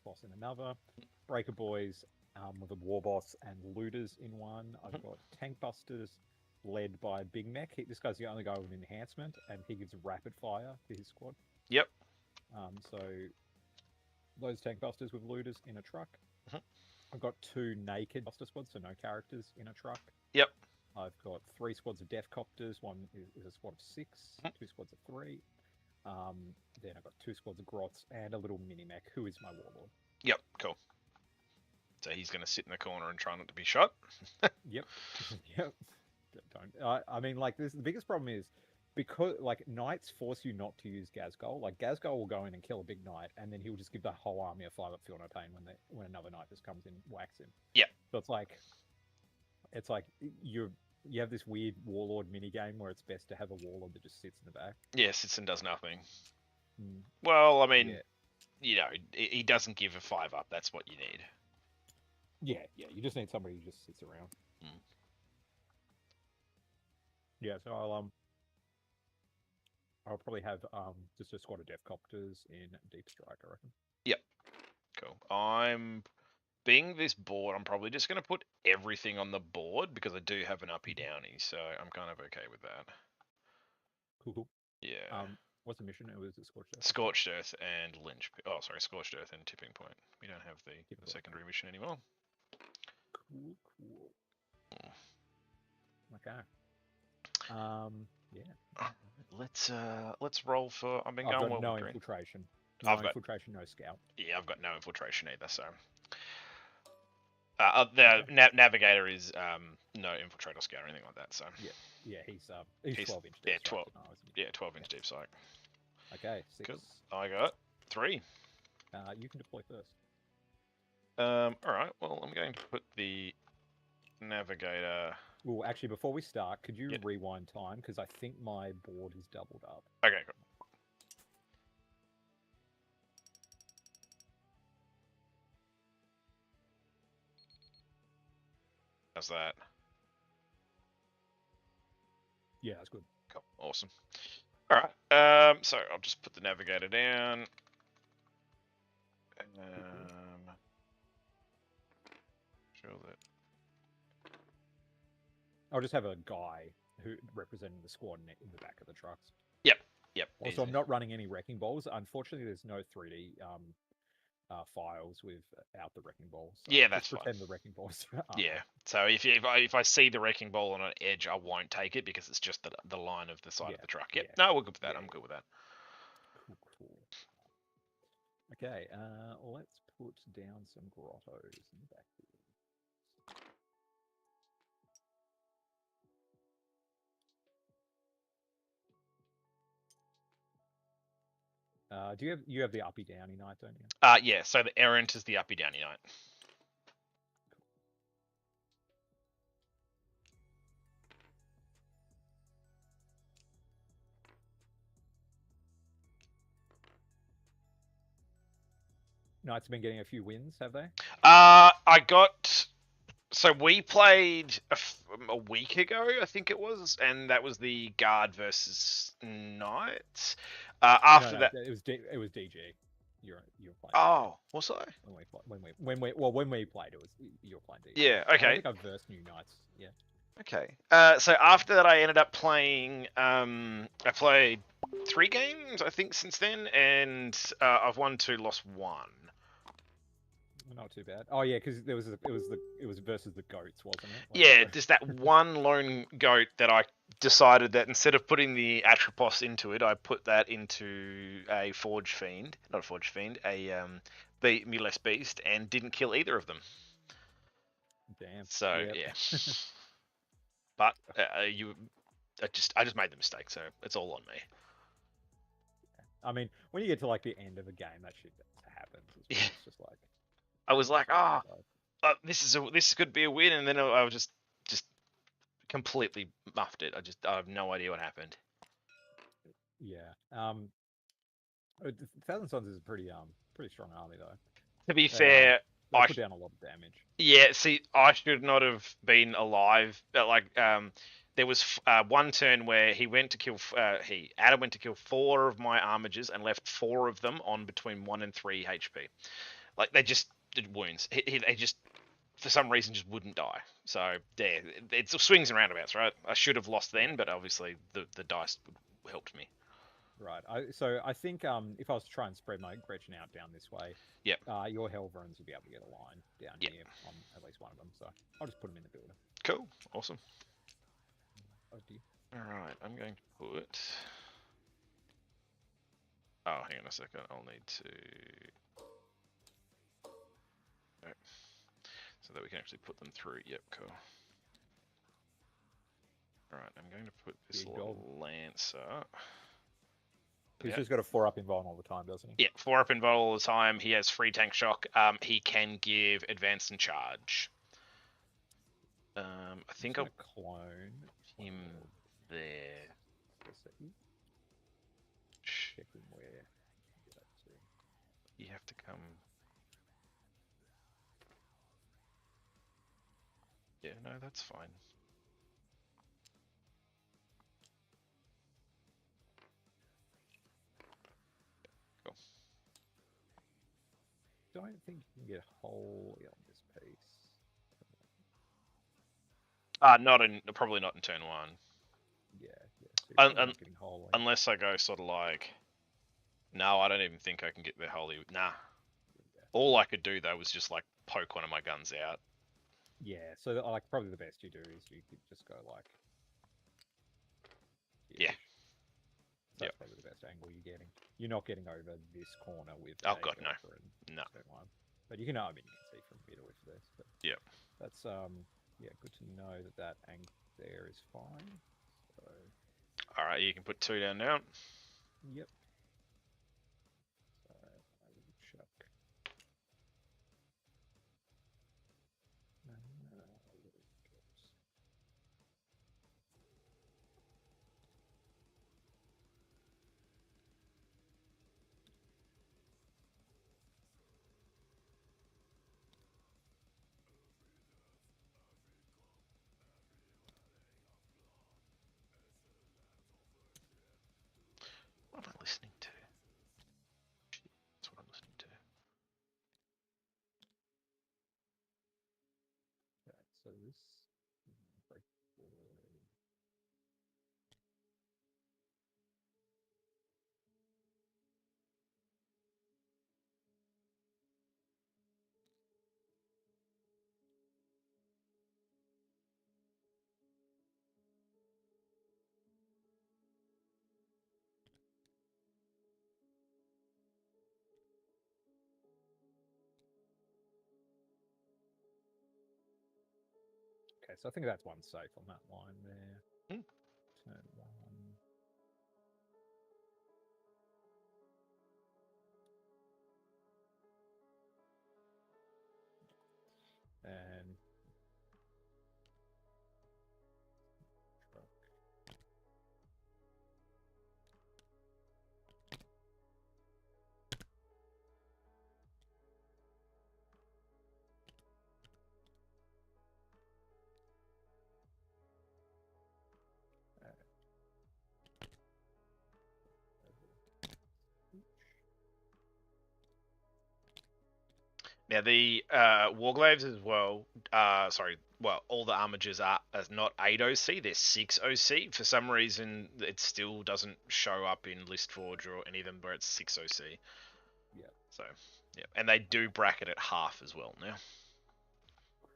boss in another. Breaker Boys with a war boss and looters in one. I've got tank busters led by Big Mech. This guy's the only guy with an enhancement, and he gives rapid fire to his squad. Yep. So those tank busters with looters in a truck. I've got 2 naked buster squads, so no characters in a truck. Yep. I've got 3 squads of death copters. One is a squad of 6. 2 squads of 3. Then I've got 2 squads of grots and a little mini mech who is my warlord. Yep. Cool. So he's going to sit in the corner and try not to be shot. Yep. Yep. Don't. I mean, like, the biggest problem is because, like, knights force you not to use Gazgol. Like, Gazgol will go in and kill a big knight, and then he'll just give the whole army a 5-up Feel No Pain when another knight just comes in and whacks him. Yeah. So it's like you have this weird warlord mini game where it's best to have a warlord that just sits in the back. Yeah, sits and does nothing. Well, I mean, he doesn't give a 5-up. That's what you need. Yeah. You just need somebody who just sits around. Yeah, so I'll probably have just a squad of death copters in Deep Strike, I reckon. Yep. Cool. Being this board, I'm probably just going to put everything on the board because I do have an uppy downy, so I'm kind of okay with that. Cool. Yeah. What's the mission? It was Scorched Earth. Scorched Earth and Lynch. Oh, sorry, Scorched Earth and Tipping Point. We don't have the secondary mission anymore. Cool. Okay. Yeah. Let's roll for. I've been going well no with green. Infiltration. Infiltration, no scout. Yeah, I've got no infiltration either. So the navigator is no infiltrate or scout or anything like that. So yeah, he's 12 inch. Yeah, 12. Yeah, 12 inch deep sight. Okay, 6. Good. I got 3. You can deploy first. All right. Well, I'm going to put the navigator. Well, actually, before we start, could you rewind time? Because I think my board is doubled up. Okay, cool. How's that? Yeah, that's good. Cool. Awesome. All right. So I'll just put the navigator down. Sure that. I'll just have a guy who representing the squad in the back of the trucks. Yep. Also, I'm not running any wrecking balls. Unfortunately, there's no 3D files without the wrecking balls. So yeah, that's pretend the wrecking balls. Yeah. So if I see the wrecking ball on an edge, I won't take it because it's just the line of the side of the truck. Yep. Yeah. No, we're good with that. I'm good with that. Cool. Okay. Let's put down some grottos in the back here. Do you have the uppy downy knight, don't you? Yeah. So the errant is the uppy downy knight. Knights have been getting a few wins, have they? So we played a week ago, I think it was, and that was the guard versus knights. After that, it was DG. You're playing. Oh, was I? When we played, it was you were playing DG. Yeah. Okay. I think I versed new knights. Yeah. Okay. So after that, I ended up playing. I played 3 games, I think, since then, and I've won 2, lost 1. Not too bad. Oh yeah, because it was versus the goats, wasn't it? Yeah, just that one lone goat that I decided that instead of putting the Atropos into it, I put that into a Forge Fiend, not a Forge Fiend, a Mules Beast, and didn't kill either of them. Damn. So yeah. But I just made the mistake, so it's all on me. I mean, when you get to like the end of a game, that shit happens. It's just like. I was like, this could be a win, and then I was just completely muffed it. I have no idea what happened. Yeah. Thousand Sons is a pretty strong army though. To be fair, I put down a lot of damage. Yeah, see, I should not have been alive. There was one turn where he went to kill. Adam went to kill 4 of my armigers and left 4 of them on between 1 and 3 HP. Like they just did wounds. They just for some reason just wouldn't die. So yeah, it's swings and roundabouts, right? I should have lost then, but obviously the dice helped me. Right. So I think if I was to try and spread my Gretchen out down this way, Yep. Your Helverins will be able to get a line down Yep. here on at least one of them. So I'll just put them in the builder. Cool. Awesome. Oh dear. All right, I'm going to put. Oh, hang on a second. I'll need to. Okay. So that we can actually put them through. Yep, cool. Alright, I'm going to put this Lancer. He's just got a 4-up invuln all the time, doesn't he? Yeah, 4-up invuln all the time. He has free tank shock. He can give advance and charge. I think I'll clone him there. Checking where. You have to come. Yeah, no, that's fine. Cool. Don't think you can get wholly on this piece. Probably not in turn 1. Yeah. So unless I go sort of like, no, I don't even think I can get the holy. Nah. Yeah. All I could do though was just like poke one of my guns out. Yeah, so like probably the best you do is you could just go like. Yeah. That's probably the best angle you're getting. You're not getting over this corner with. Oh god, no. No. But you can, I mean, you can see from here to this. But yeah. That's good to know that angle there is fine. So. All right, you can put 2 down now. Yep. So I will chuck. What am I listening to? That's what I'm listening to. Okay, so this. Okay, so I think that's one safe on that line there. Turn 1. And truck. Now the Warglaives as well. All the armigers are not 8 OC; they're 6 OC. For some reason, it still doesn't show up in Listforge or any of them where it's 6 OC. Yeah. So, yeah, and they do bracket at half as well now.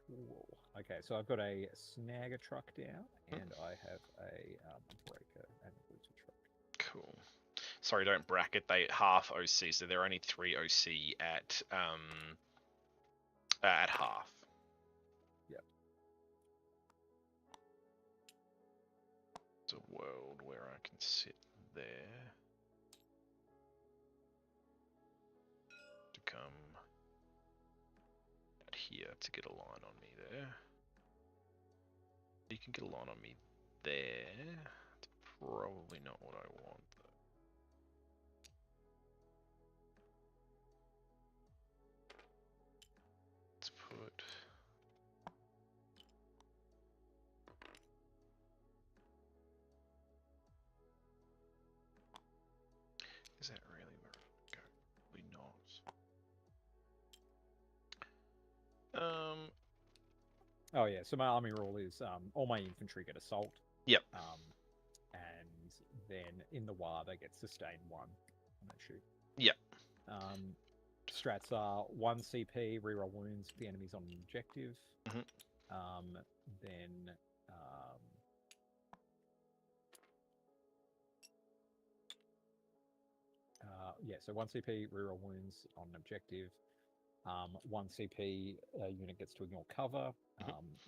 Cool. Okay, so I've got a snagger truck down, and I have a breaker and a booster truck. Cool. Sorry, don't bracket. They half OC, so they're only 3 OC at half. Yep. It's a world where I can sit there to come out here to get a line on me there. You can get a line on me there. It's probably not what I want though. Let's put. Is that really where I go? Probably not. Oh yeah, so my army rule is all my infantry get assault. Yep. And then in the war they get sustain 1 on that shoot. Yep. Strats are 1 CP, reroll wounds if the enemy's on an objective. Mhm. Then yeah, so 1 CP, reroll wounds on an objective. 1 CP unit gets to ignore cover.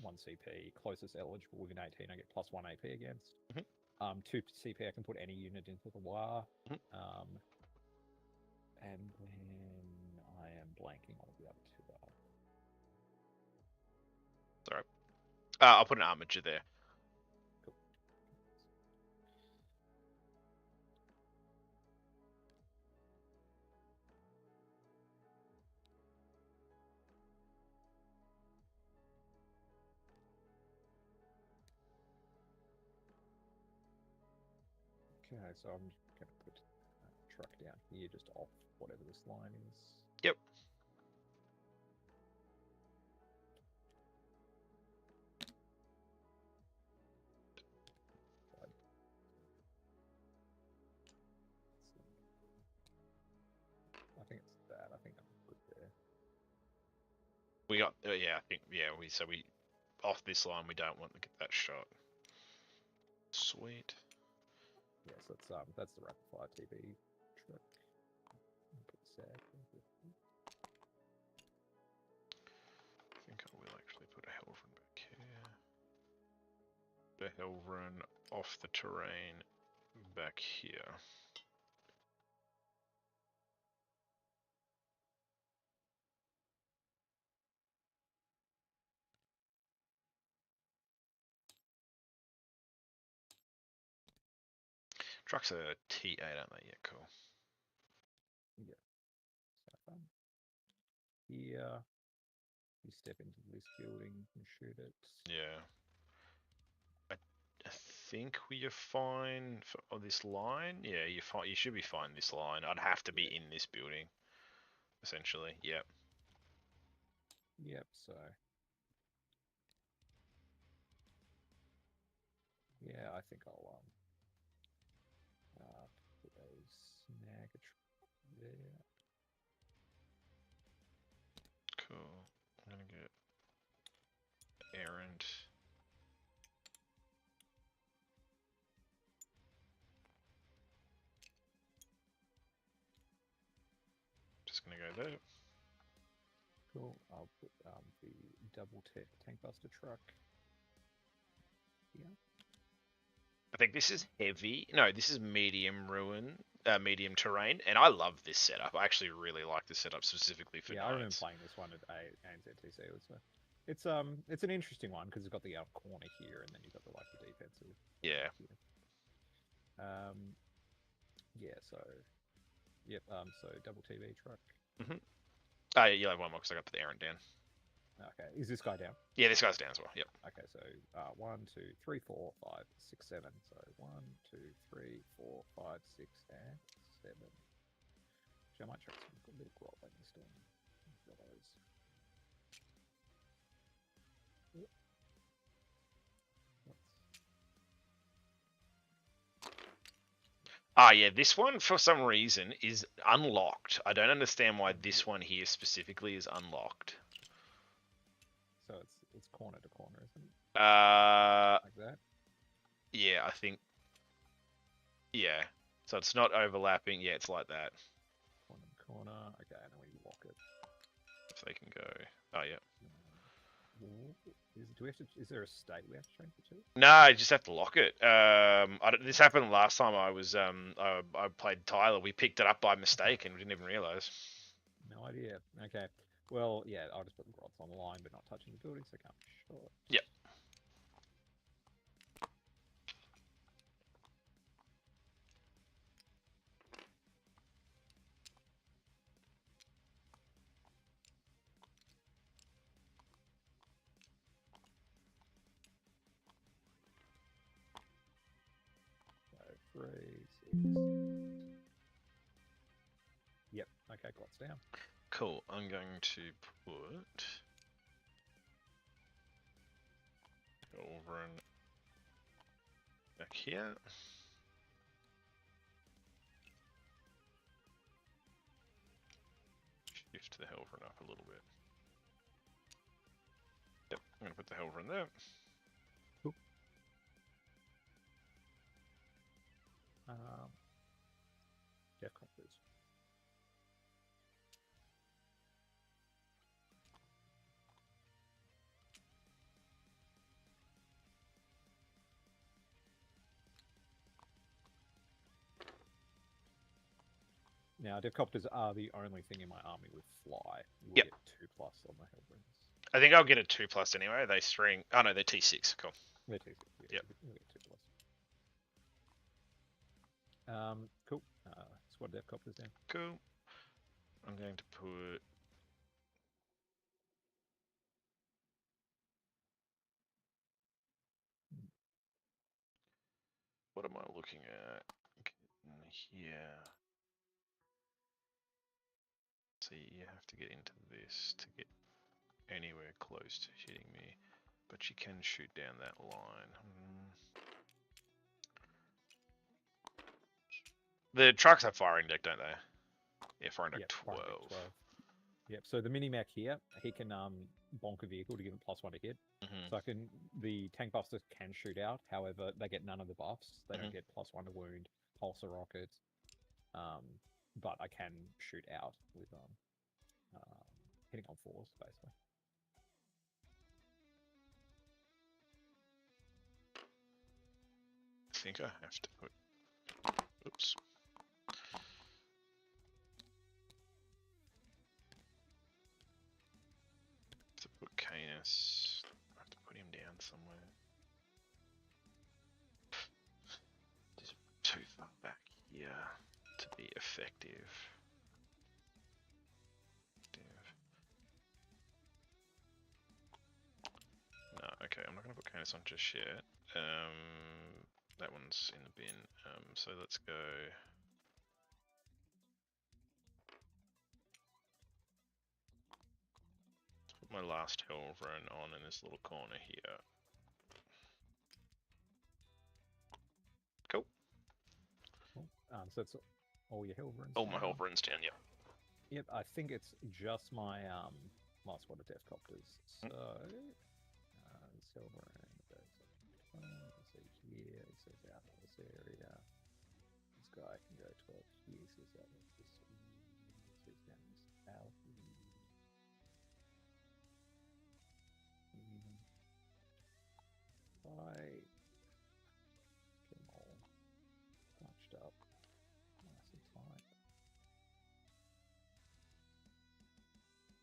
1 CP closest eligible within 18, I get +1 AP against. 2 CP, I can put any unit into the war. And then I am blanking on the other 2. Sorry. I'll put an armature there. Cool. Okay, so I'm going to put a truck down here just off whatever this line is. Yep. I think it's that. I think I'm good there. We got, yeah, I think, yeah, we off this line, we don't want to get that shot. Sweet. Yeah, so that's the rapid fire TB truck. Put the sag. I think I will actually put a Helvern back here. The Helvern off the terrain back here. Trucks are T8, aren't they? Yeah, cool. Yeah. So here, you step into this building and shoot it. Yeah. I think we are fine for this line. Yeah, you're fine. You should be fine this line. I'd have to be in this building, essentially. Yep. Yep. So yeah, I think I'll put a snag there. Cool. I'm gonna get errant. Just gonna go there. Cool. I'll put the double tank buster truck here. I think this is heavy. No, this is medium medium terrain, and I love this setup. I actually really like this setup specifically for Yeah, knights. I remember playing this one at ANZTC. It's an interesting one because you've got the out corner here, and then you've got the defensive. Yeah. Yeah. So, yep. So double TV truck. Oh, yeah, you'll have one more because I got the errant down. Okay, is this guy down? Yeah, this guy's down as well. Yep. Okay, so 1, 2, 3, 4, 5, 6, 7. So 1, 2, 3, 4, 5, 6, and 7. Actually, I might chuck some little grot like this down. Ah, yeah, this one for some reason is unlocked. I don't understand why this one here specifically is unlocked. So it's corner to corner, isn't it? Like that? Yeah, I think. Yeah. So it's not overlapping. Yeah, it's like that. Corner to corner. Okay, and then we lock it. If they can go. Oh, yeah. Is there a state we have to change it to? No, I just have to lock it. This happened last time I was I played Tyler. We picked it up by mistake and we didn't even realize. No idea. Okay. Well, yeah, I'll just put the grots on the line, but not touching the building, so I can't be sure. Yep. So 3, 6. Yep. Okay, grots down. Cool. I'm going to put Helverin back here. Shift the Helverin up a little bit. Yep, I'm going to put the Helverin there. Cool. Death Copters. Now, Devcopters are the only thing in my army with fly. You will Yep. get 2+ on the Hellbrins. I think I'll get a 2+ anyway. They string. Oh no, they're T6. Cool. They're T6. Yep. You'll get 2+. Cool. Squad Devcopters down. Cool. I'm going to put. What am I looking at? Here. See, you have to get into this to get anywhere close to hitting me, but you can shoot down that line. The trucks have firing deck, don't they? Yeah, firing deck 12. Firing deck 12. Yep. So the mini mech here, he can bonk a vehicle to give him +1 to hit. So the tank busters can shoot out. However, they get none of the buffs. They don't get +1 to wound, pulsar rockets. But I can shoot out with hitting on 4s basically. I think I have to put. Oops. To put Canis. I have to put him down somewhere. Just too far back here to be effective. No, okay, I'm not going to put Canis on just yet. That one's in the bin. So let's go. Let's put my last Helverin on in this little corner here. Cool. So it's all your Helverins. All my Helverins down, yep. Yep, I think it's just my last one of Devcopters. So Silverin goes up to 12, so here, it says out of this area. This guy can go 12 here, says out of this says down this south. I get them all matched up nice and tight.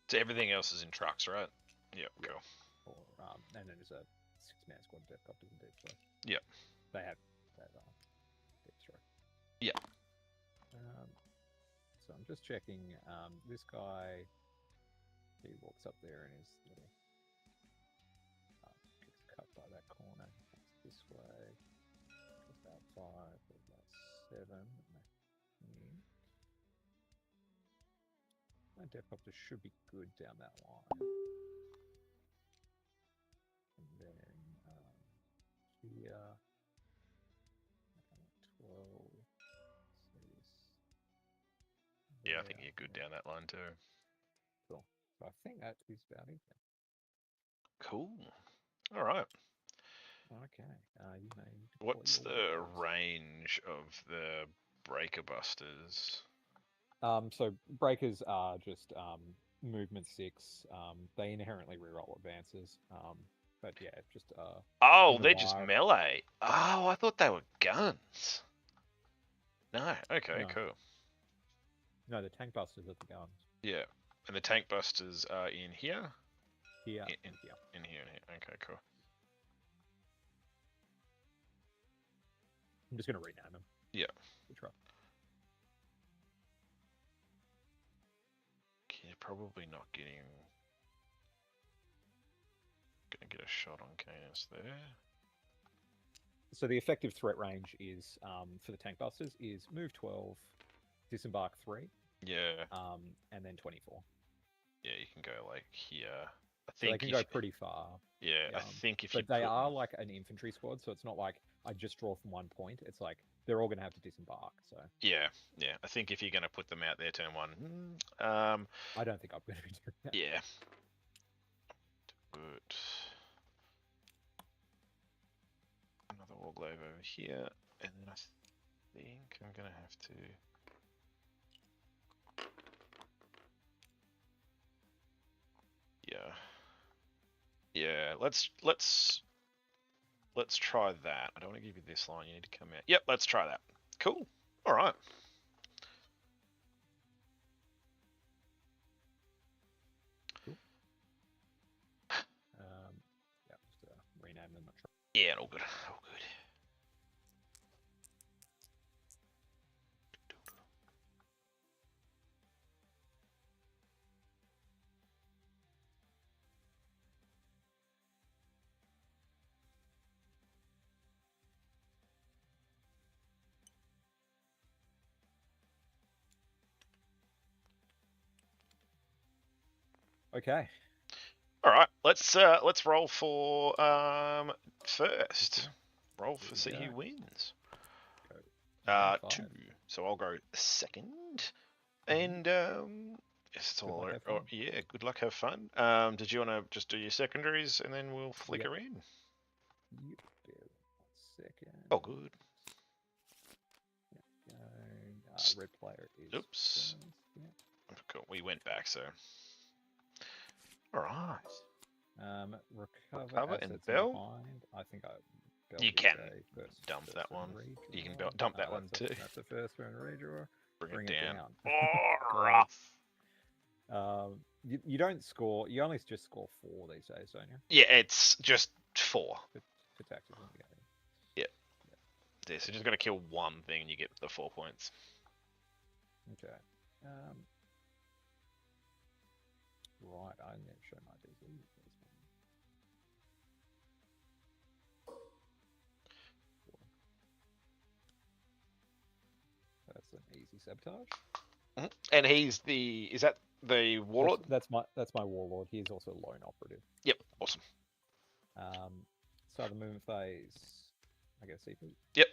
So everything else is in trucks, right? Yep, cool. Or, and then there's a 6-man squad of Devcopters and Deep Throw. Yep. They have Deep Throw. Yep. So I'm just checking. This guy, he walks up there and his little gets cut by that corner. It's this way. About 5, about 7. My Devcopter should be good down that line. And then here, 12. Yeah, I think you're good down that line too. Cool. So I think that is about it. Cool. All right. Okay. You may. What's the range of the breaker busters? So breakers are just movement 6. They inherently reroll advances. But yeah, just oh, they're just melee. Oh, I thought they were guns. No, okay, No. cool. No, the tank busters are the guns. Yeah, and the tank busters are in here. Here, in here, and here. Okay, cool. I'm just gonna rename them. Yeah. Try. Okay, probably not getting. Gonna get a shot on Canis there. So the effective threat range is for the tank busters is move 12, disembark 3. Yeah. And then 24. Yeah, you can go like here. So they think can if, go pretty far. yeah, I think if you But they put are them, like an infantry squad, so it's not like I just draw from 1 point. It's like they're all going to have to disembark. So yeah, I think if you're going to put them out there turn one, I don't think I'm going to be doing that. yeah, good. Another Warglaive over here, and then I think I'm going to have to. Yeah. Yeah, let's try that. I don't want to give you this line. You need to come out. Yep, let's try that. Cool. All right. Cool. Yeah, just rename them. Yeah, all good. All good. Okay. All right. Let's roll for first. Roll for see who wins. Go. 2. So I'll go second. And yes, it's all luck, yeah, good luck, have fun. Did you want to just do your secondaries and then we'll flicker in? Yep. 1 second. Oh, good. Red player is. Oops. Yeah. Cool. We went back, so. All right. Recover and assets Bell. behind. I think you can dump first that one. redraw. You can dump that one too. That's the first one redraw. Bring it down. Oh, rough. You don't score. You only just score 4 these days, don't you? Yeah, it's just 4. For tactical in the game. Yeah, so just got to kill one thing and you get the 4 points. Okay. Right, I need to show my DZ. That's an easy sabotage. Mm-hmm. And he's the is that the warlord? That's my warlord. He's also a lone operative. Yep, awesome. Start the movement phase. I guess CP. Yep.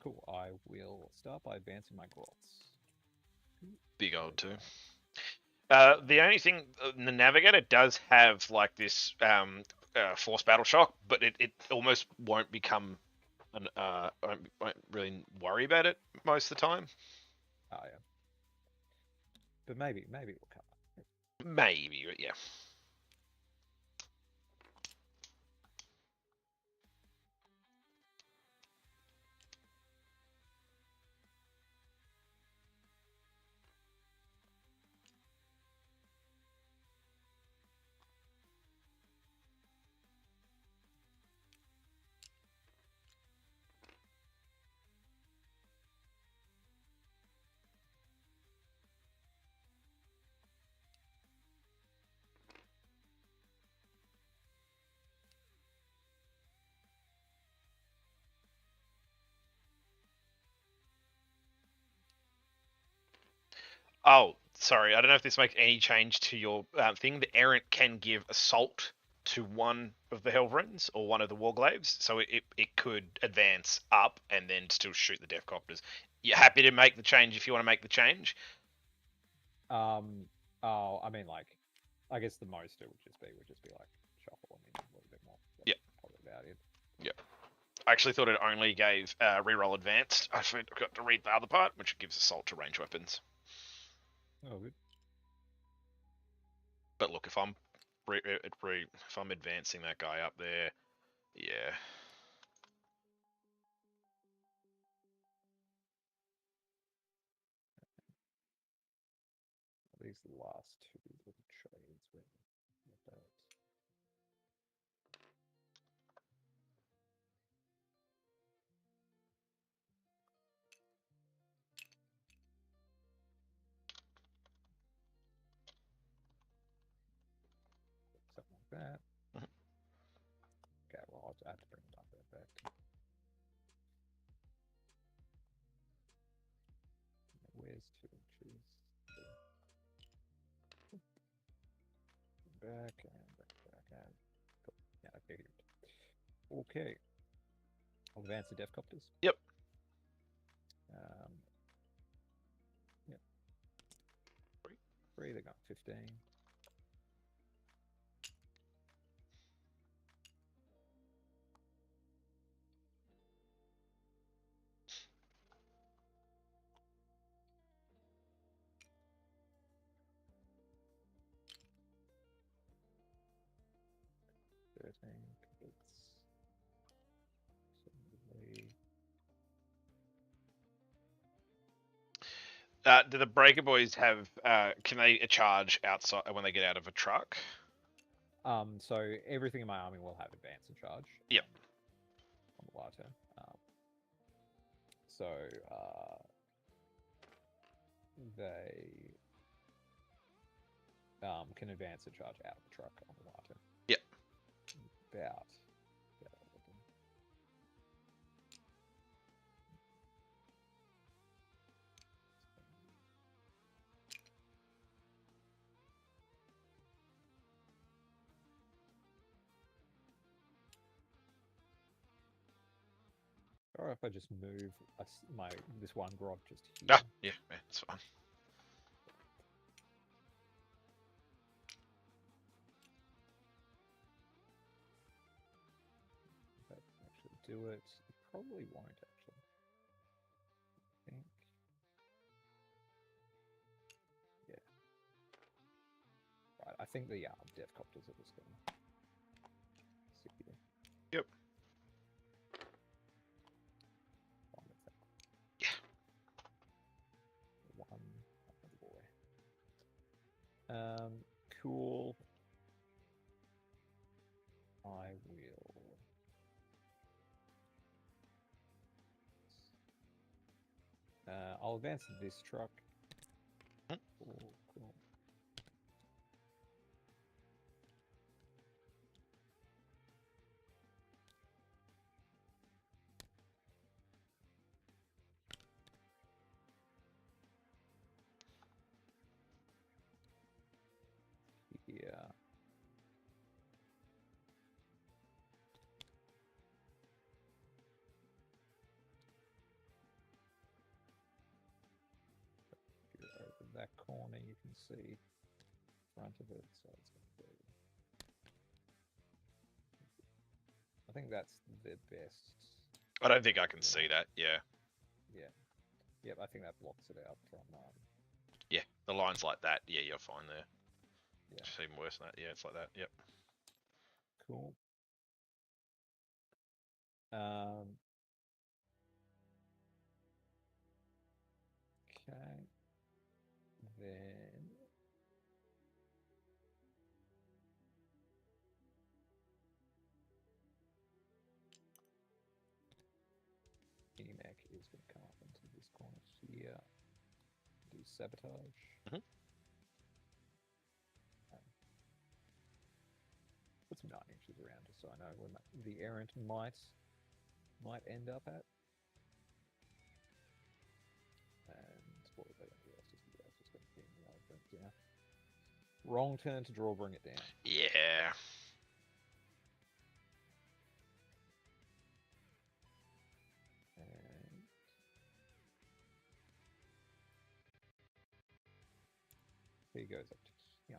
Cool. I will start by advancing my grots. Big old 2. The only thing, the Navigator does have like this force battle shock, but it almost won't become an won't really worry about it most of the time. Oh yeah. But maybe it will come up. Maybe, yeah. Oh, sorry. I don't know if this makes any change to your thing. The errant can give assault to one of the Helvrins or one of the Warglaives, so it could advance up and then still shoot the Deathcopters. You're happy to make the change if you want to make the change? Oh, I mean, like, I guess the most it would just be like shuffle. I mean, a little bit more. Yep. Probably about it. Yep. I actually thought it only gave reroll advanced. I forgot to read the other part, which gives assault to range weapons. Oh, good. But look, if I'm advancing that guy up there, yeah. These last 2 little trades with that. Something like that. Mhm. Okay, well, I'll have to bring that back. Where's 2 inches? back and cool. Yeah, okay. Okay. I'll advance the death copters. Yep. Yep. 3, they got 15. Do the Breaker Boys have? Can they charge outside when they get out of a truck? So everything in my army will have advance and charge. Yep. On the latter. So they can advance and charge out of the truck on the latter. Yep. About. Or if I just move this one grog just here. Ah, yeah, it's fine. That actually do it. It probably won't actually. I think. Yeah. Right. I think the death copters are just gonna sit here. Yep. Yeah. One. Oh boy. Cool. I will. I'll advance this truck. Cool. Yeah. If you open that corner, you can see front of it, so it's going to be. I think that's the best. I don't think I can see that. Yeah. Yeah. Yep, I think that blocks it out from. Yeah, the lines like that. Yeah, you're fine there. Yeah. It's even worse than that. Yeah, it's like that. Yep. Cool. Okay. Then. Mech is going to come up into this corner here. Do sabotage. Mhm. Put some 9 inches around just so I know where the errant might end up at. And what was I going to do? I was just going to bring it down. Wrong turn to draw, bring it down. Yeah. And he goes up to here.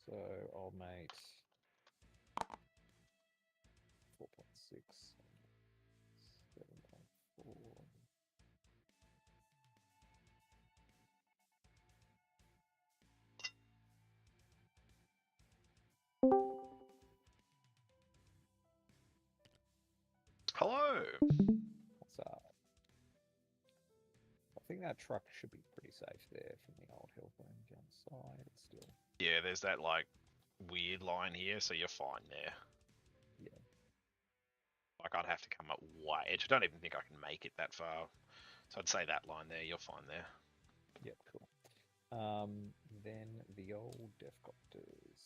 So I'll make 4.6, 7.4. Hello. What's up? I think that truck should be pretty safe there from the old Hillbone jump side. It's still. Yeah, there's that like weird line here, so you're fine there. Yeah. Like I'd have to come up way edge. I don't even think I can make it that far. So I'd say that line there, you're fine there. Yep, cool. Then the old Deathcopters.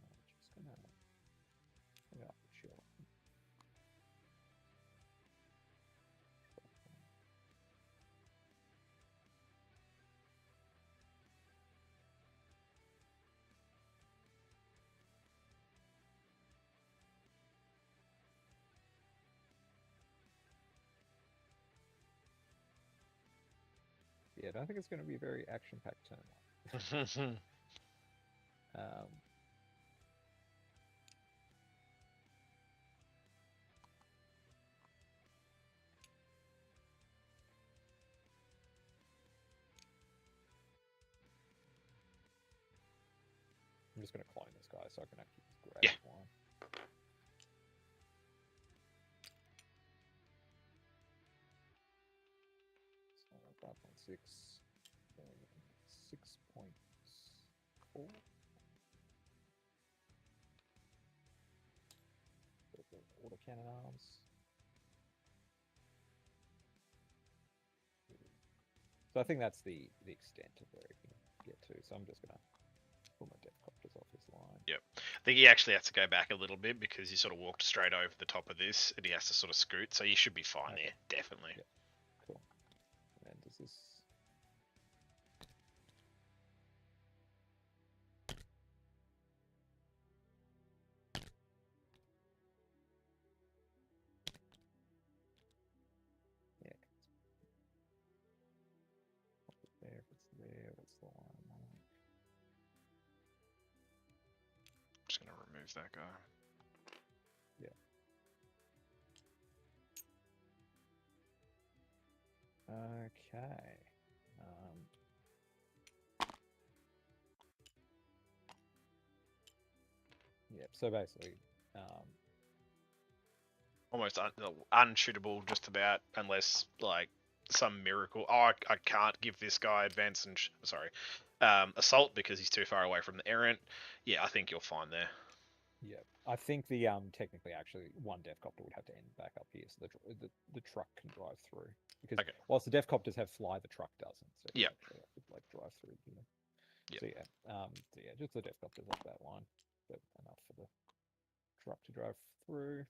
I'm just gonna put up the chill. Yeah, I don't think it's going to be a very action-packed turn. I'm just going to clone this guy so I can actually grab one. So 5.6, 6.4. Auto cannon arms. So I think that's the extent of where it can get to. So I'm just going to pull my Deathcopters off his line. Yep. I think he actually has to go back a little bit because he sort of walked straight over the top of this and he has to sort of scoot. So you should be fine there, definitely. Yep. Cool. And does this... Yeah. There, if it's there, what's the line like? I'm just going to remove that guy. Yeah. Okay. Yeah, so basically, almost unshootable just about, unless like some miracle. Oh, I can't give this guy advance and assault because he's too far away from the errant. Yeah, I think you'll find there. yeah, I think the technically actually one Deathcopter would have to end back up here, so the truck can drive through. Because whilst the Deathcopters have fly, the truck doesn't. So yeah, actually have to like drive through. You know? Yep. So yeah, just the Deathcopters up that line, but enough for the truck to drive through.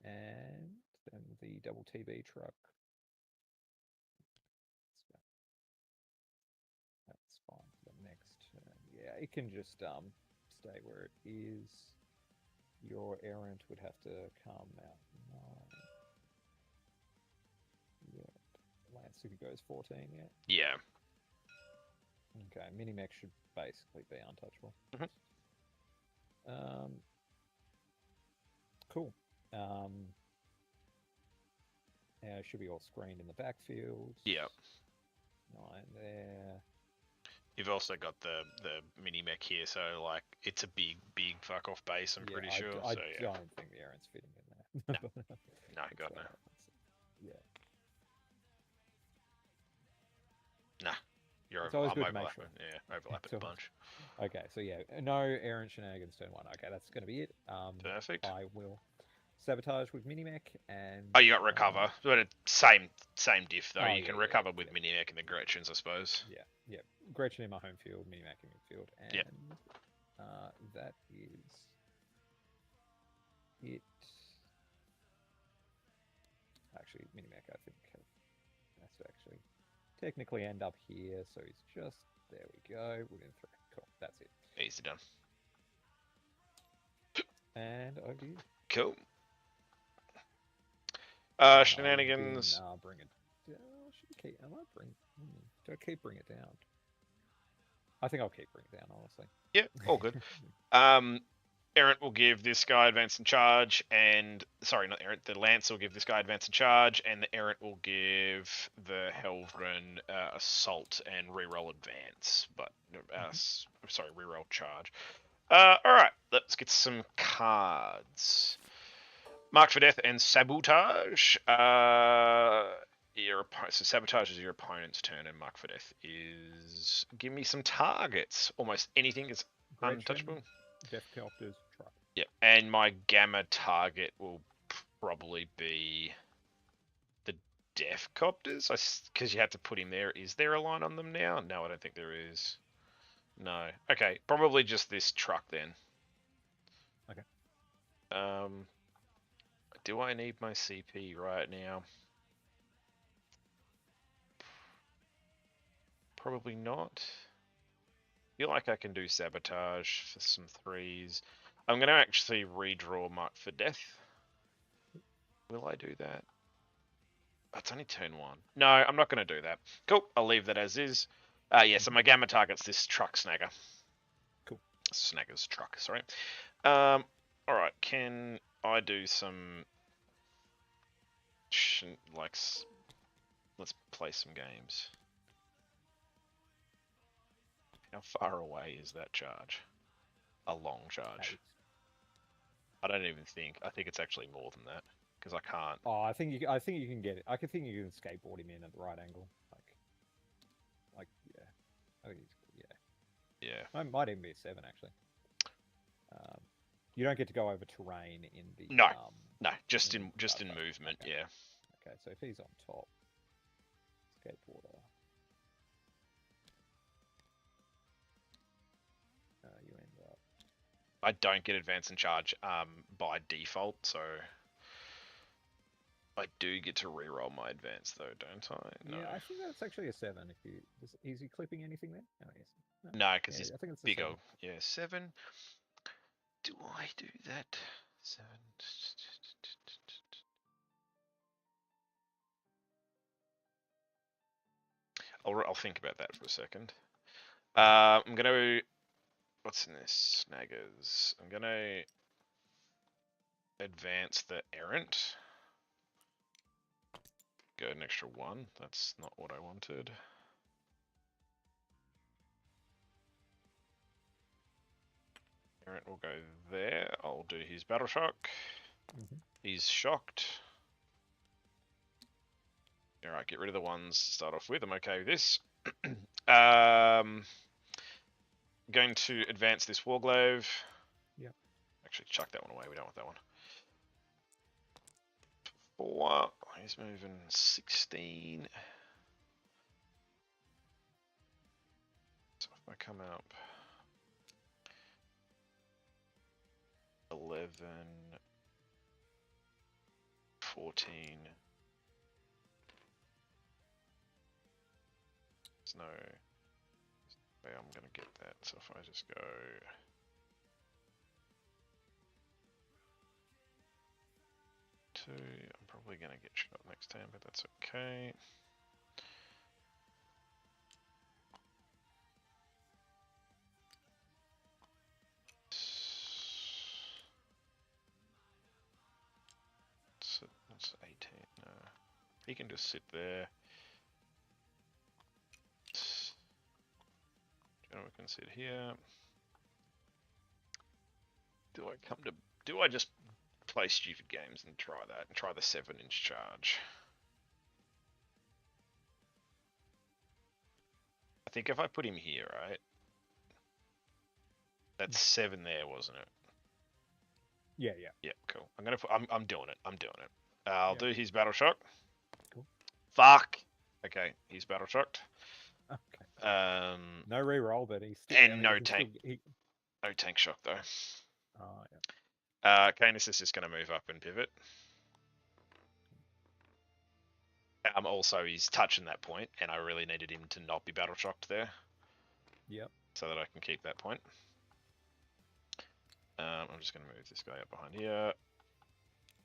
And then the double TB truck. That's fine for the next turn. Yeah, it can just stay where it is. Your errant would have to come out 9. Yeah. Lancer goes 14, yeah? Yeah. Okay, Minimech should basically be untouchable. Cool. Should be all screened in the backfield. Yeah. 9 there. You've also got the mini mech here, so like it's a big fuck off base. I'm pretty sure. I don't think the errant's fitting in there. No, God no. Yeah. Nah, it's always good to make sure. Yeah, overlapping a bunch. Okay, so yeah, no errant shenanigans turn 1. Okay, that's going to be it. Perfect. I will sabotage with Minimech and... Oh, you got recover, but it's same diff though. You can recover with Minimech and the Gretchens, I suppose. Yeah. Gretchen in my home field, Minimech in midfield, and that is it. Actually, Minimech, I think, has to actually technically end up here, so he's just... There we go, within 3. Cool, that's it. Easy done. And over to you. Cool. Shenanigans. Bring it down. Do I keep bring it down? I think I'll keep bring it down, honestly. Yeah, all good. Errant will give this guy advance and charge, and sorry, not Errant. The Lance will give this guy advance and charge, and the Errant will give the Helvren assault and reroll advance. But sorry, reroll charge. All right, let's get some cards. Mark for Death and Sabotage. So sabotage is your opponent's turn, and mark for death is give me some targets. Almost anything is Gretchen, untouchable. Deathcopters, truck. Yeah, and my gamma target will probably be the Deathcopters, because you had to put him there. Is there a line on them now? No, I don't think there is. No. Okay, probably just this truck then. Okay. Do I need my CP right now? Probably not. Feel like I can do sabotage for some 3s. I'm going to actually redraw mark for death. Will I do that? That's only turn 1. No, I'm not going to do that. Cool, I'll leave that as is. Yeah, so my gamma target's this truck snagger. Cool. Snagger's truck, sorry. Alright, can I do some... like... Let's play some games. How far away is that charge? A long charge. 8. I don't even think. I think it's actually more than that because I can't. Oh, I think you can get it. I think you can skateboard him in at the right angle. Like yeah. I think Yeah. Might even be a 7 actually. You don't get to go over terrain in the. No. No, just in movement. Okay. Yeah. Okay, so if he's on top, skateboarder. You end up. I don't get advance and charge by default, so I do get to reroll my advance though, don't I? No. Yeah, I think that's actually a 7. If you is he clipping anything there? Oh yes. No, because Yeah, he's I think it's a big 7. old. Yeah, 7. Do I do that? 7. I'll think about that for a second. I'm gonna. What's in this? Snaggers. I'm gonna advance the errant. Go an extra 1. That's not what I wanted. Errant will go there. I'll do his battle shock. He's shocked. Alright, get rid of the ones to start off with. I'm okay with this. Going to advance this Warglaive. Yep. Actually, chuck that one away. We don't want that one. 4. He's moving 16. So if I come up 11, 14. There's no way I'm going to get that. So if I just go... I'm probably going to get shot next time, but that's okay. That's 18. No. He can just sit there. Gentleman can sit here. Do I just play stupid games and try that and try the 7-inch charge? I think if I put him here, right? That's 7 there, wasn't it? Yeah. Yeah, cool. I'm doing it. I'll do his battle shock. Cool. Fuck. Okay, he's battle shocked. Okay. No reroll, but he's still, and no tank. No tank shock though. Oh yeah. Canis is just going to move up and pivot. Also, he's touching that point, and I really needed him to not be battle shocked there. Yep. So that I can keep that point. I'm just going to move this guy up behind here.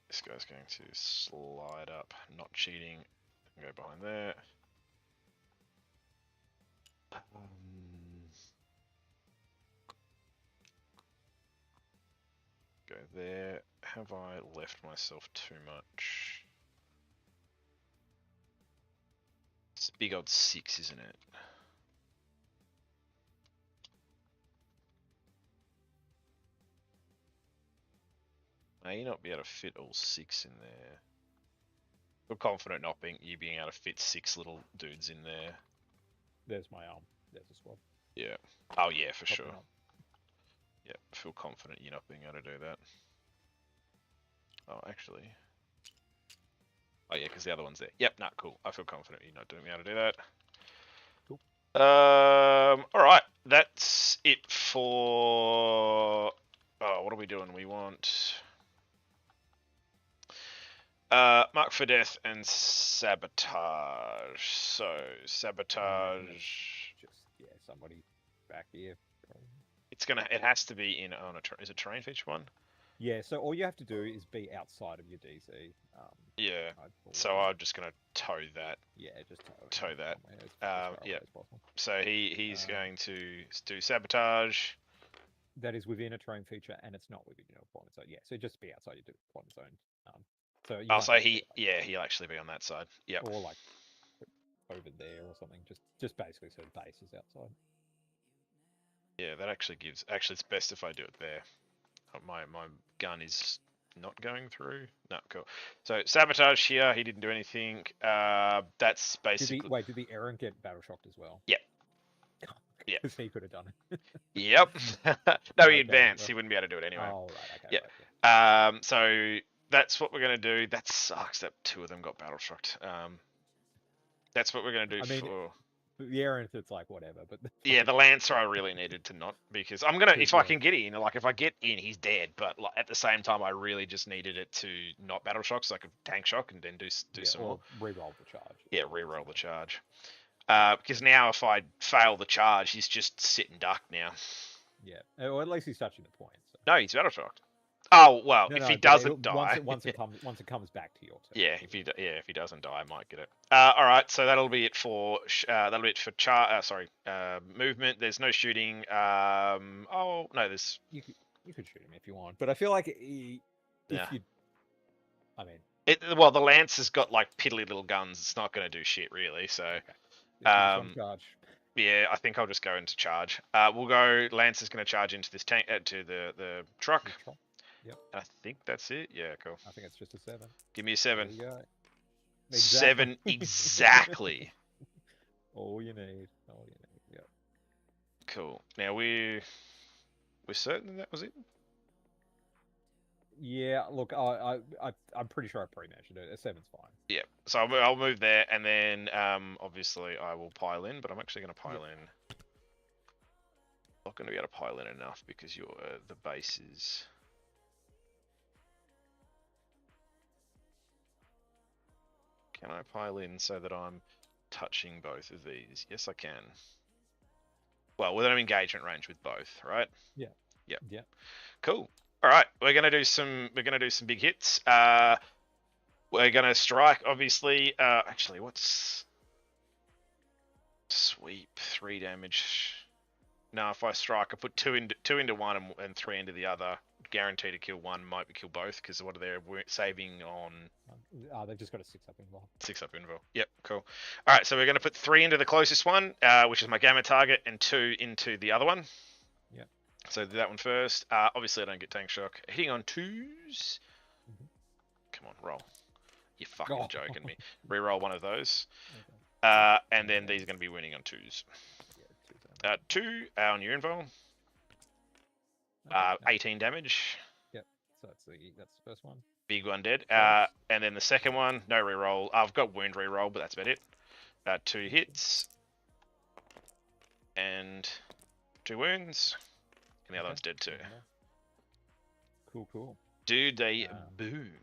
This guy's going to slide up, not cheating, and go behind there. Go there. Have I left myself too much? It's a big old 6, isn't it? May not be able to fit all 6 in there. Feel confident not you being able to fit 6 little dudes in there. There's my there's a squad. Yeah. Oh yeah, for Popping sure. up. Yeah, feel confident you're not being able to do that. Oh, actually. Oh yeah, because the other one's there. Yep, nah, cool. I feel confident you're not being able to do that. Cool. All right, that's it for. Oh, what are we doing? We want mark for death and sabotage. So sabotage. Just somebody back here. Probably. It has to be in on a. Is it terrain feature one? Yeah. So all you have to do is be outside of your DC. Yeah. So I'm just gonna tow that. Yeah, just tow that. Yeah. As possible. So he's going to do sabotage. That is within a terrain feature, and it's not within your deployment zone. Yeah, so just be outside your deployment zone. So you so he'll actually be on that side. Yeah. Or like over there or something. Just basically so the base is outside. Yeah, that actually it's best if I do it there. My gun is not going through. No, cool. So sabotage here. He didn't do anything. That's basically. Did the errant get battle shocked as well? Yep. Yeah. Because he could have done it. Yep. No, he advanced. Well, he wouldn't be able to do it anyway. Oh, right. Okay. Yeah. Right, So that's what we're gonna do. That sucks that 2 of them got battle shocked. That's what we're gonna do for. The errant, it's like whatever, but yeah, the Lancer I really needed to not, because I'm gonna if I can get in, like if I get in, he's dead. But like, at the same time, I really just needed it to not battle shock, so I could tank shock and then do some more. Reroll the charge. Yeah, reroll the charge. Because now if I fail the charge, he's just sitting duck now. Yeah, or at least he's touching the point. So. No, he's battle shocked. Oh well, if he doesn't die, once it comes back to your turn. Yeah, if he doesn't die, I might get it. All right, so that'll be it for movement. There's no shooting. Oh no, there's you could shoot him if you want, but I feel like the Lance has got like piddly little guns. It's not going to do shit really. So charge. Yeah, I think I'll just go into charge. We'll go. Lance is going to charge into this tank to the truck. Yep. I think that's it. Yeah, cool. I think it's just a 7. Give me a 7. There you go. Exactly. 7 exactly. All you need. Yeah. Cool. Now we're certain that was it. Yeah. Look, I'm pretty sure I pre-measured it. A 7's fine. Yeah. So I'll move there, and then obviously I will pile in, but I'm actually going to pile in. Not going to be able to pile in enough because the base is. Can I pile in so that I'm touching both of these? Yes, I can. Well, with an engagement range with both, right? Yeah. Yeah. Yeah. Cool. All right, we're gonna do some big hits. We're gonna strike, obviously. Actually, what's sweep 3 damage? No, if I strike, I put two into one and 3 into the other. Guaranteed to kill one, might be kill both, because what are they saving on? They've just got a 6-up involved. 6-up involved. Yep, cool. All right, so we're going to put 3 into the closest one, which is my gamma target, and 2 into the other one. Yep. So do that one first. Obviously, I don't get tank shock. Hitting on 2s. Mm-hmm. Come on, roll. You're fucking joking me. Reroll one of those. Okay. And then these are going to be winning on 2s. 2 on your info. 18 damage. Yep. So that's the first one. Big one dead. And then the second one, no reroll. I've got wound reroll, but that's about it. 2 hits. And 2 wounds. And the other one's dead too. Cool. Do they boon?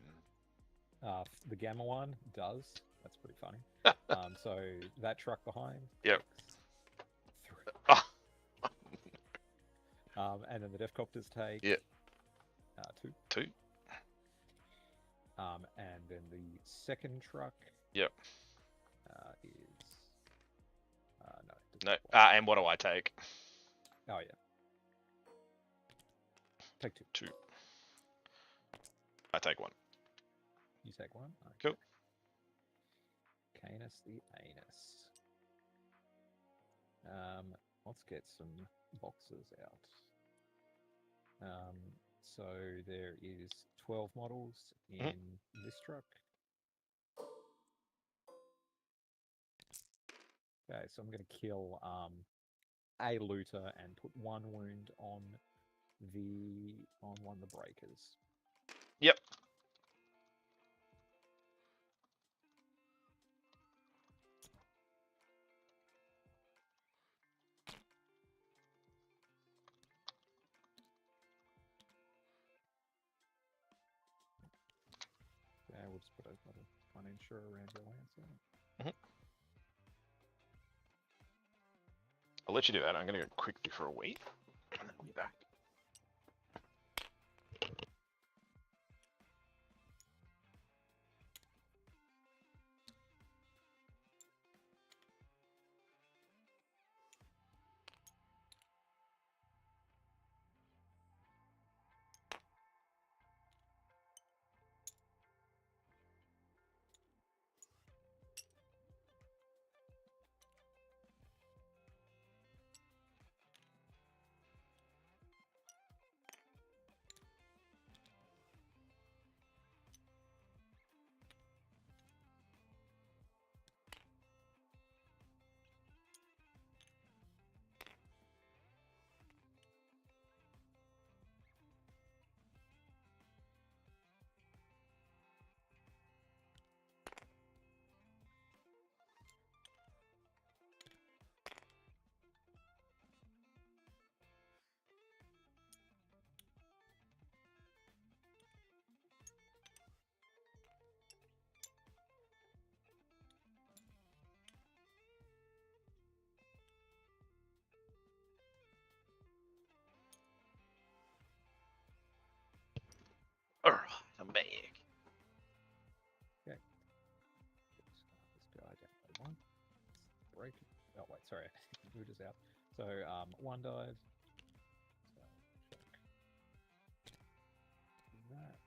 The gamma one does. That's pretty funny. So that truck behind. Yep. 3. And then the Defcopters take. Yep. 2. 2. And then the second truck. Yep. Is. No. And what do I take? Oh yeah. Take 2. 2. I take 1. You take 1. Okay. Cool. Canis the Anus. Let's get some boxes out. So there is 12 models in this truck. Okay, so I'm going to kill a looter and put 1 wound on one of the breakers. Yep. Yeah, we'll just put a little one incher around your lancer. I'll let you do that. I'm going to go quickly for a wee. And then I'll be back. Alright, I'm back. Okay. This guy down by 1. Break. Oh, wait, sorry. Moved us out. So, 1 died. So, that.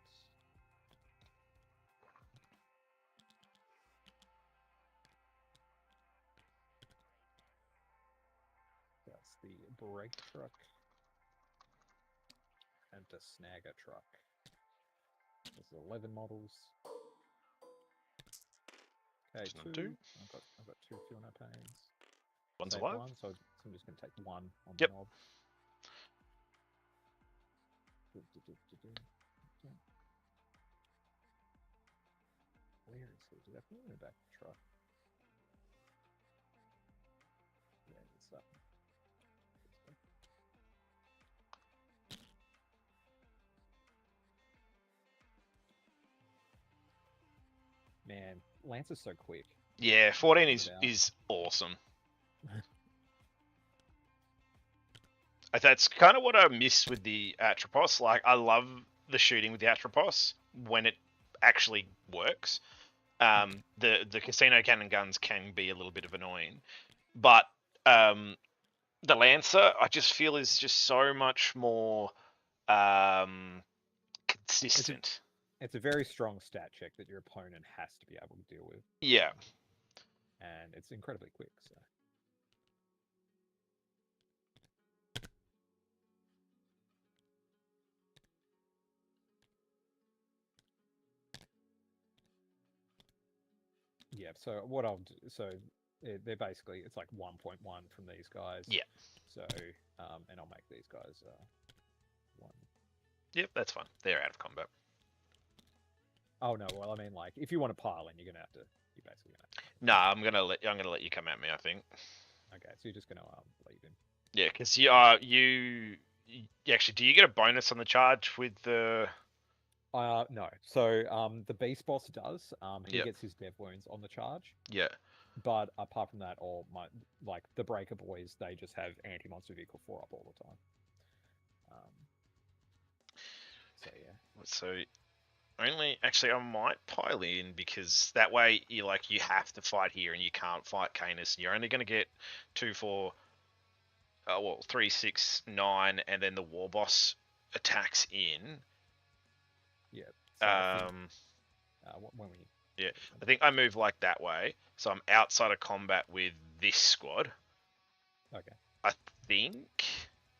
That's the brake truck. And the snagger truck. There's 11 models. Okay, two. I've got 2 Fiona pains. One's Take alive. 1, so I'm just going to take 1 on Yep. the mob. Where is he? Did I put him in the back of the truck? Yeah, it's up. Man, Lance is so quick. Yeah, 14 is awesome. That's kind of what I miss with the Atropos. Like, I love the shooting with the Atropos when it actually works. The casino cannon guns can be a little bit of annoying, but the Lancer I just feel is just so much more consistent. It's a very strong stat check that your opponent has to be able to deal with. Yeah. And it's incredibly quick, so. Yeah, so what I'll do, so they're basically, it's like 1.1 from these guys. Yeah. So, and I'll make these guys 1. Yep, that's fine. They're out of combat. Oh no, well I mean like if you want to pile in, you're basically gonna have to. Nah, I'm gonna let you come at me, I think. Okay, so you're just gonna leave him. Yeah, because you actually, do you get a bonus on the charge with the? No. So the beast boss does. He Yep. gets his dev wounds on the charge. Yeah. But apart from that, all my the breaker boys, they just have anti-monster vehicle 4 up all the time. So yeah. So only actually I might pile in because that way you have to fight here and you can't fight Canis. You're only going to get 2, 4, 3, 6, 9, and then the war boss attacks in. Yeah. So when we. Yeah, I think I move like that way, so I'm outside of combat with this squad. Okay. I think,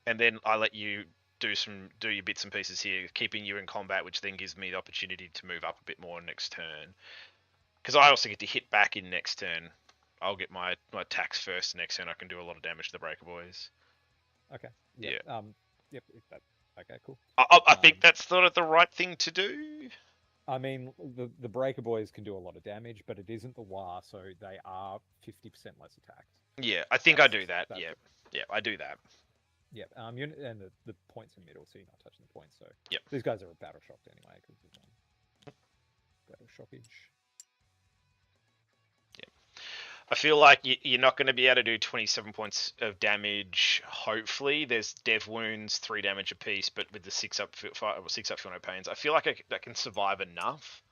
and then I let you do your bits and pieces here, keeping you in combat, which then gives me the opportunity to move up a bit more next turn. Because I also get to hit back in next turn. I'll get my attacks first. Next turn I can do a lot of damage to the Breaker Boys. Okay. Yeah. Yep. Okay. Cool. I think that's sort of the right thing to do. I mean, the Breaker Boys can do a lot of damage, but it isn't the War, so they are 50% less attacked. Yeah, I think I do that. Yeah. Yeah, I do that. Yep. And the points in middle, so you're not touching the points. So yep. These guys are battle shocked anyway because of battle shockage. I feel like you're not going to be able to do 27 points of damage. Hopefully, there's dev wounds, 3 damage apiece, but with the 6 up, 6 up, feel no pains. I feel like that can survive enough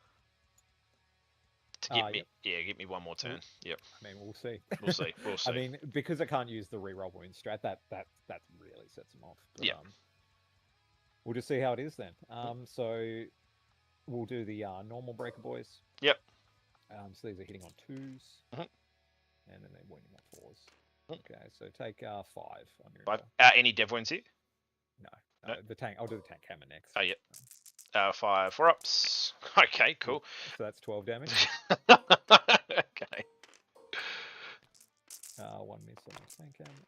to get me. Yeah, get me one more turn. Yep. I mean, we'll see. We'll see. We'll see. I mean, because I can't use the reroll wound strat, that really sets them off. But, yeah. We'll just see how it is then. So we'll do the normal Breaker Boys. Yep. So these are hitting on 2s. And then they're wounding on 4s. Okay, so take 5 on your 5. Any dev wounds here? No. The tank. I'll do the tank hammer next. Oh, yeah. 5 4-ups. Okay, cool. So that's 12 damage. Okay. 1 miss on the tank hammer.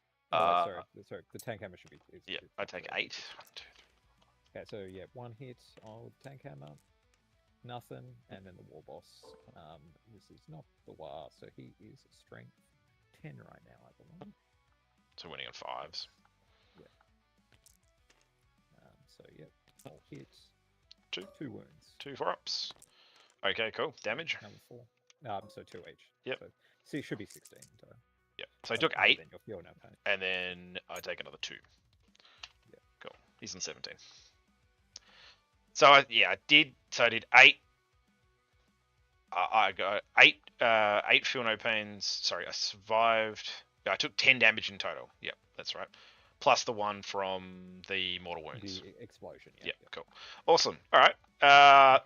Sorry. The tank hammer should be. Yeah, I take 8. 1, 2, 3. Okay, so yeah, 1 hit on the tank hammer. Nothing, and then the war boss. This is not the war, so he is strength 10 right now, I believe. So winning on 5s. Yeah. So yep, all hits. 2 wounds. 2 4-ups. Okay, cool. Damage. Number 4. So 2 each. Yep. So it should be 16 in total. Yep. So I took 8. Then you'll feel no pain. And then I take another 2. Yeah. Cool. He's in 17. So I did 8. I got 8 feel no pains. Sorry, I survived. Yeah, I took 10 damage in total. Yep, that's right. Plus the 1 from the mortal wounds. The explosion. Yeah, cool. Awesome. All right.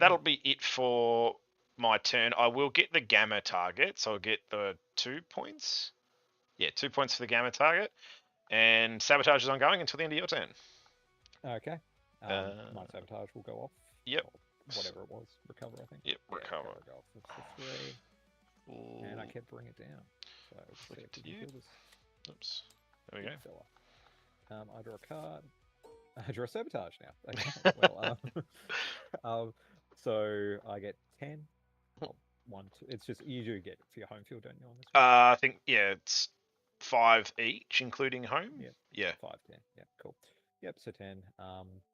That'll be it for my turn. I will get the gamma target, so I'll get the 2 points. Yeah, 2 points for the gamma target. And sabotage is ongoing until the end of your turn. Okay. My sabotage will go off. Yep. Whatever it was. Recover, I think. Yep, recover. Go off for 3. Ooh. And I kept bringing it down. So flick it to you. Oops. There we go. I draw a card. I draw a sabotage now. Okay. Well, so I get 10. Well, 1, 2. It's just you do get for your home field, don't you? On this one? I think it's 5 each, including home. Yep. Yeah. 5, 10. Yeah, cool. Yep. So 10.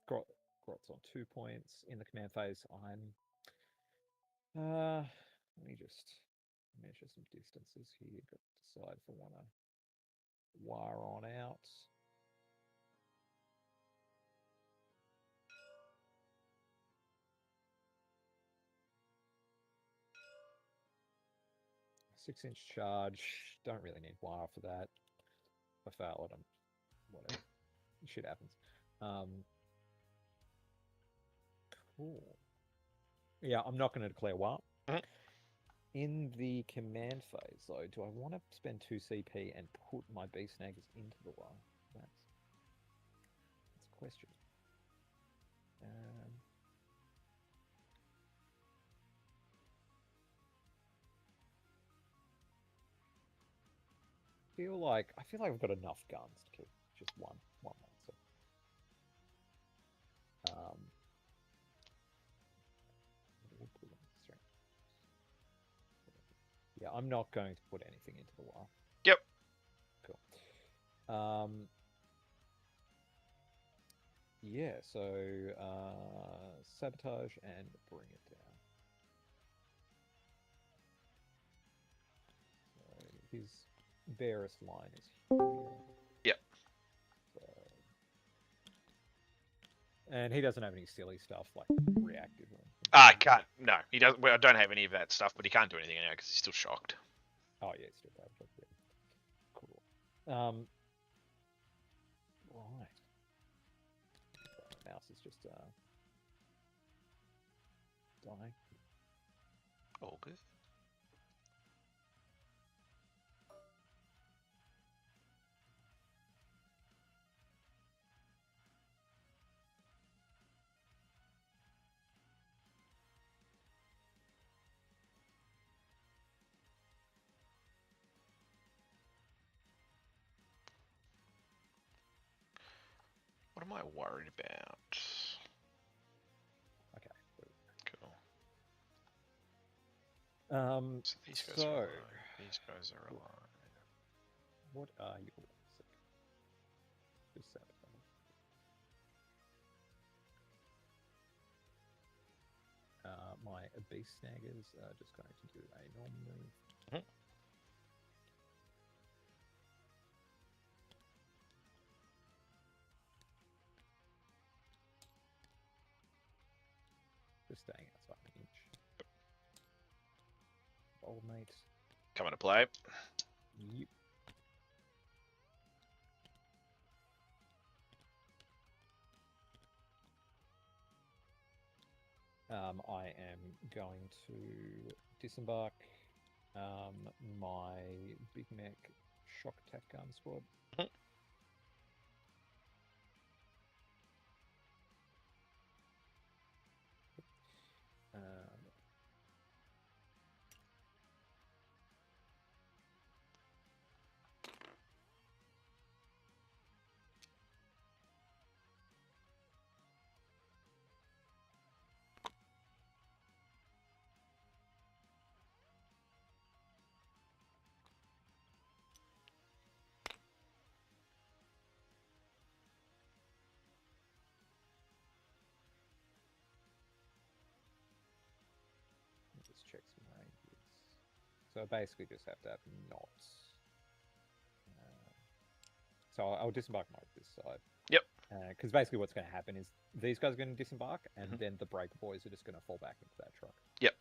Grot's on 2 points in the command phase. I'm. Let me just measure some distances here. Got to decide if I want to wire on out. Six-inch charge. Don't really need wire for that. If I fail it, whatever. Shit happens. Cool. Yeah, I'm not going to declare war. In the command phase, though, do I want to spend 2 CP and put my beast snaggers into the war? That's a question. I feel like I've got enough guns to keep just one monster. Yeah, I'm not going to put anything into the war. Yep. Cool. Yeah, so sabotage and bring it down. So his barest line is here. Yep. So, and he doesn't have any silly stuff like reactive. I can't. No, he doesn't. Well, I don't have any of that stuff, but he can't do anything now because he's still shocked. Oh yeah, still bad. Yeah. Cool. Right. My mouse is just dying. All good. am I worried about? Okay. Cool. So these guys are alive. These guys are alive. What are you? Just sabotage. My beast snaggers are just going to do a normal move. Just staying outside an inch. Old mate. Coming to play. Yep. I am going to disembark my big mech shock attack gun squad. Just check some ranges. So I basically just have to have knots. So I'll disembark my this side. Yep. Because basically what's going to happen is these guys are going to disembark, and then the breaker boys are just going to fall back into that truck. Yep.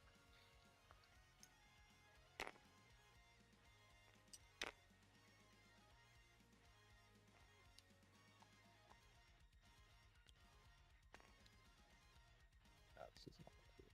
This is not clear.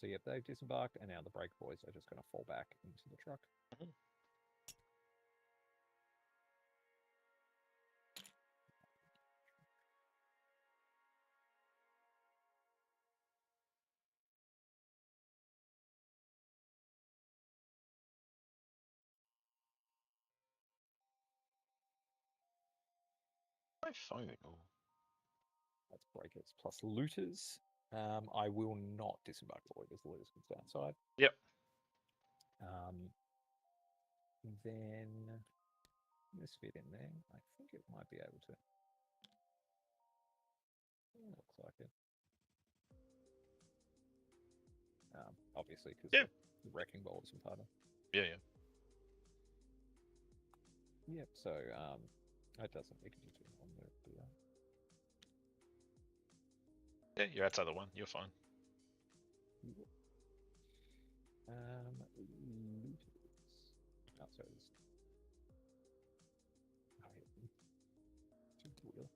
So yep, they've disembarked, and now the break boys are just going to fall back into the truck. My phone. That's breakers plus looters. I will not disembark the looters. The looters comes downside. Yep. Then this fit in there. I think it might be able to. Looks like it. Obviously, because the wrecking ball is harder. Yeah. Yep. So that doesn't. We can just do one move. Do that. Yeah, you're outside the one. You're fine. Looters. Oh, sorry. Two-wheel.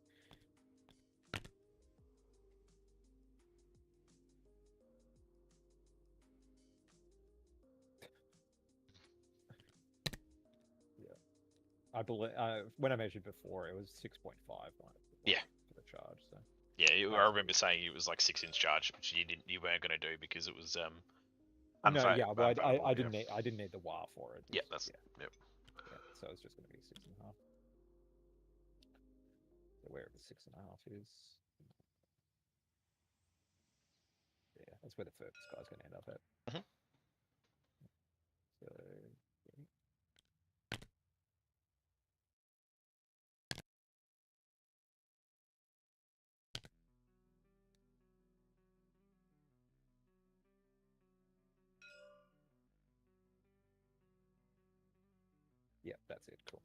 Yeah. I believe when I measured before, it was 6.5. Yeah. For the charge. So. Yeah, I remember saying it was like 6-inch charge, which you weren't going to do because it was No, yeah, well, I didn't need the wire for it. Yeah, that's yeah. So it's just going to be 6.5. So wherever 6.5 is, yeah, that's where the first guy's going to end up at. So. Yeah, that's it. Cool.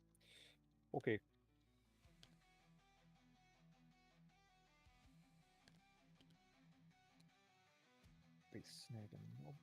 Okay. Be snagging mob.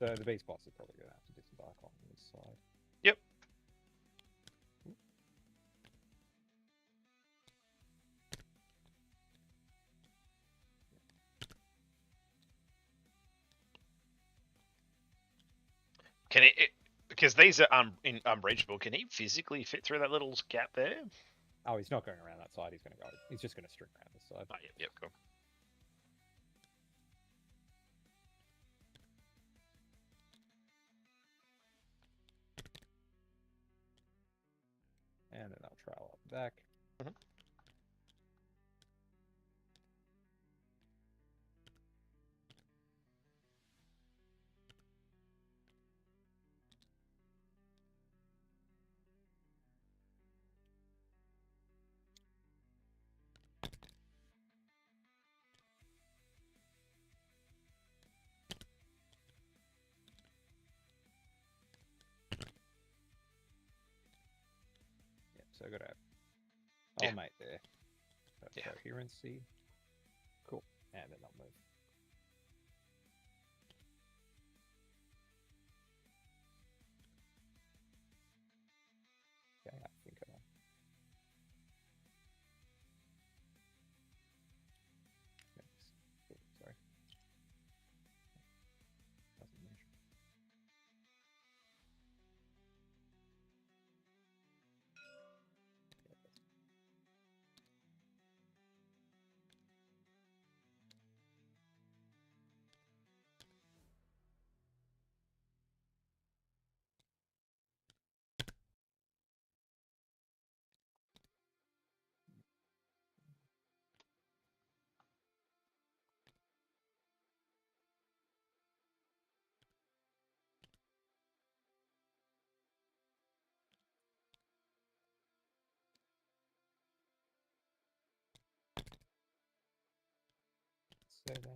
So the beast boss is probably going to have to disembark on this side. Yep. Can it because these are unbreachable, can he physically fit through that little gap there? Oh, he's not going around that side. He's going to go. He's just going to string around this side. Oh, yep, cool. And then I'll trail up back. Mm-hmm. Yep, so I got to have Yeah. mate there. So Yeah. coherency. Cool. And then I'll move. Okay, I think I know. Sorry. Doesn't measure. So then.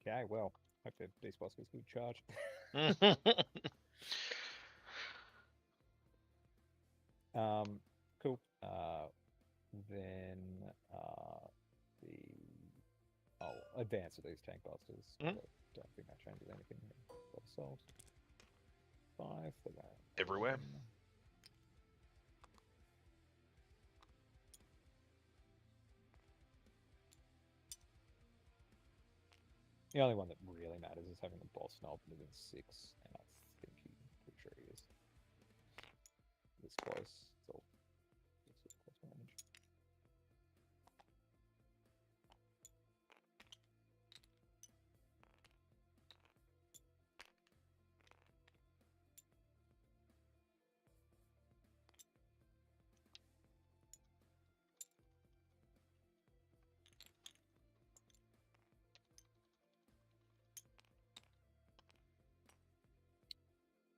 Okay, well, hope the beast boss gets good charge. Cool. Then the I'll advance with these tank busters. Mhm. Don't think that changes anything. Assault. 5 for that. Everywhere. The only one that really matters is having the boss knob within 6, and I think pretty sure he is. This close. It's all close range.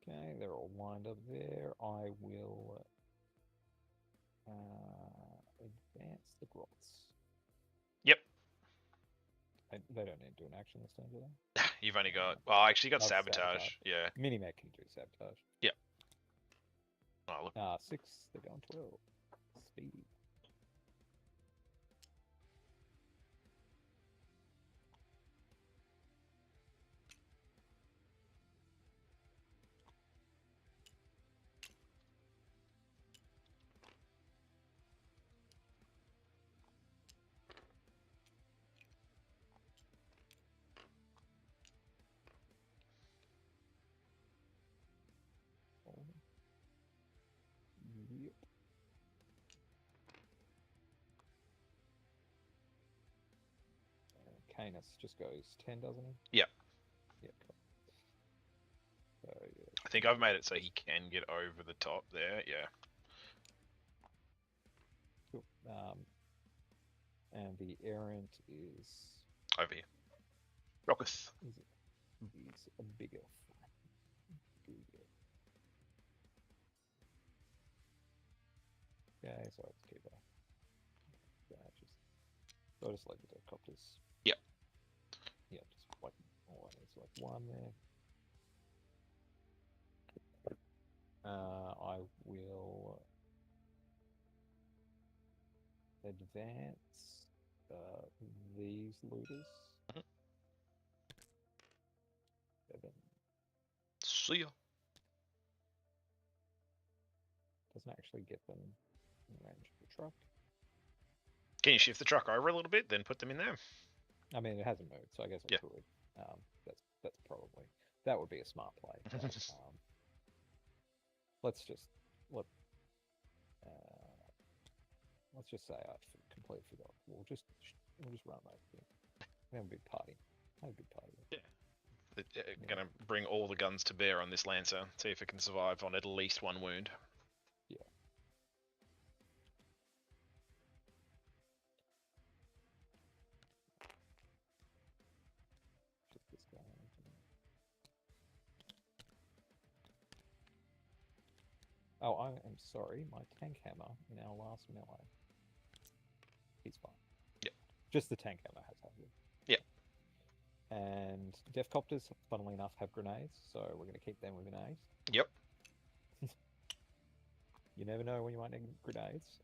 Okay, they're all lined up there. I will advance the grots. Yep. They don't need to do an action this turn, do they? You've only got I actually got Oh, sabotage. Yeah. Minimech can do sabotage. Yep. Oh look. 6, they're going 12. Speed. Yep. Canis just goes 10, doesn't he? Yep. Yep. Cool. So, yeah. I think I've made it so he can get over the top there. Yeah. Cool. And the errant is Over here. Rocketh. Is it is a bigger. Okay, so let's keep that. So I'll just leave the helicopters. Yep. Yeah, just like there's like one there. I will advance these looters. Mhm. 7. See ya. Doesn't actually get them in range of the truck. Can you shift the truck over a little bit, then put them in there? I mean, it hasn't moved, so I guess I Yeah. could. That's probably that would be a smart play. But, let's just let's just say I completely forgot. We'll just run over here. We have a big party. Have a big party. Yeah. Gonna bring all the guns to bear on this Lancer. See if it can survive on at least 1 wound. Yeah. Just this guy. Oh, I am sorry. My tank hammer in our last melee. He's fine. Yep. Just the tank hammer has hazard. Yep. And Defcopters, funnily enough, have grenades, so we're going to keep them with grenades. Yep. You never know when you might need grenades.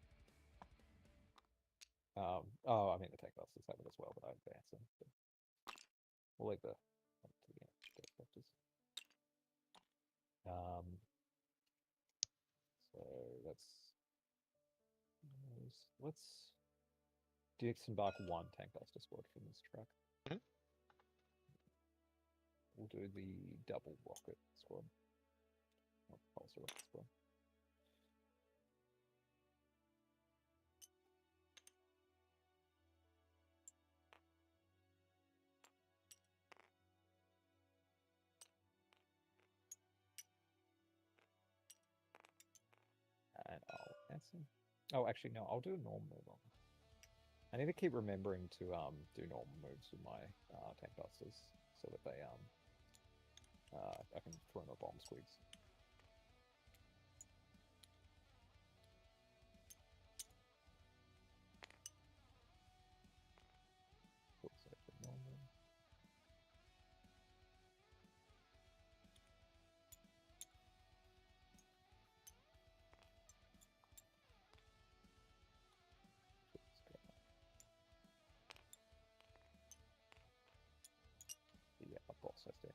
I mean the tank busters have it as well, but I advance them. But we'll leave the Defcopters. So let's disembark 1 tank buster squad from this truck. Mhm. We'll do the double rocket squad. Pulsar rocket squad. And I'll answer. Oh, actually, no, I'll do a normal move on. I need to keep remembering to do normal moves with my tank busters so that they I can throw my bomb squids. Yeah, boss has to.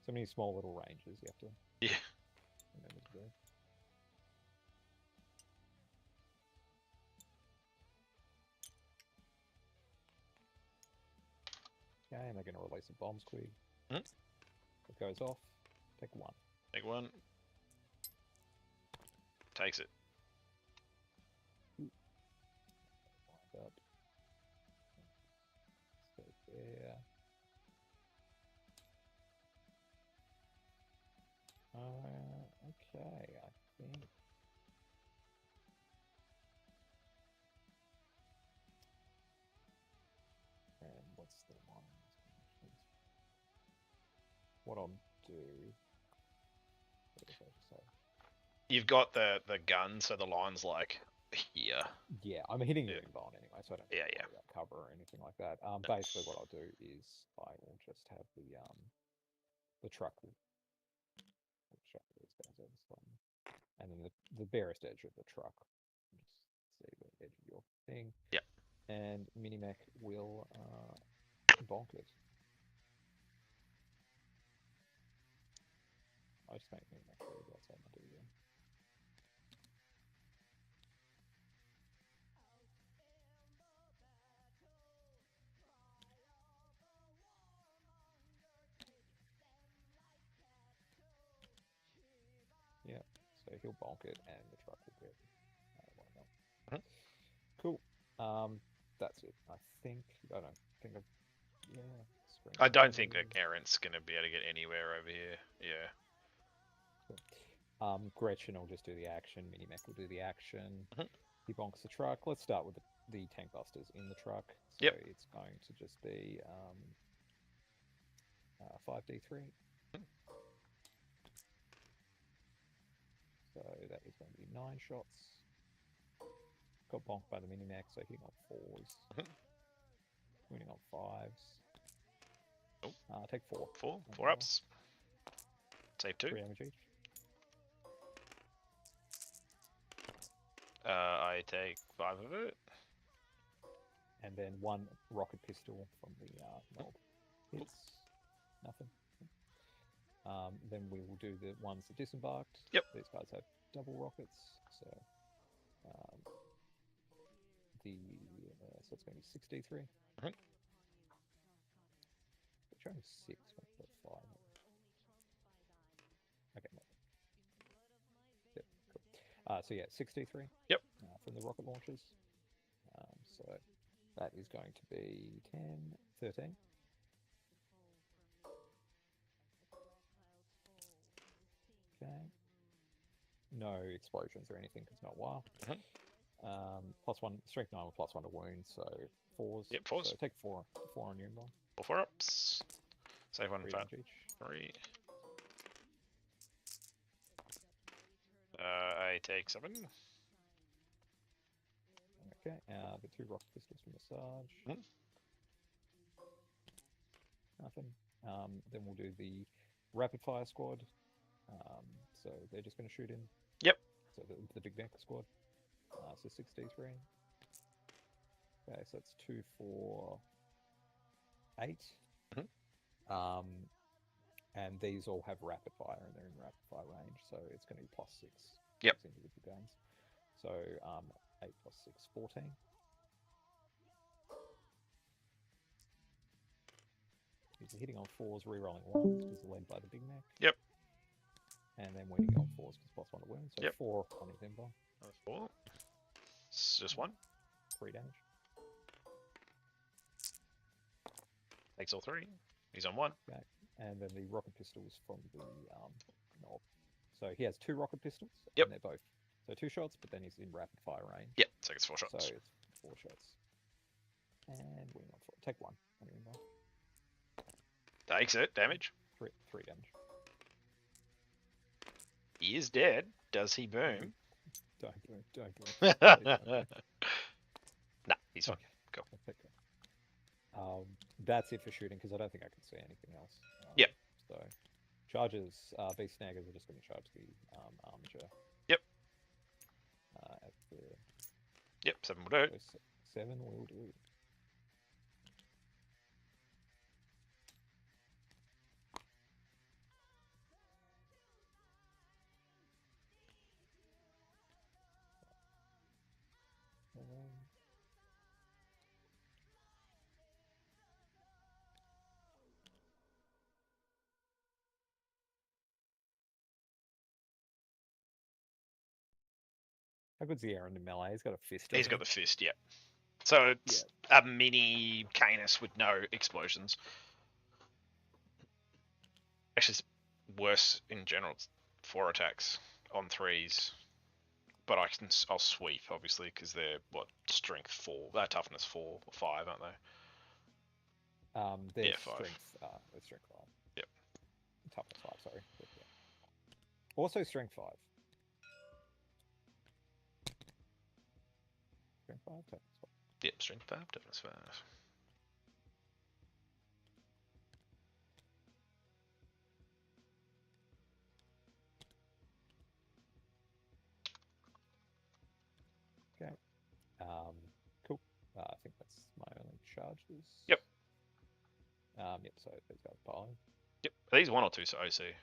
So many small little ranges you have to remember to do. Okay, and they're going to release a bomb squid. Mhm. It goes off. Take 1. Take 1. Takes it. Wind up. Stay there. Okay, I think. And what's the one? What I'll do. What was I to say? You've got the gun, so the line's like here. Yeah, I'm hitting the bone anyway, so I don't Yeah, worry about cover or anything like that. Basically, what I'll do is I will just have the truck. Chuck these guys over this one, and then the barest edge of the truck. Just see the edge of your thing. Yep. And Minimech will bonk it. I just make Minimech leave. That's how I do it. Yeah, so he'll bonk it, and the truck will get one. Cool. That's it. I think. I don't think I've. Yeah. I don't think that Errant's gonna be able to get anywhere over here. Yeah. Gretchen will just do the action. Minimech will do the action. Mhm. He bonks the truck. Let's start with the the tank busters in the truck. So Yep. it's going to just be 5d3. So that is going to be 9 shots. Got bonked by the mini-mech, so hitting on 4s. Winning on 5s. Oh. Take 4. 4 ups. Save 2. 3 damage each. I take 5 of it. And then 1 rocket pistol from the knob. Hits. Nothing. Then we will do the ones that disembarked. Yep. These guys have double rockets, so so it's going to be 6d3. Which only 6, but 5. Okay. No. Yep. Cool. So yeah, 6d3. Yep. From the rocket launchers. So that is going to be 10, 13. Okay. No explosions or anything because not WoW. +1 strength 9 with +1 to wound, so 4s. Yep, 4s. So take 4 on you, Bob. 4 ups. Save 1 3 fat. damage each. 3. I take 7. Okay, the 2 rocket pistols from the Sarge. Nothing. Then we'll do the rapid fire squad. So they're just going to shoot in. Yep. So the big mech squad. So 6d3. Okay, so that's 2, 4, 8. And these all have rapid fire, and they're in rapid fire range, so it's going to be +6. Yep. Individual gains. So 8 + 6, 14. These are hitting on 4s, re-rolling 1s because they're led by the big mech. Yep. And then winning on 4s because +1 to wound. So Yep. 4 on his Ember. 4. It's just 1. 3 damage. Takes all 3. He's on 1. Okay. And then the rocket pistols from the knob. So he has 2 rocket pistols. Yep. And they're both. So 2 shots, but then he's in rapid fire range. Yep. So it's 4 shots. So it's 4 shots. And winning on 4. Take 1 on your Ember. Takes it. Damage. 3 damage. He is dead. Does he boom? Don't boom. Nah, he's fine. Cool. Okay. That's it for shooting because I don't think I can see anything else. Yep. So charges, beast snaggers are just going to charge the armature. Yep. At the Yep. 7 will do. so 7 will do. How good's the Aaron in melee? He's got a fist. He's got the fist, yeah. So it's a mini Canis with no explosions. Actually, it's worse in general. It's 4 attacks on 3s. But I'll sweep, obviously, because they're, strength 4. Toughness 4 or 5, aren't they? Their 5. Strength 5. Yep. Toughness 5, sorry. But, yeah. Also strength 5. Strength 5, toughness 5. Yep, strength 5, toughness 5. Okay. Cool. I think that's my only charges. Yep. Yep, so these guys below. Yep. Are these 1 or 2 OC?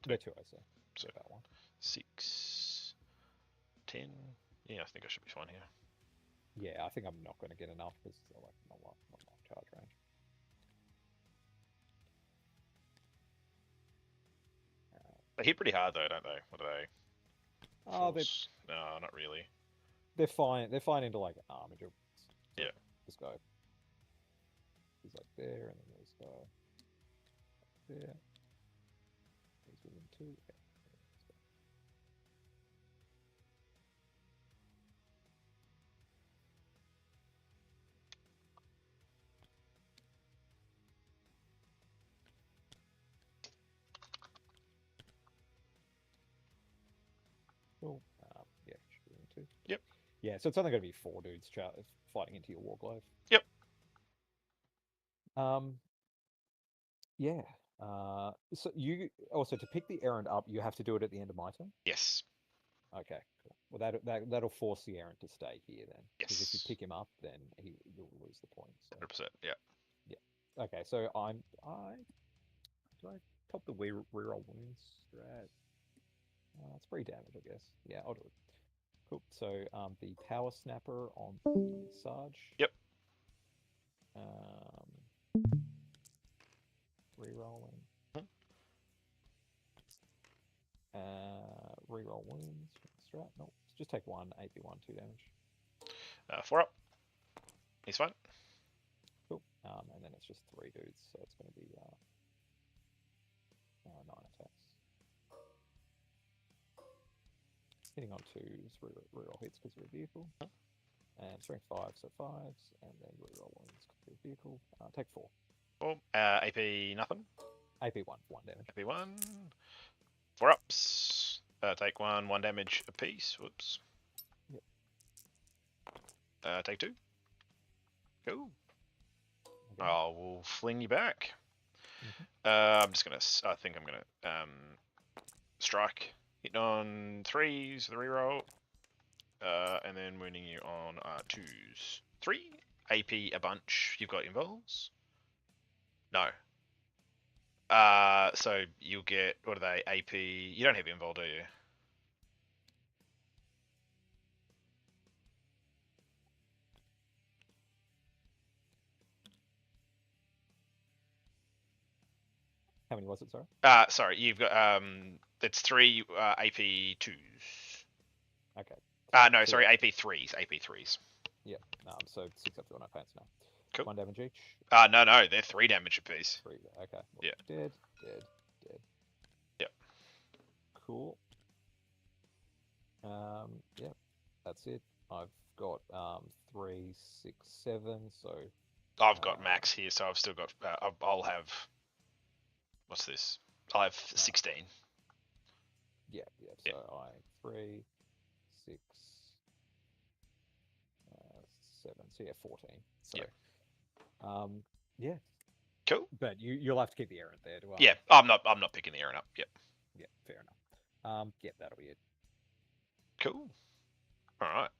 They're 2 OC. So about 1. 6, 10. Yeah, I think I should be fine here. Yeah, I think I'm not going to get enough because they're like not long charge range. They hit pretty hard though, don't they? What are they? Oh, No, not really. they're fine. They're fine into like armature. Yeah. This guy. He's like there, and then this guy there. He's within 2. Okay. Cool. Yeah, should be into. Yep. Yeah, so it's only going to be 4 dudes fighting into your warglaive. Yep. Yeah. So you also to pick the errand up, you have to do it at the end of my turn. Yes. Okay, cool. Well, that'll force the errand to stay here then, because if you Yes. pick him up, then you'll lose the point. So 100%. Yeah. yeah. Okay, so I do I pop the reroll wounds strat? It's free damage, I guess. Yeah, I'll do it. Cool. So the power snapper on the Sarge. Yep. Rerolling. Mhm. Reroll wounds. Strat. Nope. Just take one. AP1, 2 damage. 4 up. He's fine. Cool. And then it's just 3 dudes, so it's going to be 9 attacks. Hitting on 2s, reroll hits because you're a vehicle. And strength 5, so 5s, and then reroll wounds because you're a vehicle. Take 4. Cool. AP nothing. AP1, 1 damage. AP1. 4 ups. Take 1 damage apiece. Whoops. Yep. Take 2. Cool. Okay. Oh, we'll fling you back. Mhm. I'm just gonna. I think I'm gonna strike. Hitting on 3s, the reroll, and then wounding you on 2s. 3 AP a bunch. You've got involves. No. So you'll get, what are they? AP. You don't have invol, do you? How many was it, sorry? Sorry, you've got it's 3 AP 2s. Okay. No, So sorry, yeah. AP 3s. AP 3s. Yeah. So 6 up to 1 pants now. Cool. 1 damage each. No, they're 3 damage apiece. 3. Okay. Well, Yeah. Dead. Yep. Cool. Yep. That's it. I've got 3, 6, 7. So I've got max here, so I've still got. I'll have. What's this? I have 16. yeah. So I 3, 6, 7. So yeah, 14. So yeah. Cool. But you'll have to keep the errand there. Yeah, I'm not picking the errand up. Yep. Yeah, fair enough. Yeah, that'll be it. Cool. All right.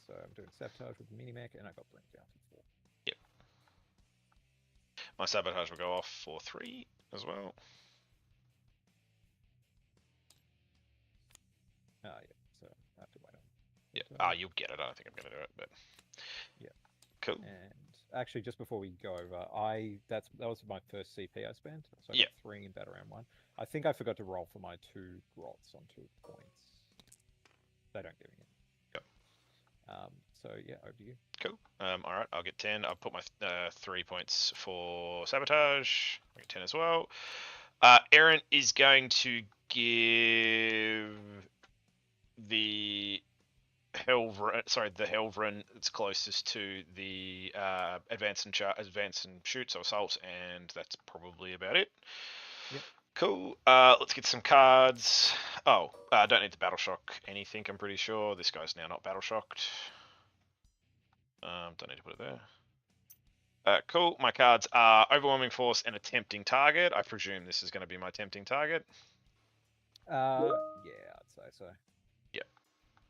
So I'm doing sabotage with the mini mech, and I got bring down to 4. Yep. My sabotage will go off for 3 as well. Yeah. So I have to wait on. Yeah. You'll get it. I don't think I'm gonna do it, but yeah. Cool. And actually, just before we go over, that was my first CP I spent. So I got 3 in battle round 1. I think I forgot to roll for my 2 grots on 2 points. They don't give me it. Yep. So yeah, over to you. Cool. All right, I'll get 10. I'll put my 3 points for sabotage. I'll get 10 as well. Aaron is going to give the Helvrin that's closest to the advance and shoot, so assault, and that's probably about it. Yep. Cool. Let's get some cards. Oh, I don't need to battle shock anything, I'm pretty sure. This guy's now not battle shocked. Don't need to put it there. Cool. My cards are Overwhelming Force and a Tempting Target. I presume this is going to be my Tempting Target. Yeah, I'd say so. Yep.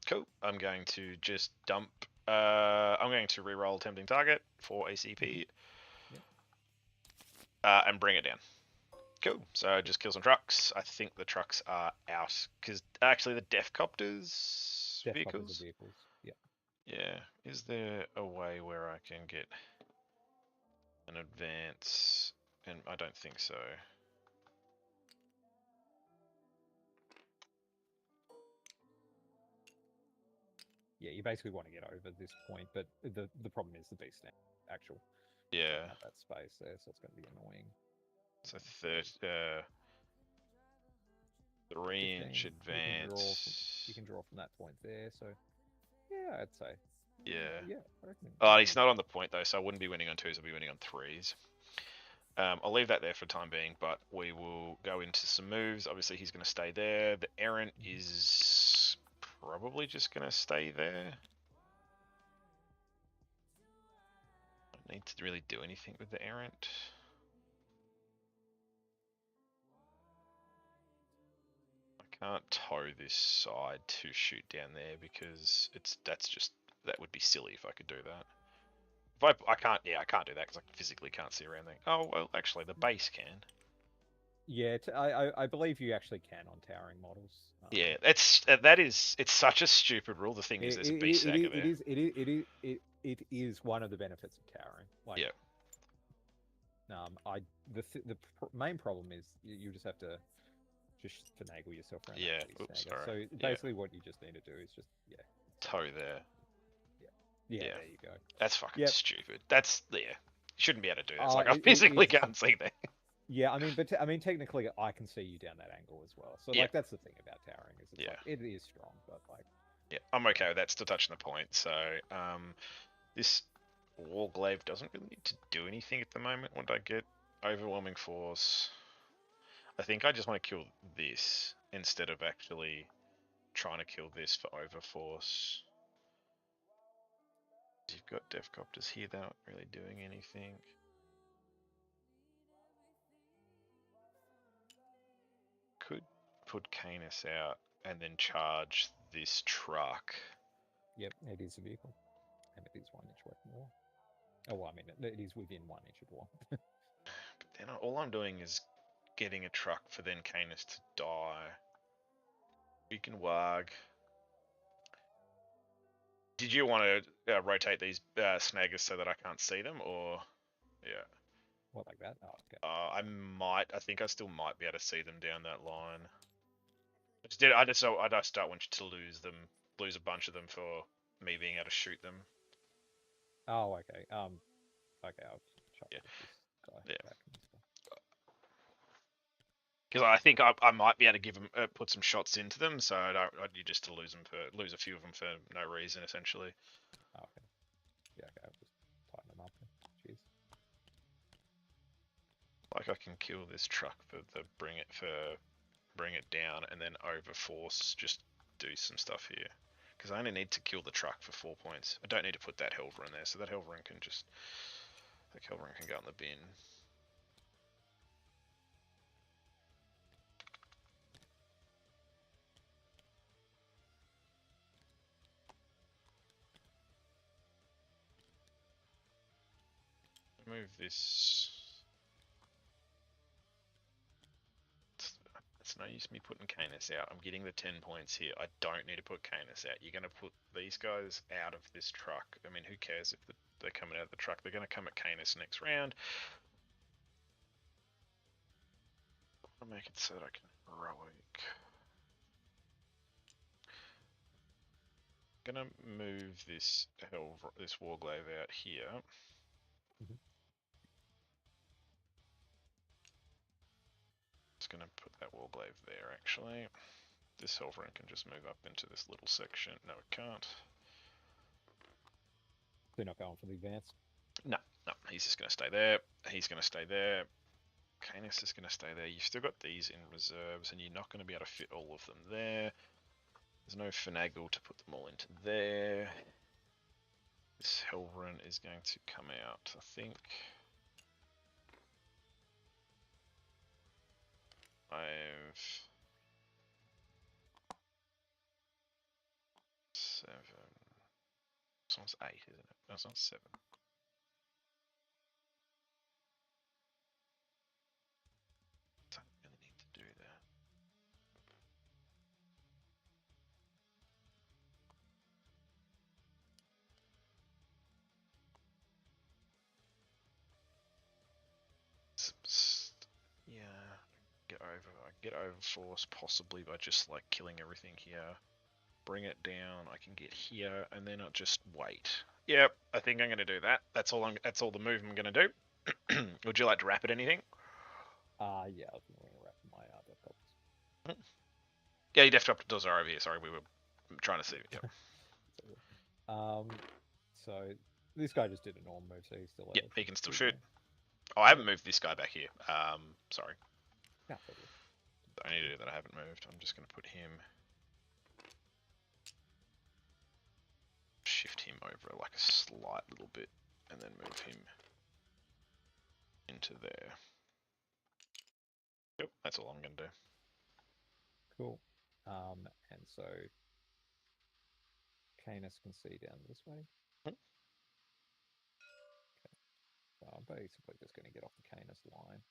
Cool. I'm going to just dump. I'm going to reroll Tempting Target for ACP. Yep. And bring it down. Cool. So just kill some trucks. I think the trucks are out because actually the Deathcopters vehicles. Yep. Yeah. Is there a way where I can get an advance? And I don't think so. Yeah, you basically want to get over this point, but the problem is the beast now. Actual. Yeah. Have that space there, so it's going to be annoying. So 3-inch advance. You can draw from that point there, so yeah, I'd say. Yeah. Yeah, I Oh, reckon. he's not on the point though, so I wouldn't be winning on 2s. I'll be winning on 3s. I'll leave that there for the time being, but we will go into some moves. Obviously, he's going to stay there. The errant is probably just going to stay there. Don't need to really do anything with the errant. I can't tow this side to shoot down there because that would be silly if I could do that. If I can't, yeah, I can't do that because I physically can't see around there. Oh well, actually, the base can. Yeah, I believe you actually can on towering models. Yeah, it's such a stupid rule. The thing is, there's a beast stagger there. It is one of the benefits of towering. Like, yeah. Main problem is you just have to just finagle yourself around. Yeah. That beast Oops. stagger. Sorry. So basically, what you just need to do is just tow there. Yeah, Yeah. there you go. That's fucking stupid. That's shouldn't be able to do that. It's Oh, like I physically can't see there. Yeah, I mean, technically, I can see you down that angle as well. So, like, that's the thing about towering is it's like, it is strong, but like, yeah, I'm okay with that. Still touching the point. So, this Warglaive doesn't really need to do anything at the moment. When I get overwhelming force, I think I just want to kill this instead of actually trying to kill this for overforce. You've got Deathcopters here, they're not really doing anything. Could put Canis out and then charge this truck. Yep, it is a vehicle. And it is 1 inch away from war. Oh, well, I mean, it is within 1 inch of war. But then all I'm doing is getting a truck for then Canis to die. We can wag. Did you want to rotate these snaggers so that I can't see them, or yeah? What, like that? Oh, okay. I think I still might be able to see them down that line. I just don't want you to lose a bunch of them for me being able to shoot them. Oh, okay. Okay, I'll chop this guy back. Because I think I might be able to give them put some shots into them, so I don't want you just to lose a few of them for no reason, essentially. Oh, okay. Yeah, okay. I'll just tighten them up. Cheers. Like I can kill this truck for bring it down, and then overforce just do some stuff here. Because I only need to kill the truck for 4 points. I don't need to put that Helver in there, so that Helver can go in the bin. Move this. It's no use me putting Canis out. I'm getting the 10 points here. I don't need to put Canis out. You're going to put these guys out of this truck. I mean, who cares if they're coming out of the truck? They're going to come at Canis next round. I'll make it so that I can heroic. I'm going to move this Warglaive out here. Just going to put that Warglaive there, actually. This Helverin can just move up into this little section. No, it can't. They're not going for the advance? No, he's just going to stay there. He's going to stay there. Canis is going to stay there. You've still got these in reserves, and you're not going to be able to fit all of them there. There's no finagle to put them all into there. This Helverin is going to come out, I think. Seven. This one's 8, isn't it? No, it's not 7. Don't really need to do that. Yeah, get over force possibly by just like killing everything here. Bring it down. I can get here, and then I'll just wait. Yep, I think I'm going to do that. That's all the move I'm going to do. Would you like to wrap it anything? Yeah, I was going to wrap my Deathcopters. Yeah, your Deathcopters are over here. Sorry, we were trying to see. Yep. So this guy just did a normal move, so he's still. Yeah, he can still shoot. Oh, I haven't moved this guy back here. Sorry. No, the only dude that I haven't moved, I'm just going to put him over like a slight little bit, and then move him into there. Yep, that's all I'm going to do. Cool. And so Canis can see down this way. Hmm. Okay. So I'm basically just going to get off the Canis line.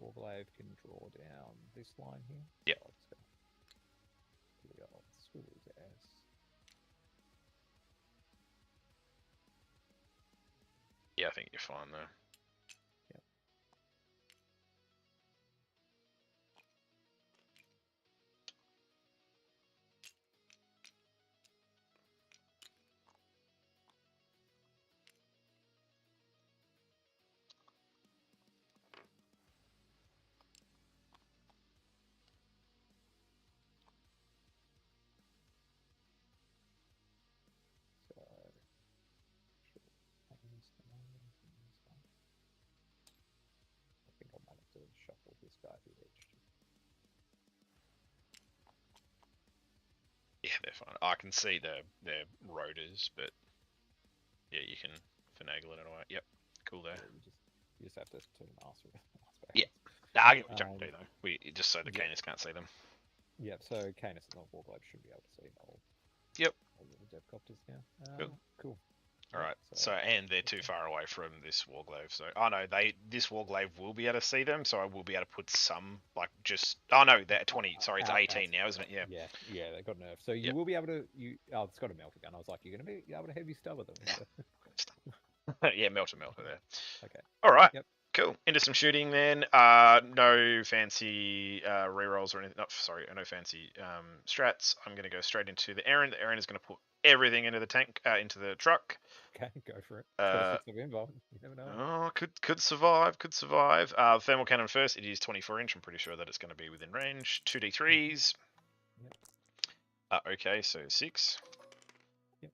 Warglaive can draw down this line here. Yep. So here we go. Swivel his ass. Yeah, I think you're fine there. Yep. So I think I might have to shuffle this guy to the edge. Yeah, they're fine. I can see their rotors, but yeah, you can finagle it away. Yep, cool there. Yeah, you just have to turn the master back. Yeah. I get what you're trying to do though. Just so the yeah. Canis can't see them. Yeah, so Canis and the Warglaive should be able to see all. Yep. All the Devcopters now. Cool. Cool. All right. So and they're too far away from this Warglaive. So no, this Warglaive will be able to see them. So I will be able to put some like just. Oh no, they're 20. Sorry, it's 18 now, isn't it? Yeah. Yeah, they got nerfed. So you will be able to. Oh, it's got a melter gun. I was like, you're gonna be able to heavy stubber them. Yeah, melter there. Okay. All right. Yep. Cool. Into some shooting then. No fancy rerolls or anything. No fancy strats. I'm going to go straight into the Aaron. The Aaron is going to put everything into the tank, into the truck. Okay, go for it. Got a 6 of invul. You never know. Oh, could survive. Thermal cannon first. It is 24-inch. I'm pretty sure that it's going to be within range. 2d3s. Yep. Okay, so 6. Yep.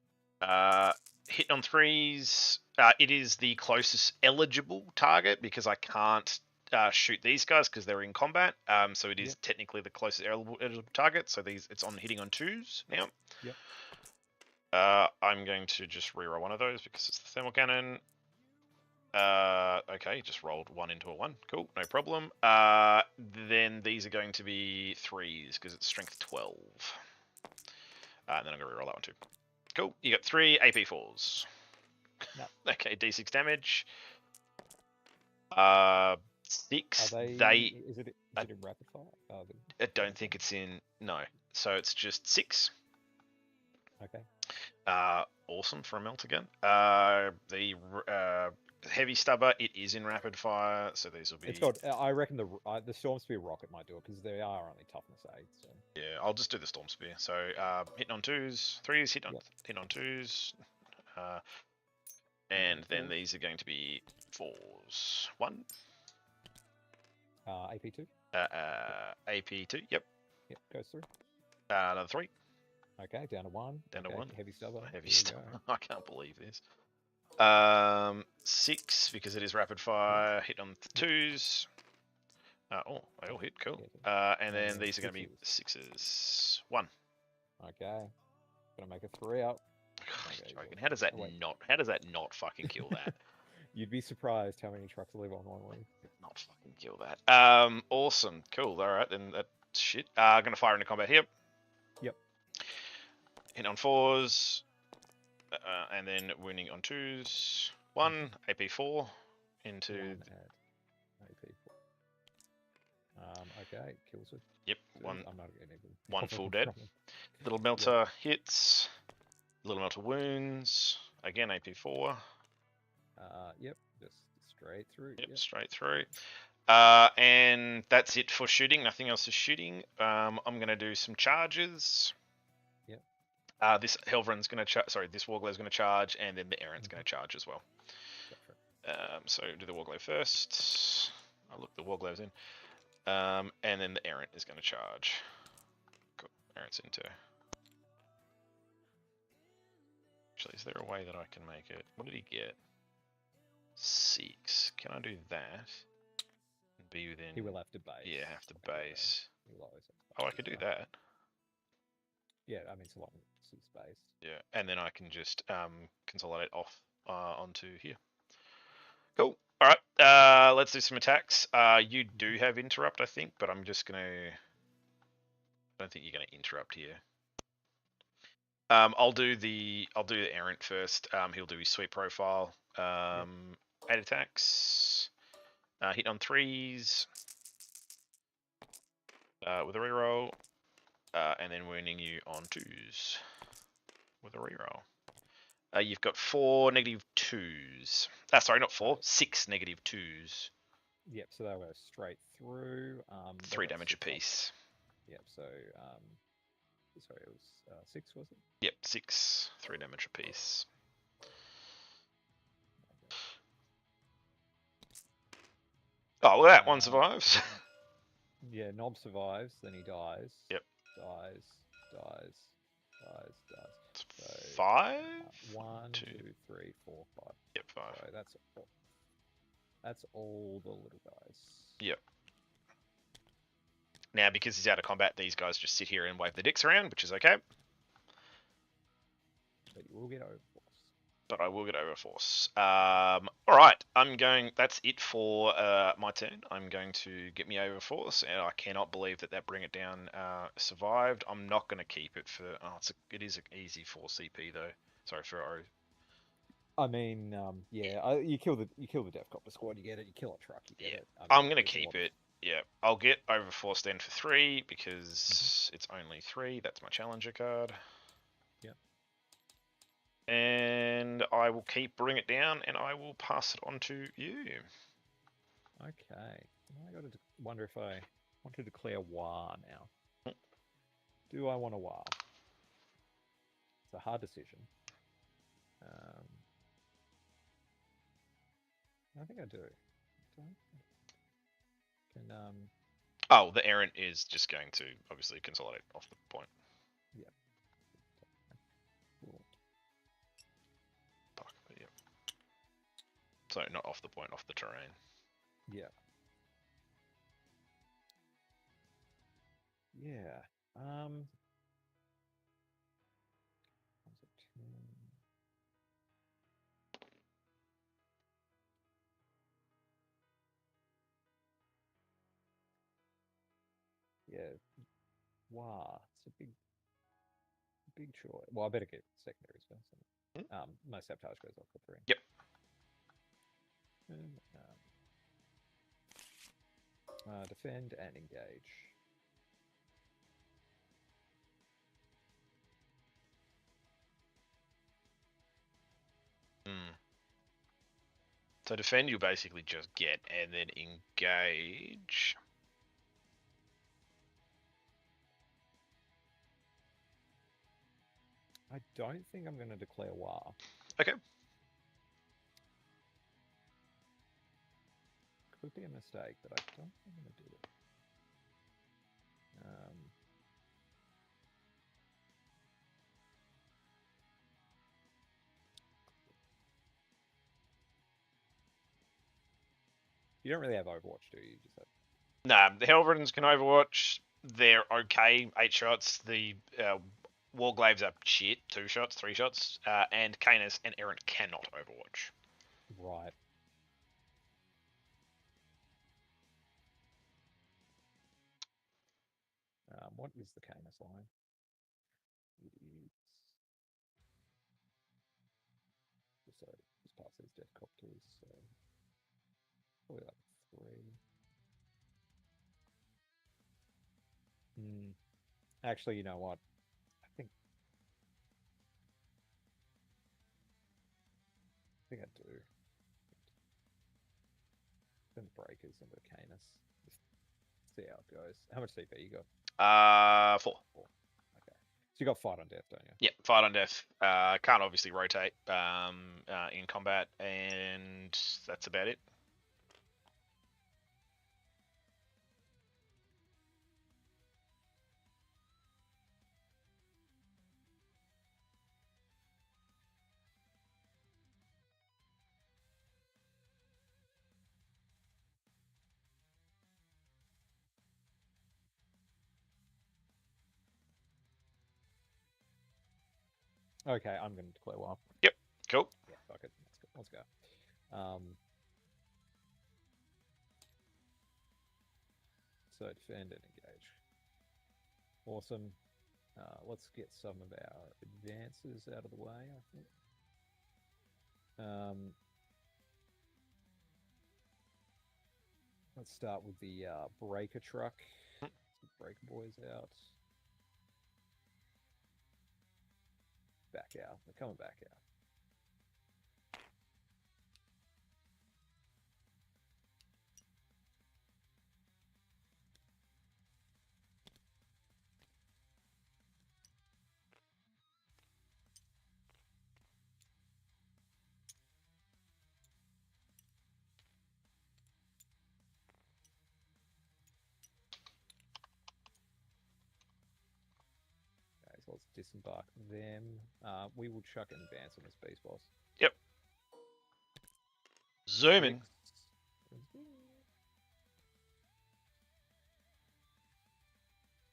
Hit on 3s. It is the closest eligible target because I can't shoot these guys because they're in combat. So it is technically the closest eligible target. So it's on hitting on 2s now. Yep. I'm going to just reroll one of those because it's the thermal cannon. Okay, just rolled 1 into a 1. Cool, no problem. Then these are going to be 3s because it's strength 12. And then I'm going to reroll that one too. Cool, you got 3 AP4s. No. Okay, D6 damage. 6. Is it in rapid fire? I don't think it's in. No, so it's just 6. Okay. Awesome for a melt again. The heavy stubber, it is in rapid fire, so these will be. It's got. I reckon the storm spear rocket might do it because they are only toughness 8. So. Yeah, I'll just do the storm spear. So hitting on 2s, 3s, hit on 2s, and then these are going to be 4s. 1. AP2. AP2. Yep. Yep. Goes through. Another 3. Okay, down to 1. Down to 1. Heavy stubber. Heavy stubber. I can't believe this. 6 because it is rapid fire. Hit on 2s. They all hit. Cool. And then these are going to be 6s. 1. Okay. Gonna make a 3 up. How does that not fucking kill that? You'd be surprised how many trucks live on one week. Not fucking kill that. Awesome. Cool. All right, then that shit. Gonna fire into combat here. Yep. Hit on 4s. And then wounding on 2s. 1 AP4 into. AP4. Okay, kills it. Yep. I'm not getting 1 full dead. Little melter hits. Little melter wounds. Again AP4. Yep. Just straight through. Yep. Straight through. And that's it for shooting. Nothing else is shooting. I'm gonna do some charges. Yep. This Helverin's going to sorry, this Warglave's going to charge, and then the Errant's going to charge as well. Gotcha. So do the Warglaive first. I'll look the Warglave's in. And then the Errant is going to charge. Cool. Errant's into. Actually, is there a way that I can make it? What did he get? 6. Can I do that? And be within. He will have to base. Yeah, have to base. Oh, I could do that. Yeah, I mean, so long as it's based. Yeah, and then I can just consolidate off onto here. Cool. All right. Let's do some attacks. You do have interrupt, I think, but I'm just gonna. I don't think you're gonna interrupt here. I'll do the Errant first. He'll do his sweep profile. 8 attacks. Hit on 3s. With a reroll. And then wounding you on 2s. With a reroll. You've got 4 -2s. Sorry, not 4. 6 -2s. Yep, so they'll go straight through. 3 damage apiece. Yep, so sorry, it was 6, was it? Yep, 6. 3 damage apiece. Oh, well, that one survives. Yeah, Knob survives, then he dies. Yep. Dies. So 5? 1, 2, 2, 3, 4, 5. Yep, 5. So that's all the little guys. Yep. Now, because he's out of combat, these guys just sit here and wave their dicks around, which is okay. But you will get overforce. But I will get overforce. Alright, that's it for my turn. I'm going to get me overforce, and I cannot believe that Bring It Down survived. I'm not going to keep it for, it is an easy 4 CP though. Sorry, for O. I mean, yeah, you kill the Death Copter squad, you get it. You kill a truck, you get it. I'm going to keep it. Yeah, I'll get overforce then for 3, because it's only 3. That's my challenger card. And I will Bring It Down, and I will pass it on to you. Okay. I got to wonder if I want to declare war now. Do I want a war? It's a hard decision. I think I do. Oh, the Errant is just going to obviously consolidate off the point. Yeah. Cool. Yep. So not off the point, off the terrain. Yeah. Yeah. Yeah. Wow. It's a big choice. Well, I better get secondaries first. My sabotage goes off for 3. Yep. Defend and engage. So defend you basically just get, and then engage. I don't think I'm going to declare war. Okay. Could be a mistake, but I don't think I'm going to do it. You don't really have Overwatch, do you? Just have... Nah, the Helverins can Overwatch. They're okay. 8 shots. The Warglaves are shit. 2 shots, 3 shots. And Canis and Errant cannot Overwatch. Right. What is the Canis line? It is... So just past these Death Copters, so probably like 3. Actually, you know what? I think I do. Then the Breakers into the Canis. Just see how it goes. How much CP you got? 4. Okay. you got fight on death, don't you? Yep, fight on death. Can't obviously rotate in combat, and that's about it. Okay, I'm going to declare war. Yep, cool. Yeah, fuck it. Let's go. So defend and engage. Awesome. Let's get some of our advances out of the way, I think. Let's start with the breaker truck. Let's get breaker boys out. Back out. They're coming back out. Okay, so let's disembark them. We will chuck an advance on this beast boss. Yep. Zooming.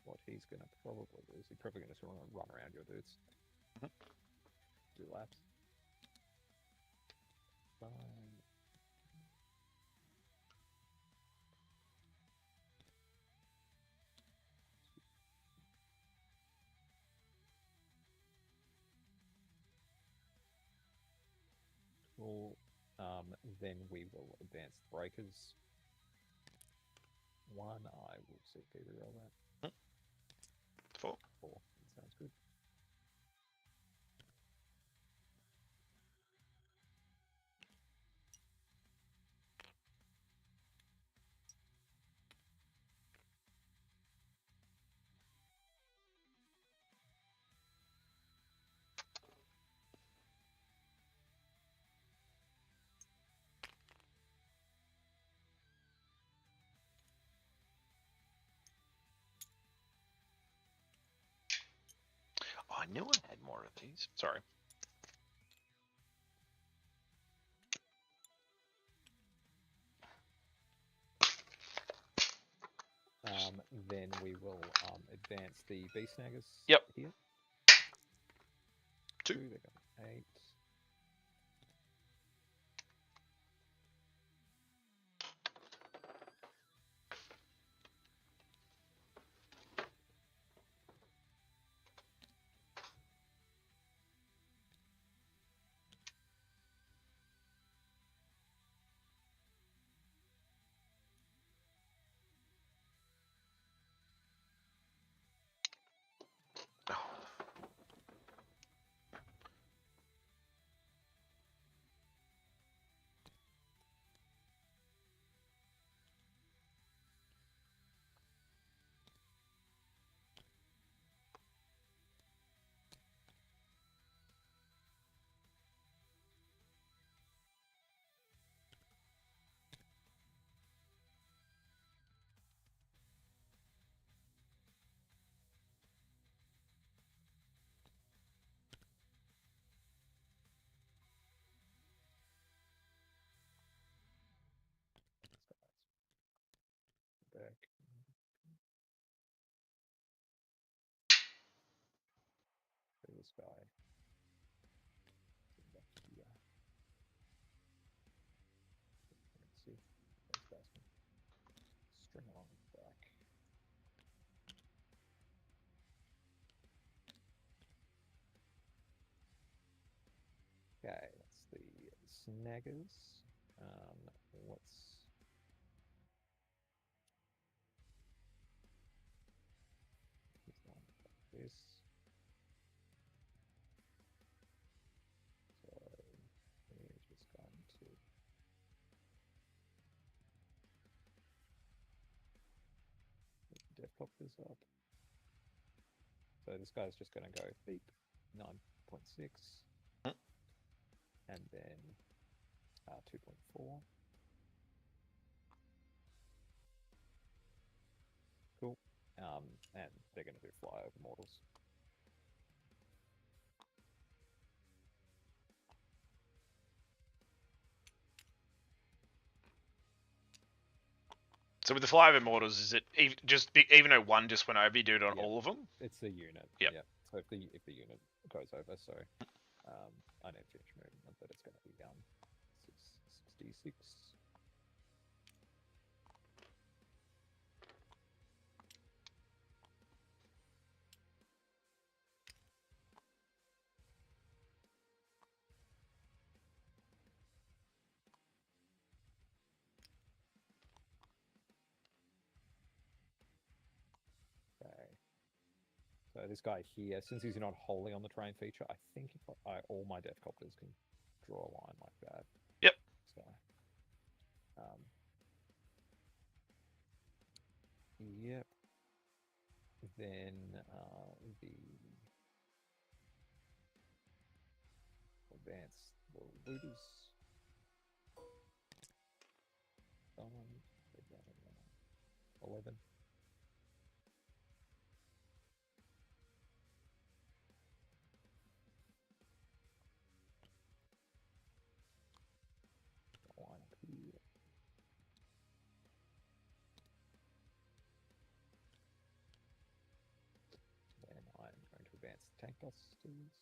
What he's going to probably do is he's probably going to run around your dudes. Do laps. Fine. Cool. Then we will advance the breakers. One, I will CP reroll that. 4. 4. That sounds good. Oh, I knew I had more of these. Sorry. Then we will advance the beast snaggers. Yep. Here. 2. They got 8. Back. This guy. Back here. Let's see. String along the back. Okay, that's the snaggers. What's this? So we're just going to def pop this up. So this guy's just going to go beep 9.6, and then 2.4. Cool. And they're going to do fly over mortals. So with the flyover mortals, is it even though one just went over, you do it on all of them? It's the unit. Yep. Yeah. So if the unit goes over, so I need to change movement, but it's going to be 66. Okay. So this guy here, since he's not wholly on the terrain feature, I think if all my death copters can draw a line like that. Yep. So, yep. Then the advanced looters. 11. Line up here. Then I'm going to advance the tank busters.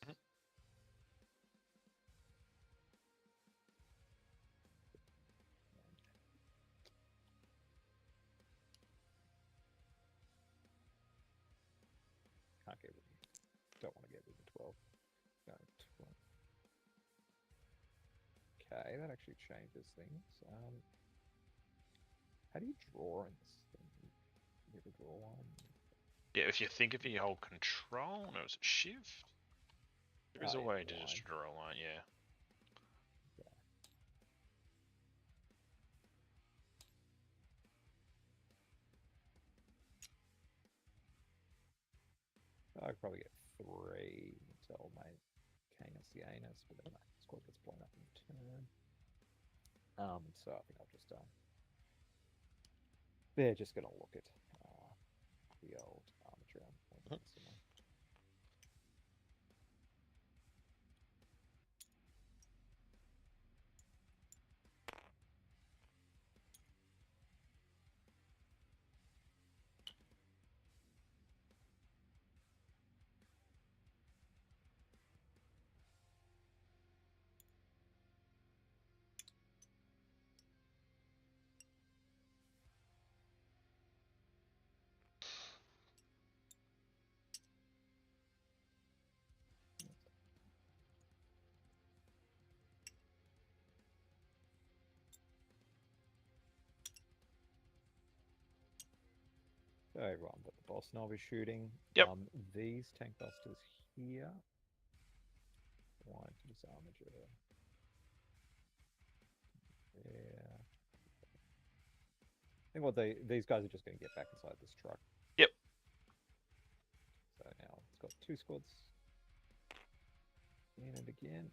Can't get rid of, don't want to get rid of 12. No, 12. Okay, that actually changes things. How do you draw in this thing? You have a draw line. Yeah, if you think of your whole control, no, it's shift. There is a way to just draw a line, yeah. I could probably get 3 until my Canis the Anus, but then my squad gets blown up in turn. So I think I'll just they're just gonna look at the old armature. So everyone, but the boss now is shooting. Yep. These tank busters here. Why to this armature? Yeah. I think what these guys are just going to get back inside this truck. Yep. So now it's got 2 squads. In and again.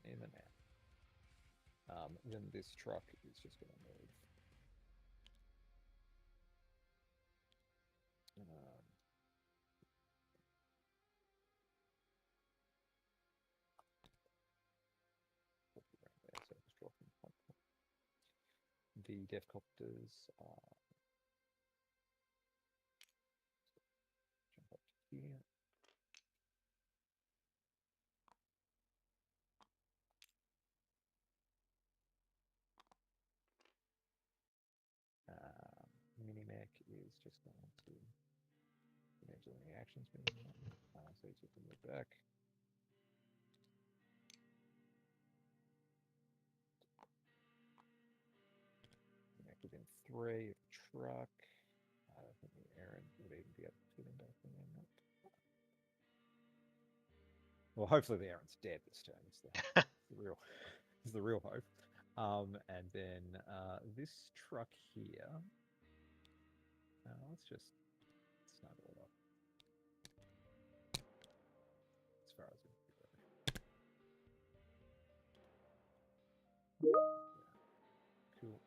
In and out. Then this truck is just going to move. The death copters jump up to here. Minimech is just going to manage the reactions being so he's just going to move back. Within 3 of truck. I don't think the Aaron would even be able to get him back in there. Nope. Well, hopefully the Aaron's dead this turn. It's the real hope. And then this truck here. Let's just snug it all up as far as we can go. Cool.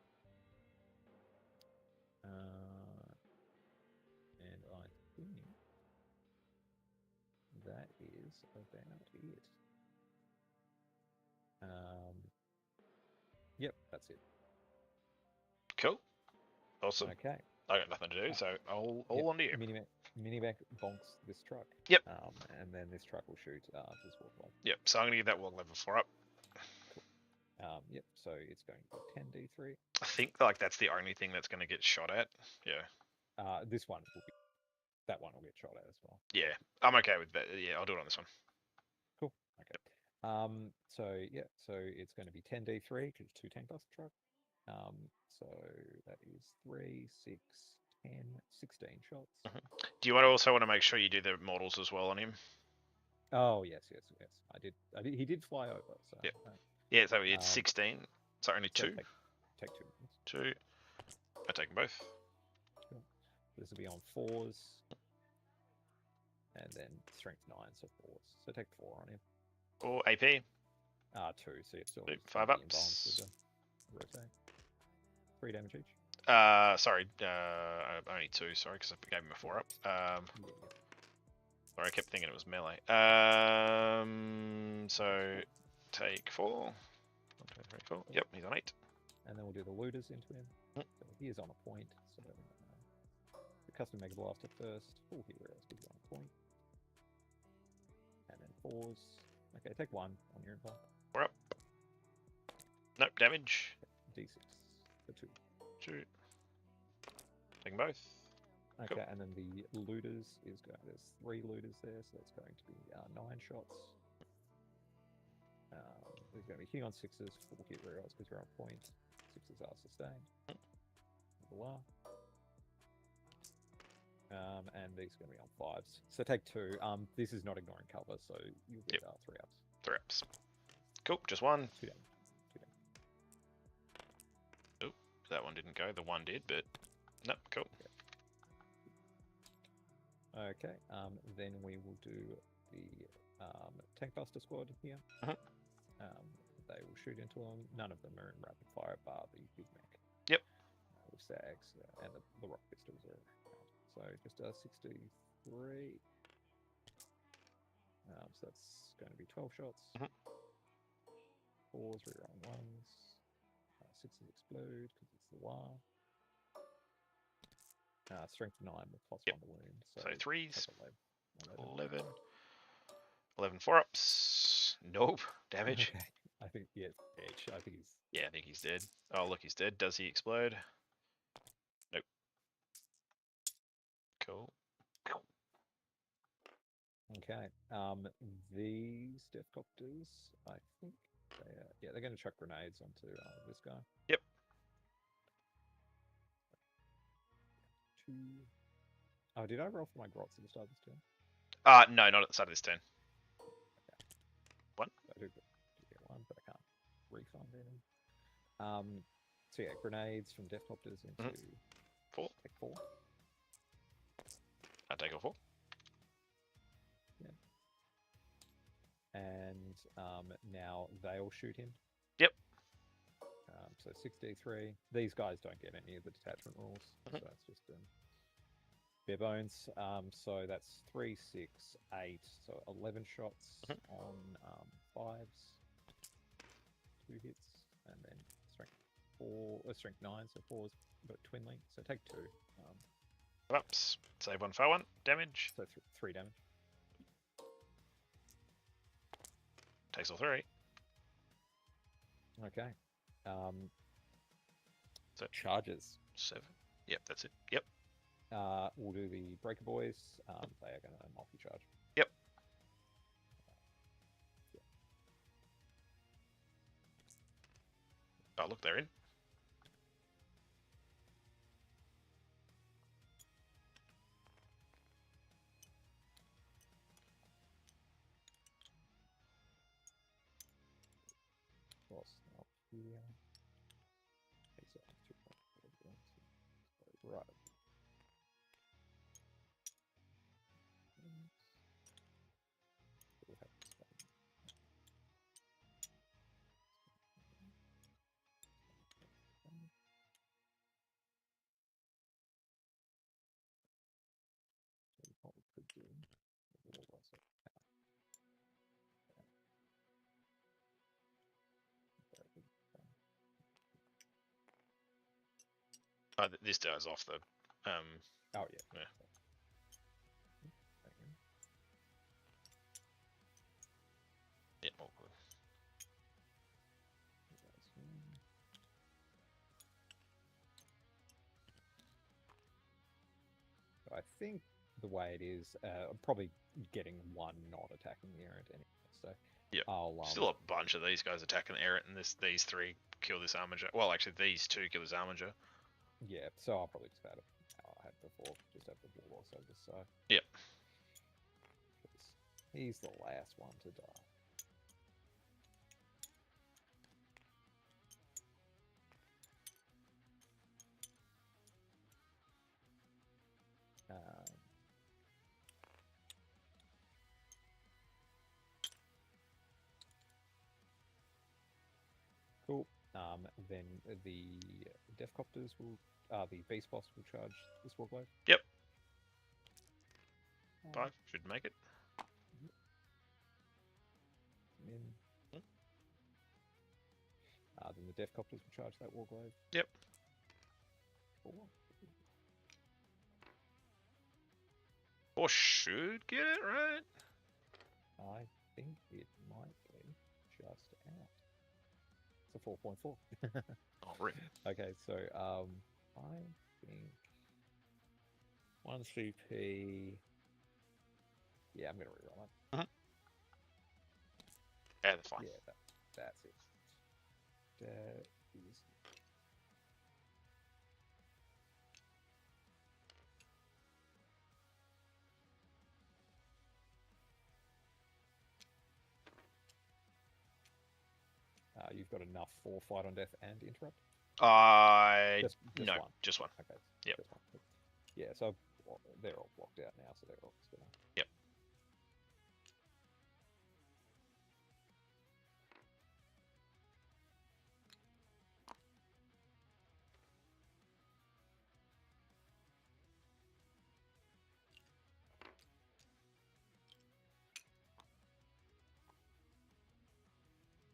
And I think that is about it. Yep, that's it. Cool. Awesome. Okay. I got nothing to do, so all on to you. Minivac bonks this truck. Yep. And then this truck will shoot this warp bomb. Yep. So I'm gonna get that wall level 4 up. Cool. Yep. So it's going to be 10d3. I think like that's the only thing that's gonna get shot at. Yeah. This one will be. That one will get shot at as well. Yeah. I'm okay with that. Yeah, I'll do it on this one. Cool. Okay. So yeah. So it's going to be 10d3 because it's 2 tank buster truck. So that is 3, 6, 10, 16 shots. Do you also want to make sure you do the mortals as well on him? Oh yes. I did. He did fly over. So yep. Yeah. So it's 16. So only 2. Take 2. 2. I take them both. Cool. This will be on 4s, and then strength 9, so 4s. So take 4 on him. 4 AP. 2. So it's still 5 ups. Rotate. 3 damage each. Sorry, only 2. Sorry, because I gave him a 4 up. Sorry, I kept thinking it was melee. So take 4. 1, 2, 3, 4. Yep, he's on 8. And then we'll do the looters into him. So he is on a point. So the custom mega blaster first. Full heroes gives you on a point. And then 4s. Okay, take 1 on your impulse. 4 up. Nope, damage. D6 for 2. 2. Taking both. Okay, cool. And then the looters is going. There's 3 looters there, so that's going to be 9 shots. There's going to be hitting on 6s, 4 hit rerolls because you're on point. 6s are sustained. Blah. And these are going to be on 5s. So take 2. This is not ignoring cover, so you'll get 3 ups. 3 ups. Cool, just 1. 2 damage. Oh, that one didn't go. The 1 did, but nope. Cool. Okay. Then we will do the tank buster squad here. They will shoot into them. None of them are in rapid fire, bar the big mech. Yep. With sags and the rock pistols are out. So just 63. So that's going to be 12 shots. 4s, rerolling 1s. 6s explode because it's the war. Strength 9 with +1 to wound. So 3s. 11. 11 4 ups. Nope. Damage. Okay. I think edge. I think he's. Yeah, I think he's dead. Oh, look, he's dead. Does he explode? Nope. Cool. Okay. These Deathcopters, I think they're going to chuck grenades onto this guy. Yep. 2. Oh, did I roll for my grots at the start of this turn? No, not at the start of this turn. Okay. 1. I do get 1, but I can't refund any. So yeah, grenades from Deathcopters into 4. Take 4. I take a 4. Yeah. And now they'll shoot him. Yep. So 6d3. These guys don't get any of the detachment rules, so that's just bare bones. So that's 3, 6, 8. So 11 shots on 5s. 2 hits, and then strength 9. So 4s, but twin link. So take 2. Ups. Save 1 for 1. Damage. So 3 damage. Takes all 3. Okay. So charges. 7. Yep, that's it. Yep. We'll do the Breaker Boys. They are going to multi-charge. Yep. Oh, look, they're in. Up here. Right. We'll have to spend- what we could do. What was it? This dies off the. Oh yeah. Yeah. Yeah, all good. I think the way it is, I'm probably getting one not attacking the errant anyway. So Yep. I'll Still a bunch of these guys attacking the errant, and these three kill this armiger. Well, actually, these two kill this armiger. yeah. So I'll probably just have it how I had before, just have the warlords over the side. Yep. He's the last one to die. Cool. Then the Deathcopters will, the Beast Boss will charge this Warglaive. Yep. 5 should make it. In. Hmm. Then the Deathcopters will charge that Warglaive. Yep. 4. Or should get it right. I think it might be just out. It's a 4.4. Oh, rip. Okay, so I think 1 CP. Yeah, I'm gonna reroll that. Yeah, that's fine. Yeah, that's it. That is. You've got enough for fight on death and interrupt. Just no, one. just one. Okay. Yep. Just one. Yeah, so they're all blocked out now, so they're all just gonna. Yep.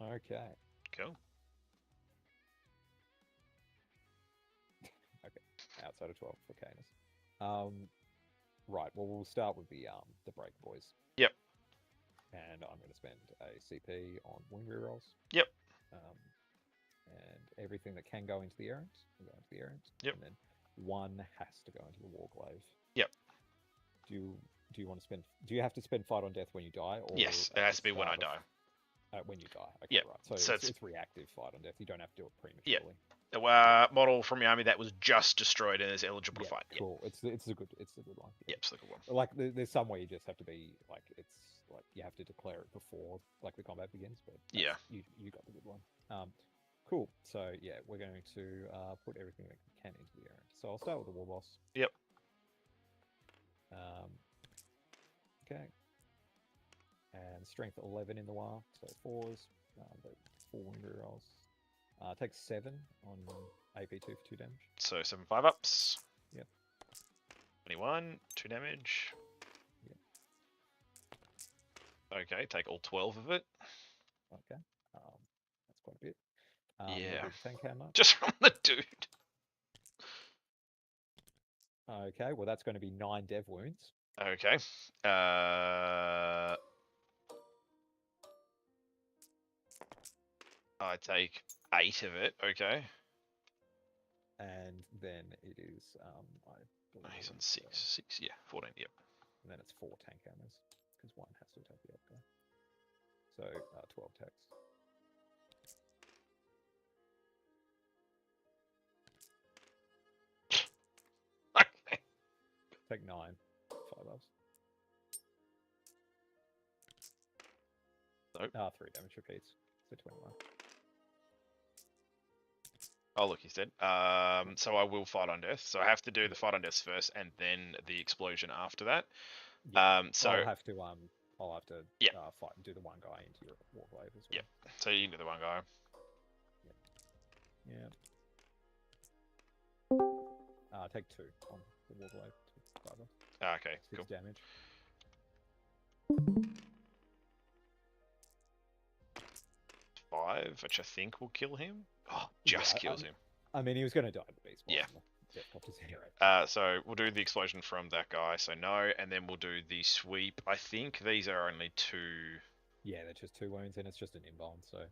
Okay. Cool. Okay. Outside of 12 for Canis. Right. Well, we'll start with the break boys. Yep. And I'm going to spend a CP on wound rerolls. Yep. And everything that can go into the errant will go into the errant. Yep. And then one has to go into the Warglaive. Yep. Do you want to spend? Do you have to spend fight on death when you die? Or Yes, it has to be when I die. When you die. Okay, Yep. right. So it's reactive fight on death. You don't have to do it prematurely. Model from your army that was just destroyed and is eligible to fight. Cool. It's a good one. Yep, it's a good one. Like there's some way you just have to be like it's like you have to declare it before like the combat begins, but yeah, you got the good one. Cool. So yeah, we're going to put everything that we can into the errand. So I'll start with the war boss. Yep. Okay. And strength 11 in the war, so 4s. But 4 wound rolls. Takes 7 on AP2 for 2 damage. So 7 5-ups. Yep. 21, 2 damage. Yep. Okay, take all 12 of it. Okay. That's quite a bit. Yeah. Tank hammer. Just from the dude. Okay, well that's going to be 9 dev wounds. Okay. I take 8 of it. Okay. And then it is He's on 6. 6, yeah, 14. Yep. And then it's 4 tank hammers because 1 has to attack the other guy. So 12 attacks. Okay. Take 9 5-ups. Nope. 3 damage repeats. So 21. Oh, look, he's dead. So I will fight on death. So I have to do the fight on death first, and then the explosion after that. Yeah. So I'll have to Yeah. fight do the one guy into your warglaive as well. Yep. So you can do the one guy. Yeah. Take 2 on the warglaive to cover. Okay, 6 cool. damage. Five, which I think will kill him. Oh, just kills him. I mean, he was going to die in the beast. Yeah. Anyway. So we'll do the explosion from that guy, so no, and then we'll do the sweep. I think these are only 2. Yeah, they're just 2 wounds, and it's just an inbound, so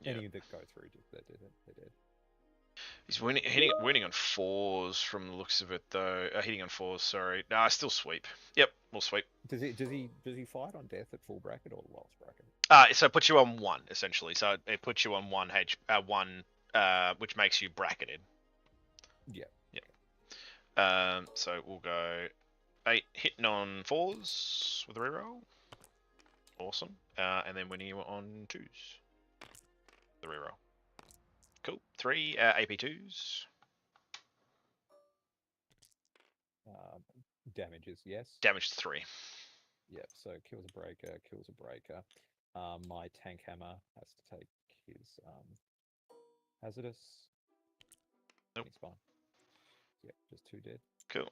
Yeah. any that go through, they're dead. He's winning on 4s from the looks of it, though. Hitting on 4s, sorry. No, still sweep. Yep, we'll sweep. Does he fight on death at full bracket or last bracket? So it puts you on 1 essentially. So it puts you on 1 which makes you bracketed. Yeah. So we'll go 8 hitting on 4s with a reroll. Awesome. And then winning on 2s. The reroll. Cool. 3 AP2s. Damages, yes. Damage 3. Yep, so kills a breaker. My tank hammer has to take his hazardous. Nope. He's fine. Yep, just 2 dead. Cool.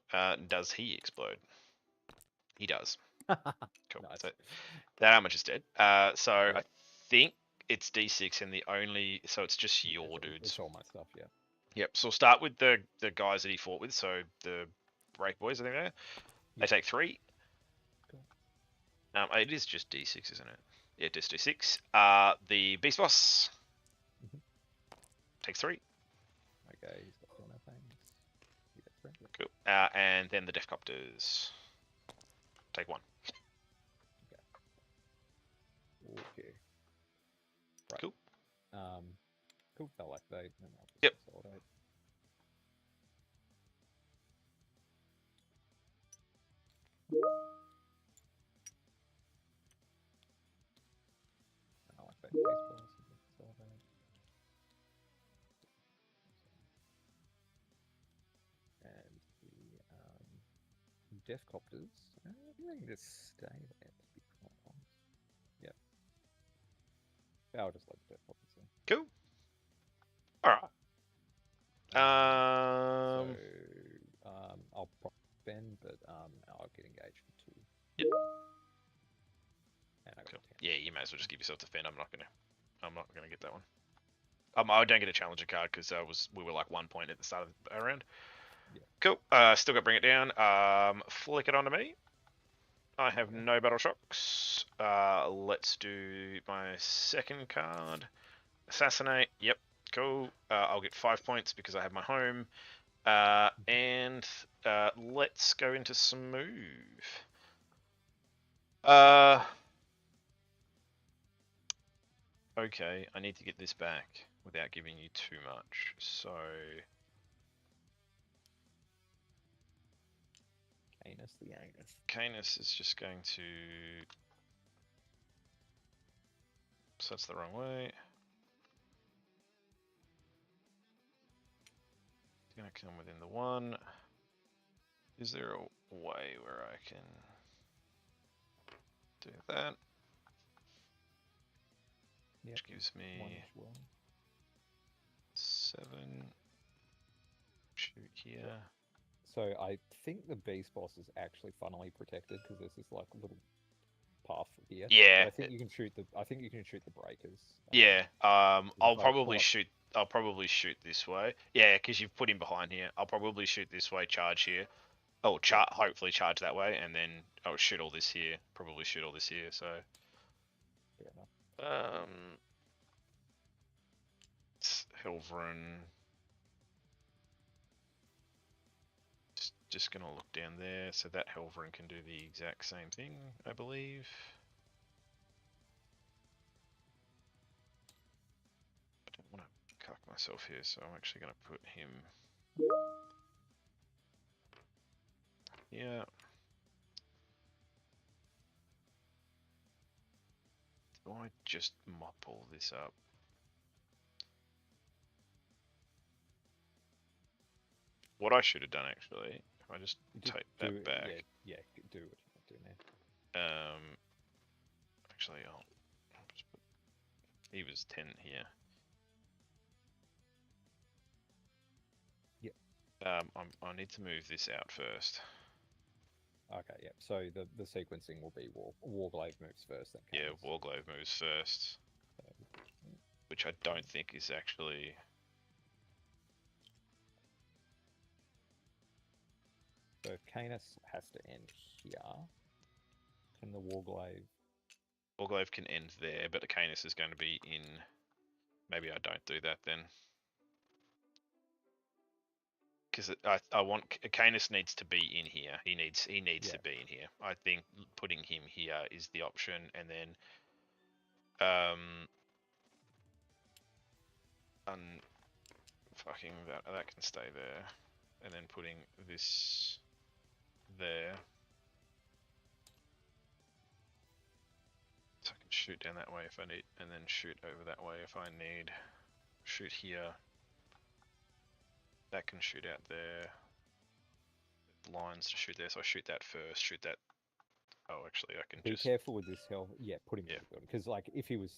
Does he explode? He does. Cool. Nice. So that armor is dead. So Yep. I think it's D6 and so it's just your dudes. It's all my stuff, yeah. Yep. So we'll start with the guys that he fought with. So the break boys, I think they take 3. Cool. It is just D6, isn't it? Yeah, just D6. The beast boss takes 3. Okay, he's got 4 no things. He gets 3. Cool. And then the Deathcopters take 1. Okay. Right. Cool. Cool. They'll activate. And I'll Yep. consolidate. I'll activate the base boss and consolidate. And the Deathcopters. I'm going to stay there, to be quite honest. Yep. Yeah, I'll just let the Deathcopters there. Cool. Alright. I'll prop Ben, but I'll get engaged for 2. Yep. And I got Cool. 10. Yeah, you may as well just give yourself defend. I'm not gonna get that one. I don't get a challenger card because we were like 1 point at the start of the round. Yeah. Cool. Still got to bring it down. Flick it onto me. I have no battle shocks. Let's do my second card. Assassinate. Yep. Cool. I'll get 5 points because I have my home. And let's go into smooth. Okay, I need to get this back without giving you too much. So Canis the anus. Canis is just going to. So that's the wrong way. It's going to come within the 1. Is there a way where I can do that? Yep. Which gives me 7. Shoot here. So I think the beast boss is actually funnily protected because there's this like little path here. Yeah. But I think you can shoot the breakers. Yeah. I'll like, probably shoot. I'll probably shoot this way. Yeah, because you've put him behind here. I'll probably shoot this way, charge here. Oh, hopefully charge that way, and then I'll shoot all this here. Probably shoot all this here. So. Fair enough. Helveren. Just gonna look down there, so that Helveren can do the exact same thing, I believe. I don't want to cuck myself here, so I'm actually gonna put him here. Do I just mop all this up? what I should have done actually, if I just Just take do that it, back. Yeah, do what you want to do now. Actually, I'll just put, he was 10 here. Yep. I need to move this out first. Okay, yep. So the sequencing will be Warglaive moves first, then. Yeah, Canis. Warglaive moves first, which I don't think is actually. So if Canis has to end here, can the Warglaive... Warglaive can end there, but the Canis is going to be in. Maybe I don't do that then. Because I want Canis needs to be in here. He needs to be in here. I think putting him here is the option, and then fucking that can stay there, and then putting this there, so I can shoot down that way if I need, and then shoot over that way if I need. Shoot here. That can shoot out there. Lines to shoot there, so I shoot that first. Shoot that. Oh, actually, I can Be just careful with this hell. Yeah, put him in the building, because like if he would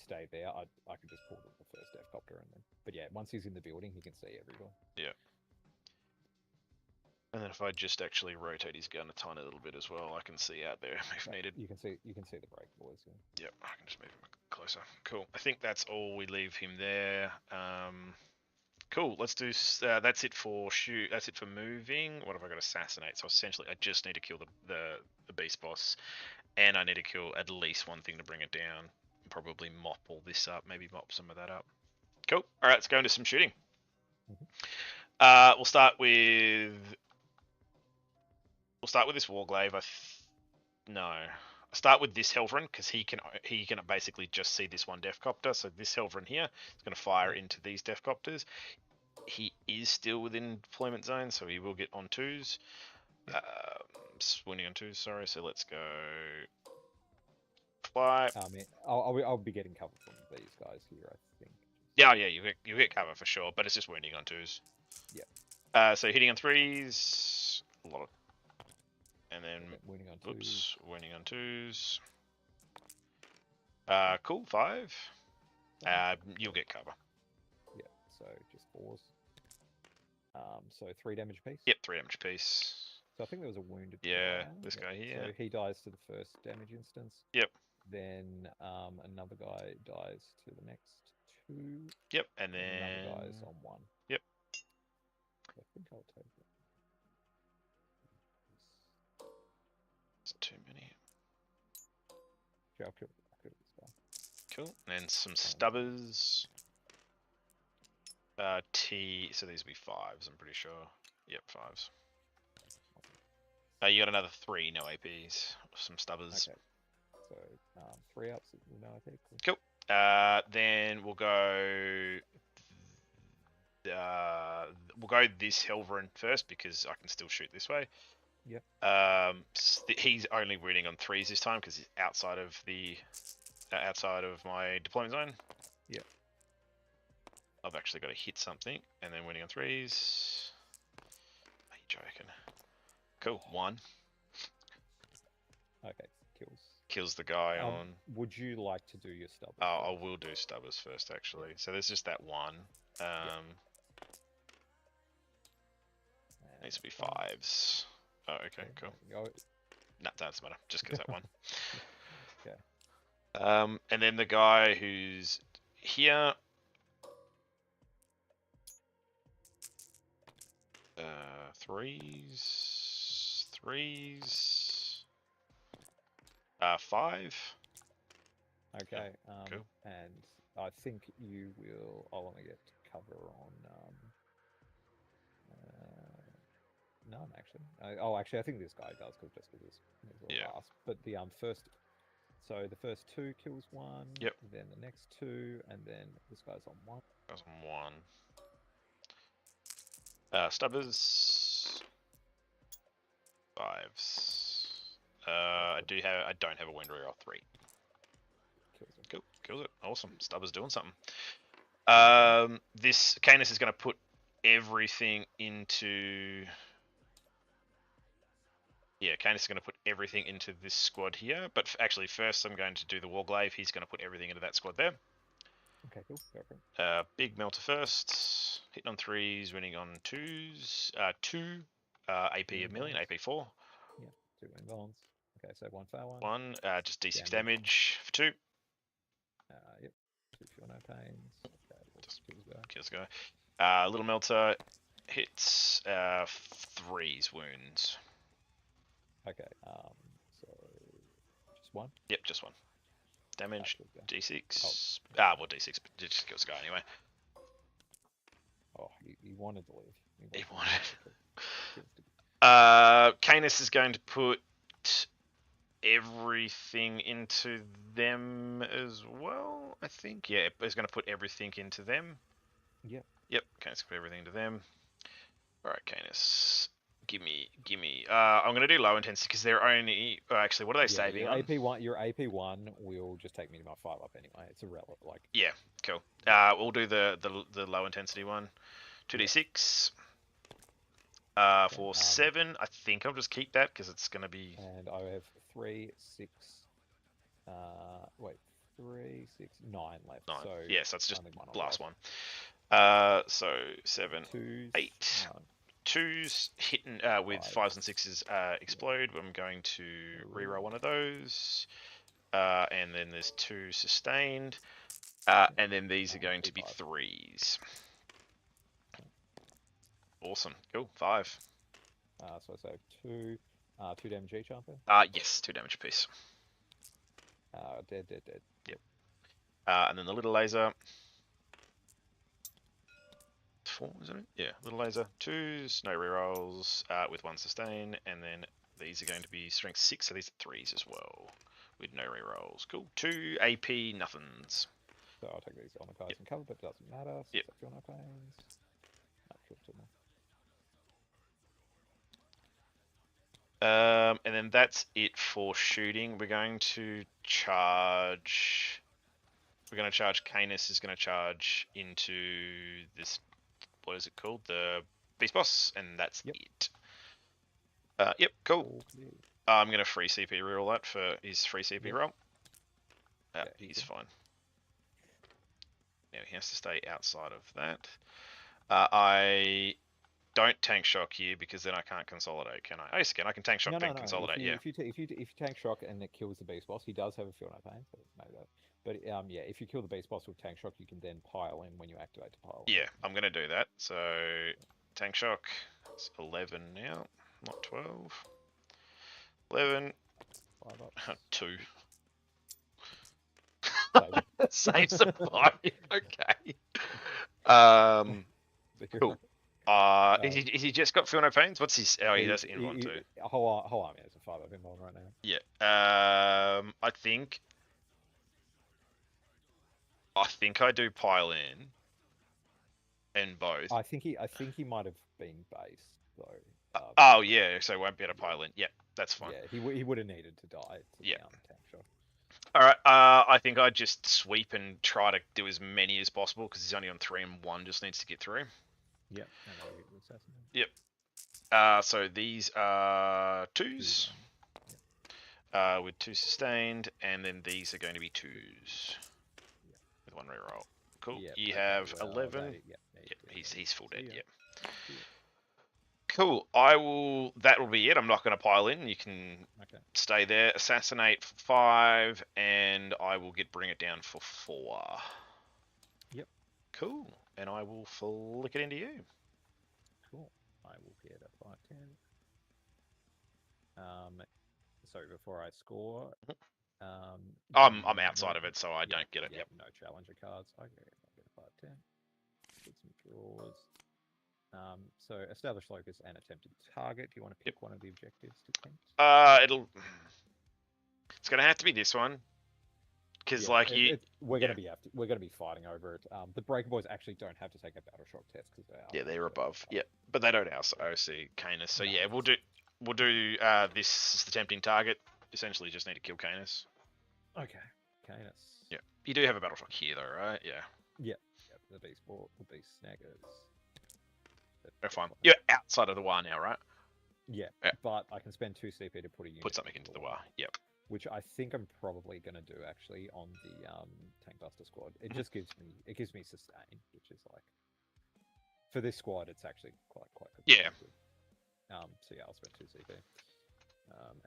stay there, I could just pull the first Death Copter and then. But yeah, once he's in the building, he can see everyone. Yeah. And then if I just actually rotate his gun a tiny little bit as well, I can see out there if needed. You can see the break boys. Yeah. Yep, I can just move him closer. Cool. I think that's all. We leave him there. Cool. Let's do. That's it for shoot. That's it for moving. What have I got? Assassinate. So essentially, I just need to kill the beast boss, and I need to kill at least one thing to bring it down. Probably mop all this up. Maybe mop some of that up. Cool. All right, let's go into some shooting. We'll start with this Warglaive. I'll start with this Helverin because he can basically just see this one Death Copter. So this Helverin here is going to fire into these Death Copters. He is still within deployment zone, so he will get on twos. Swooning on twos, sorry. So let's go fly. I'll be getting cover from these guys here, I think. Yeah, you get cover for sure, but it's just wounding on twos. Yeah. So hitting on threes, a lot of, and then wounding on twos. Wounding on twos. Cool, 5. You'll get cover. Yeah, so just 4s. So 3 damage piece. Yep, 3 damage piece. So I think there was a wounded guy. guy. This guy here. So he dies to the first damage instance. Yep. Then another guy dies to the next 2. Yep, and then another guy's on 1. Yep. I think I'll take it. It's too many. Okay, I'll kill this guy. Cool. And then some stubbers. So these will be 5s, I'm pretty sure. Yep, 5s. You got another 3 no APs. Some stubbers. Okay. So 3 ups with no AP. Cool. Then we'll go. We'll go this Helverin first because I can still shoot this way. Yep. He's only wounding on 3s this time because he's outside of my deployment zone. Yep. I've actually got to hit something and then wounding on 3s. Are you joking? Cool. 1. Okay. Kills the guy on. Would you like to do your stubbers? I will do stubbers first, actually. So there's just that 1. Needs to be 5s. Oh, okay, cool. No, doesn't matter. Just because that 1. Okay. And then the guy who's here. 3s. 5. Okay. Cool. And I think you will. I want to get cover on. None actually. Actually, I think this guy does just because it's last. But the first. So the first 2 kills 1. Yep. Then the next 2, and then this guy's on 1. Guy's on 1. Stubbers. 5s. I don't have a wind rear off 3. Kills him. Cool. Kills it. Awesome. Stubbers doing something. This Canis is going to put everything into... Yeah, Canis is going to put everything into this squad here. But actually, first I'm going to do the Warglaive. He's going to put everything into that squad there. Okay, cool. Go for it. Big Melter first. Hitting on 3s, winning on 2s. 2. AP a million, AP 4. Yeah, 2 win bonds. Okay, so 1 fail 1. 1. Just D6 damage for 2. Yep. 2 feel no pains. Okay, Just kills go. Little Melter hits 3's wounds. Okay, so just 1? Yep, just 1. Damage, D6. Oh. Well, D6, but it just kills the guy anyway. Oh, he wanted to live. He wanted. Canis is going to put everything into them as well, I think. Yeah, he's going to put everything into them. Yep. Yep, Canis put everything into them. Alright, Canis. Give me. I'm going to do low intensity because they're only... actually, what are they saving on? Your AP1 will just take me to my 5 up anyway. It's irrelevant. Like... Yeah, cool. We'll do the low intensity one. 2d6. For 7, I think I'll just keep that because it's going to be... And I have 3, 6... wait, 3, 6, 9 left. 9. So yes, that's just the last one. So 7, 2s, 8. 2s hitting with 5s and 6s explode. I'm going to reroll one of those. And then there's 2 sustained. And then these are going to be 3s. Awesome. Cool. 5. So I save 2 damage each, aren't they? Yes, 2 damage apiece. Dead. Yep. And then the little laser. 4, isn't it? Yeah, little laser. 2s, no rerolls, with 1 sustain, and then these are going to be strength 6, so these are 3s as well, with no rerolls. Cool. 2 AP nothings. So I'll take these on the cards and cover, but it doesn't matter. Yep. I feel no pains. And then that's it for shooting. We're going to charge. Canis is going to charge into this. What is it called? The Beast Boss, and that's it. Yep, cool. I'm going to free CP reroll that for his free CP roll. He's fine. Now he has to stay outside of that. I don't tank shock here because then I can't consolidate, can I? Oh, yes, I can tank shock, then consolidate. If you tank shock and it kills the beast boss, he does have a feel no pain, so know that. But yeah, if you kill the beast boss with tank shock, you can then pile in when you activate to pile in. Yeah, I'm gonna do that. So tank shock. It's 11 now, not 12. 11. 5 up. 2. Saves the 5. Okay. Cool. Is he just got feel no pains? What's his? Oh, he does it in 1 too. Whole army has a 5 up in 1 right now. Yeah. I think I do pile in both. I think he might have been based though. Oh yeah, so won't be able to pile in. Yeah, that's fine. Yeah, he would have needed to die. Tank shock. All right. I think I just sweep and try to do as many as possible because he's only on 3 and 1 just needs to get through. Yep. Yep. So these are 2s. With 2 sustained, and then these are going to be 2s. With 1 reroll. Cool. Yep, you have 11. He's full dead. Yep. Cool. That will be it. I'm not going to pile in. You can stay there. Assassinate for 5, and I will bring it down for 4. Yep. Cool. And I will flick it into you. Cool. I will get a 5, 10. So before I score, I'm outside of it, so I don't get it. Yep. No challenger cards. Okay, I'll get a 5, 10. Get some draws. So establish locus and attempted target. Do you want to pick one of the objectives to attempt? It's gonna have to be this one, because we're gonna be fighting over it. The Breaker Boys actually don't have to take a battle shock test because they're above. Yeah, but they don't OC Canis. So yeah, we'll do this is the tempting target. Essentially, just need to kill Canis. Okay, Canis. Yeah, you do have a battle shock here though, right? Yeah. Yeah. The beast snaggers. They're fine. You're outside of the war now, right? Yeah, Yeah. but I can spend 2 CP to put a unit. Put something into the war. Yep. Which I think I'm probably gonna do actually on the Tank Buster squad. It just gives me sustain, which is like for this squad, it's actually quite good. Yeah. Good. So yeah, I'll spend 2 CP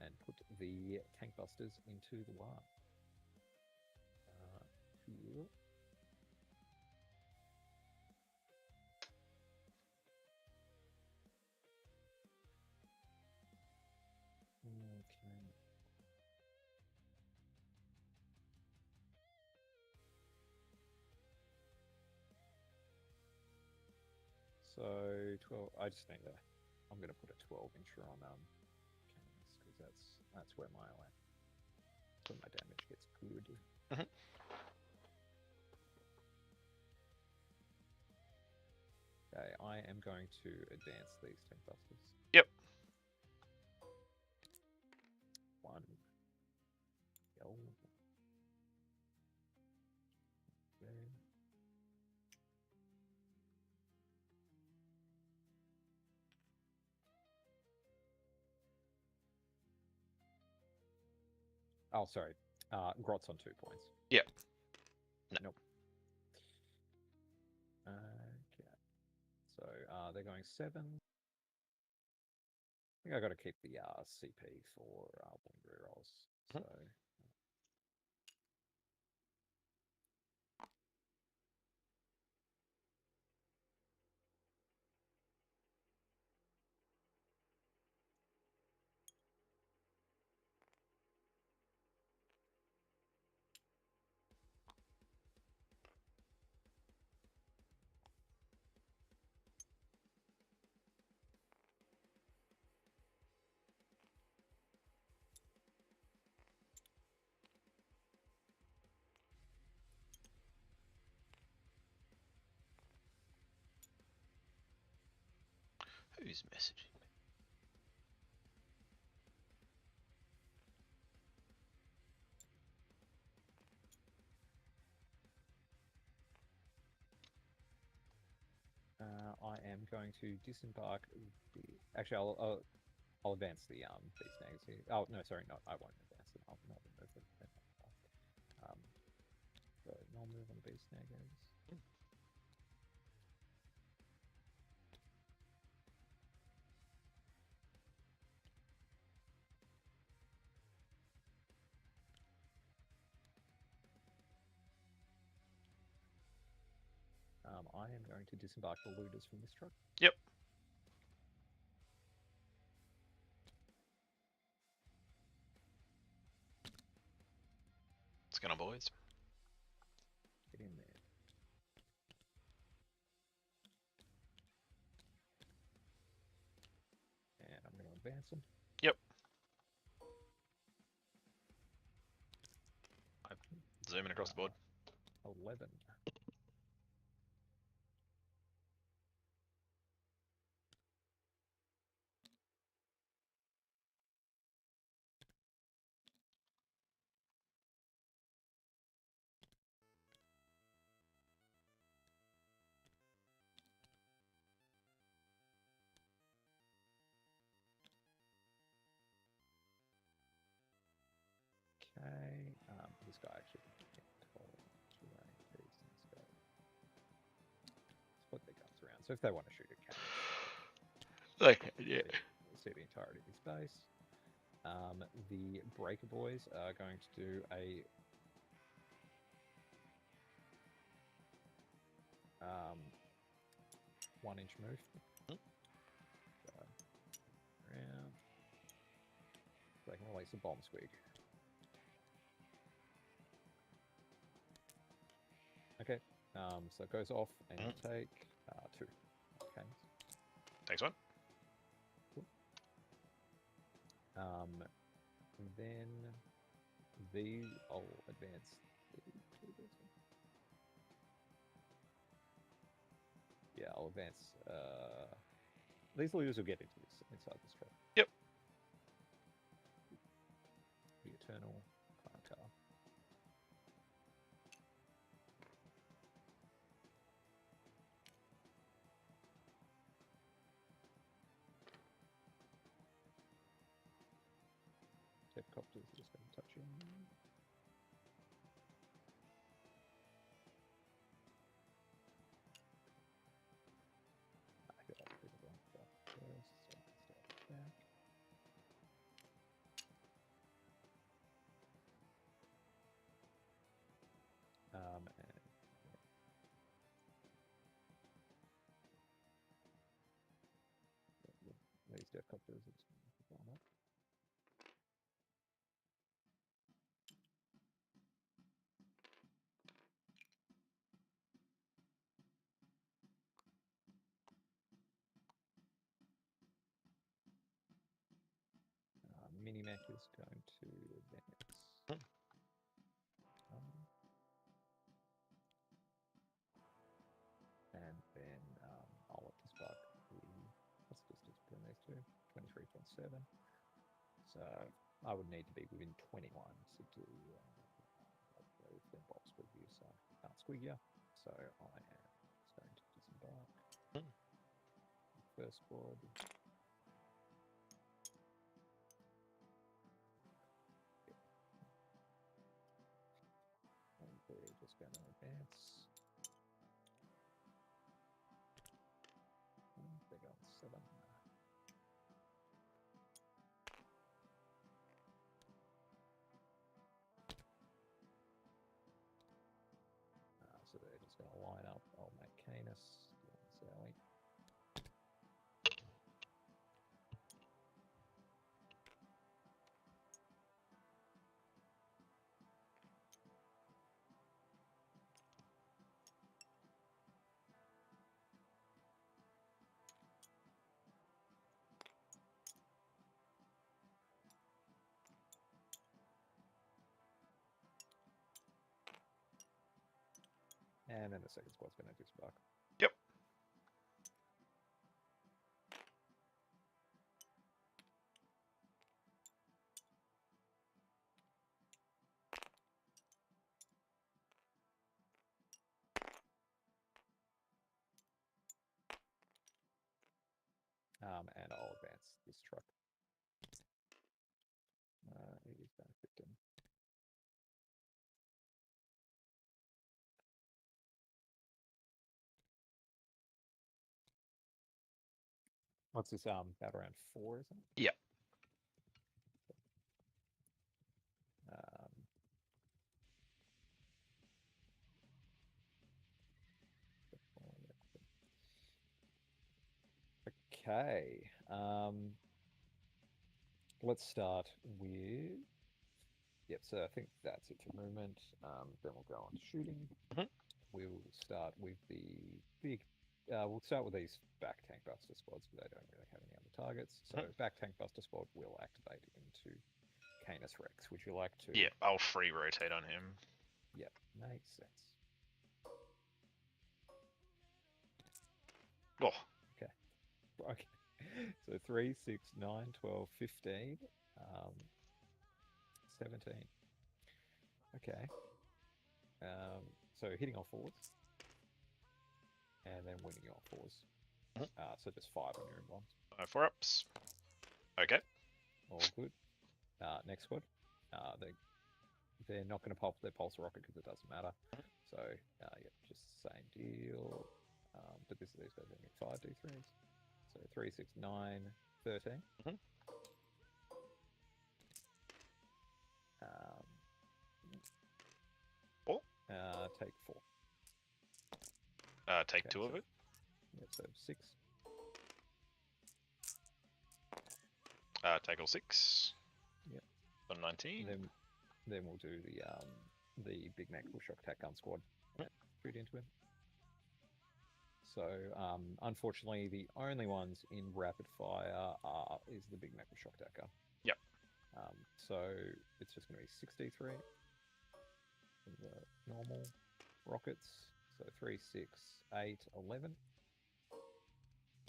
and put the Tank Busters into the war. Cool. Okay. So 12. I just need to. I'm gonna put a 12-incher on cannons because that's where my damage gets good. Mhm. Okay, I am going to advance these Tank Busters. Yep. 1. Go. Okay. Oh, sorry. Grot's on 2 points. Yep. No. Nope. Okay. So they're going 7. I think I got to keep the CP for wing rerolls. So. Who's messaging me? I am going to disembark the. Actually, I'll advance the beast snags here. Oh no, sorry, no, I won't advance them. I'll not move them. So I'll move on the beast snaggers. I am going to disembark the looters from this truck. Yep. What's going on, boys? Get in there. And I'm going to advance them. Yep. I'm zooming across the board. 11. Okay. This guy actually can't hold terrain. Let's put their guns around. So if they want to shoot a cannon, Like, yeah. see the entirety of his base. The Breaker Boys are going to do a 1-inch move. Around. So they can release a bomb squig. Okay. So it goes off and you take 2. Okay. Takes one. Cool. Then these I'll advance. Yeah, I'll advance. These looters will get into this inside this truck. Yep. The Eternal car. copters are just going to touch in. I feel like I did the wrong stuff first, so start back. And these death copters are just going to put on up. Minimech is going to advance. And then I'll let this bug be, let's just put in these two, 23.7. So I would need to be within 21 to do those box review. So I can't squig you. So I am just going to disembark. First squad. And we're just going to advance. They're going 7. So they're just going to line up. I'll make Canis, Sally. And then the second squad's going to disembark. Yep. And I'll advance this truck. It is benefiting. What's this? About around 4, isn't it? Yep. Okay. Let's start with. Yep. So I think that's it for movement. Then we'll go on to shooting. We'll start with the big. We'll start with these back tank buster squads, but they don't really have any other targets. So back tank buster squad will activate into Canis Rex. Would you like to? Yeah, I'll free rotate on him. Yep, makes sense. Oh. Okay. Okay. So 3, 6, 9, 12, 15, 17. Okay. So hitting on 4s. And then winning on 4s. So just 5 on your ones. 5 4-ups. Okay. All good. Next squad. They're not going to pop their pulse rocket because it doesn't matter. So yeah, just same deal. But these guys are going to get 5 D3s. So 3, 6, 9, 13. Take 4. Take 2 of it. Yeah, so 6. Take all 6. Yep. On 19. Then we'll do the Big Mac will shock attack gun squad. Shoot into him. So unfortunately, the only ones in rapid fire is the Big Mac will shock attack gun. Yep. So it's just going to be 6D3. The normal rockets. So 3, 6, 8, 11.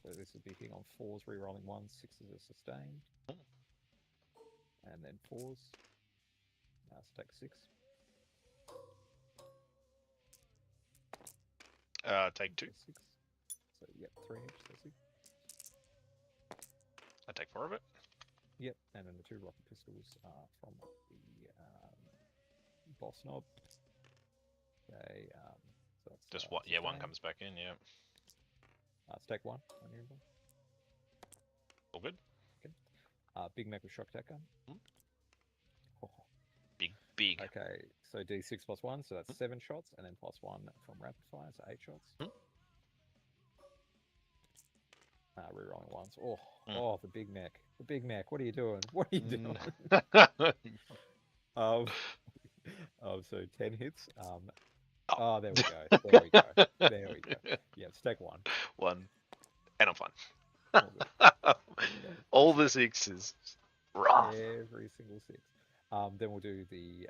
So this would be hitting on 4s, rerolling 1s, 6s are sustained. And then 4s. So take 6. Take 2. 6. So yep, 3 each, so 6. I take 4 of it. Yep, and then the 2 rocket pistols are from the boss knob. Okay, so that's Just what? Yeah, one sustain. comes back in. Yeah, Stack 1 on your inbox. all good. Big mech with shock attack gun. Oh. Big. Okay, so D6 plus 1, so that's 7 shots, and then plus 1 from rapid fire, so 8 shots. Rerolling ones. Oh, the big mech. The big mech. What are you doing? What are you doing? So 10 hits. Oh, there we go. There we go. There we go. Yeah, stack 1. 1, and I'm fine. All good. All the 6s. Rough. Every single 6. Then we'll do the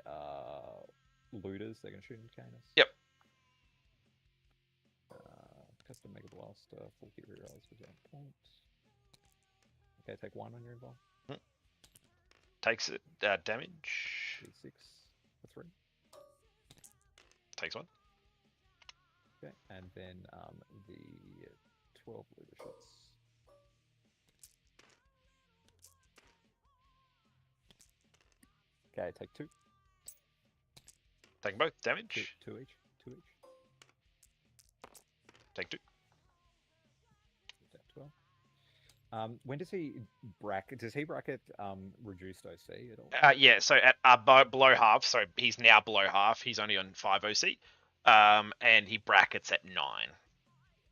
looters. They're going to shoot in Canis. Yep. Custom Mega Blaster, full hit rerolls without point. Okay, take 1 on your involve. Takes it damage. D6 for 3. Takes 1. Okay, and then the 12 looter shots. Okay, take 2. Taking both damage. 2 each. 2 each. Take 2. 12. When does he bracket? Does he bracket reduced OC at all? Yeah, so at below half, so he's now below half. He's only on 5 OC, and he brackets at 9.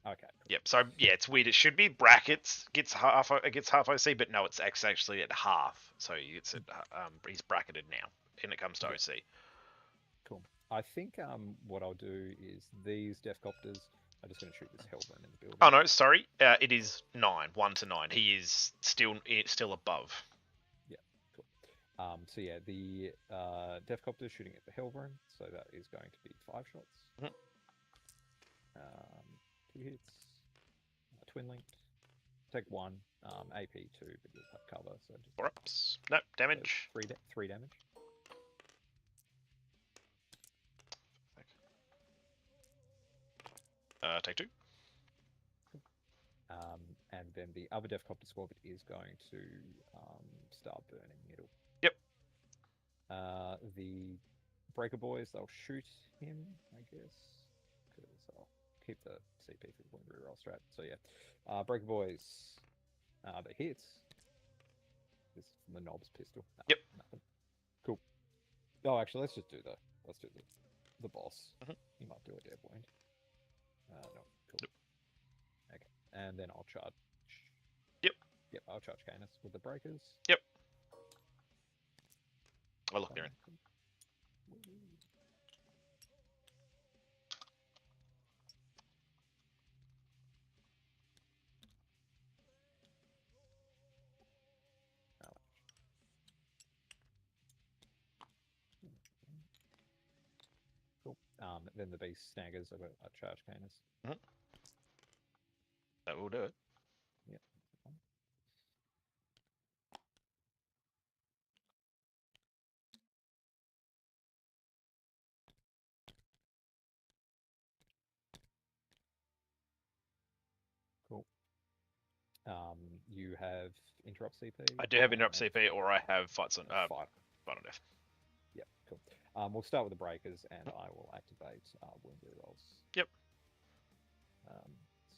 Okay. Cool. Yep. So yeah, it's weird. It should be brackets gets half OC, but no, it's actually at half. So it's at, he's bracketed now when it comes to OC. Cool. I think what I'll do is these Deathcopters. I'm just going to shoot this Hellburn in the building. Oh no, sorry. It is 9, 1 to 9. He is still above. Yeah, cool. So yeah, the Deathcopter shooting at the Hellburn, so that is going to be 5 shots. 2 hits. Twin linked. Take 1. AP 2, but you'll have cover, so just 4 ups. Nope, damage. 3 damage. Take 2. And then the other Deathcopter squad is going to start burning middle. Yep. The Breaker Boys, they'll shoot him, I guess, because I'll keep the CP for the reroll strat. So yeah, Breaker Boys, the hits. This is from the Knobs pistol. No, yep. Nothing. Cool. Oh, actually, let's do the boss. He might do a dead wound. No, cool. Nope. Okay, and then I'll charge. Yep, I'll charge Canis with the breakers. Yep. Oh look, they're in. Cool. Then the beast snaggers, I've got a charge Canis. That will do it. Yep. Cool. You have interrupt CP? I do have interrupt CP, or I have fights on fight on death. Yep, cool. We'll start with the breakers, and I will activate wound rerolls. Yep.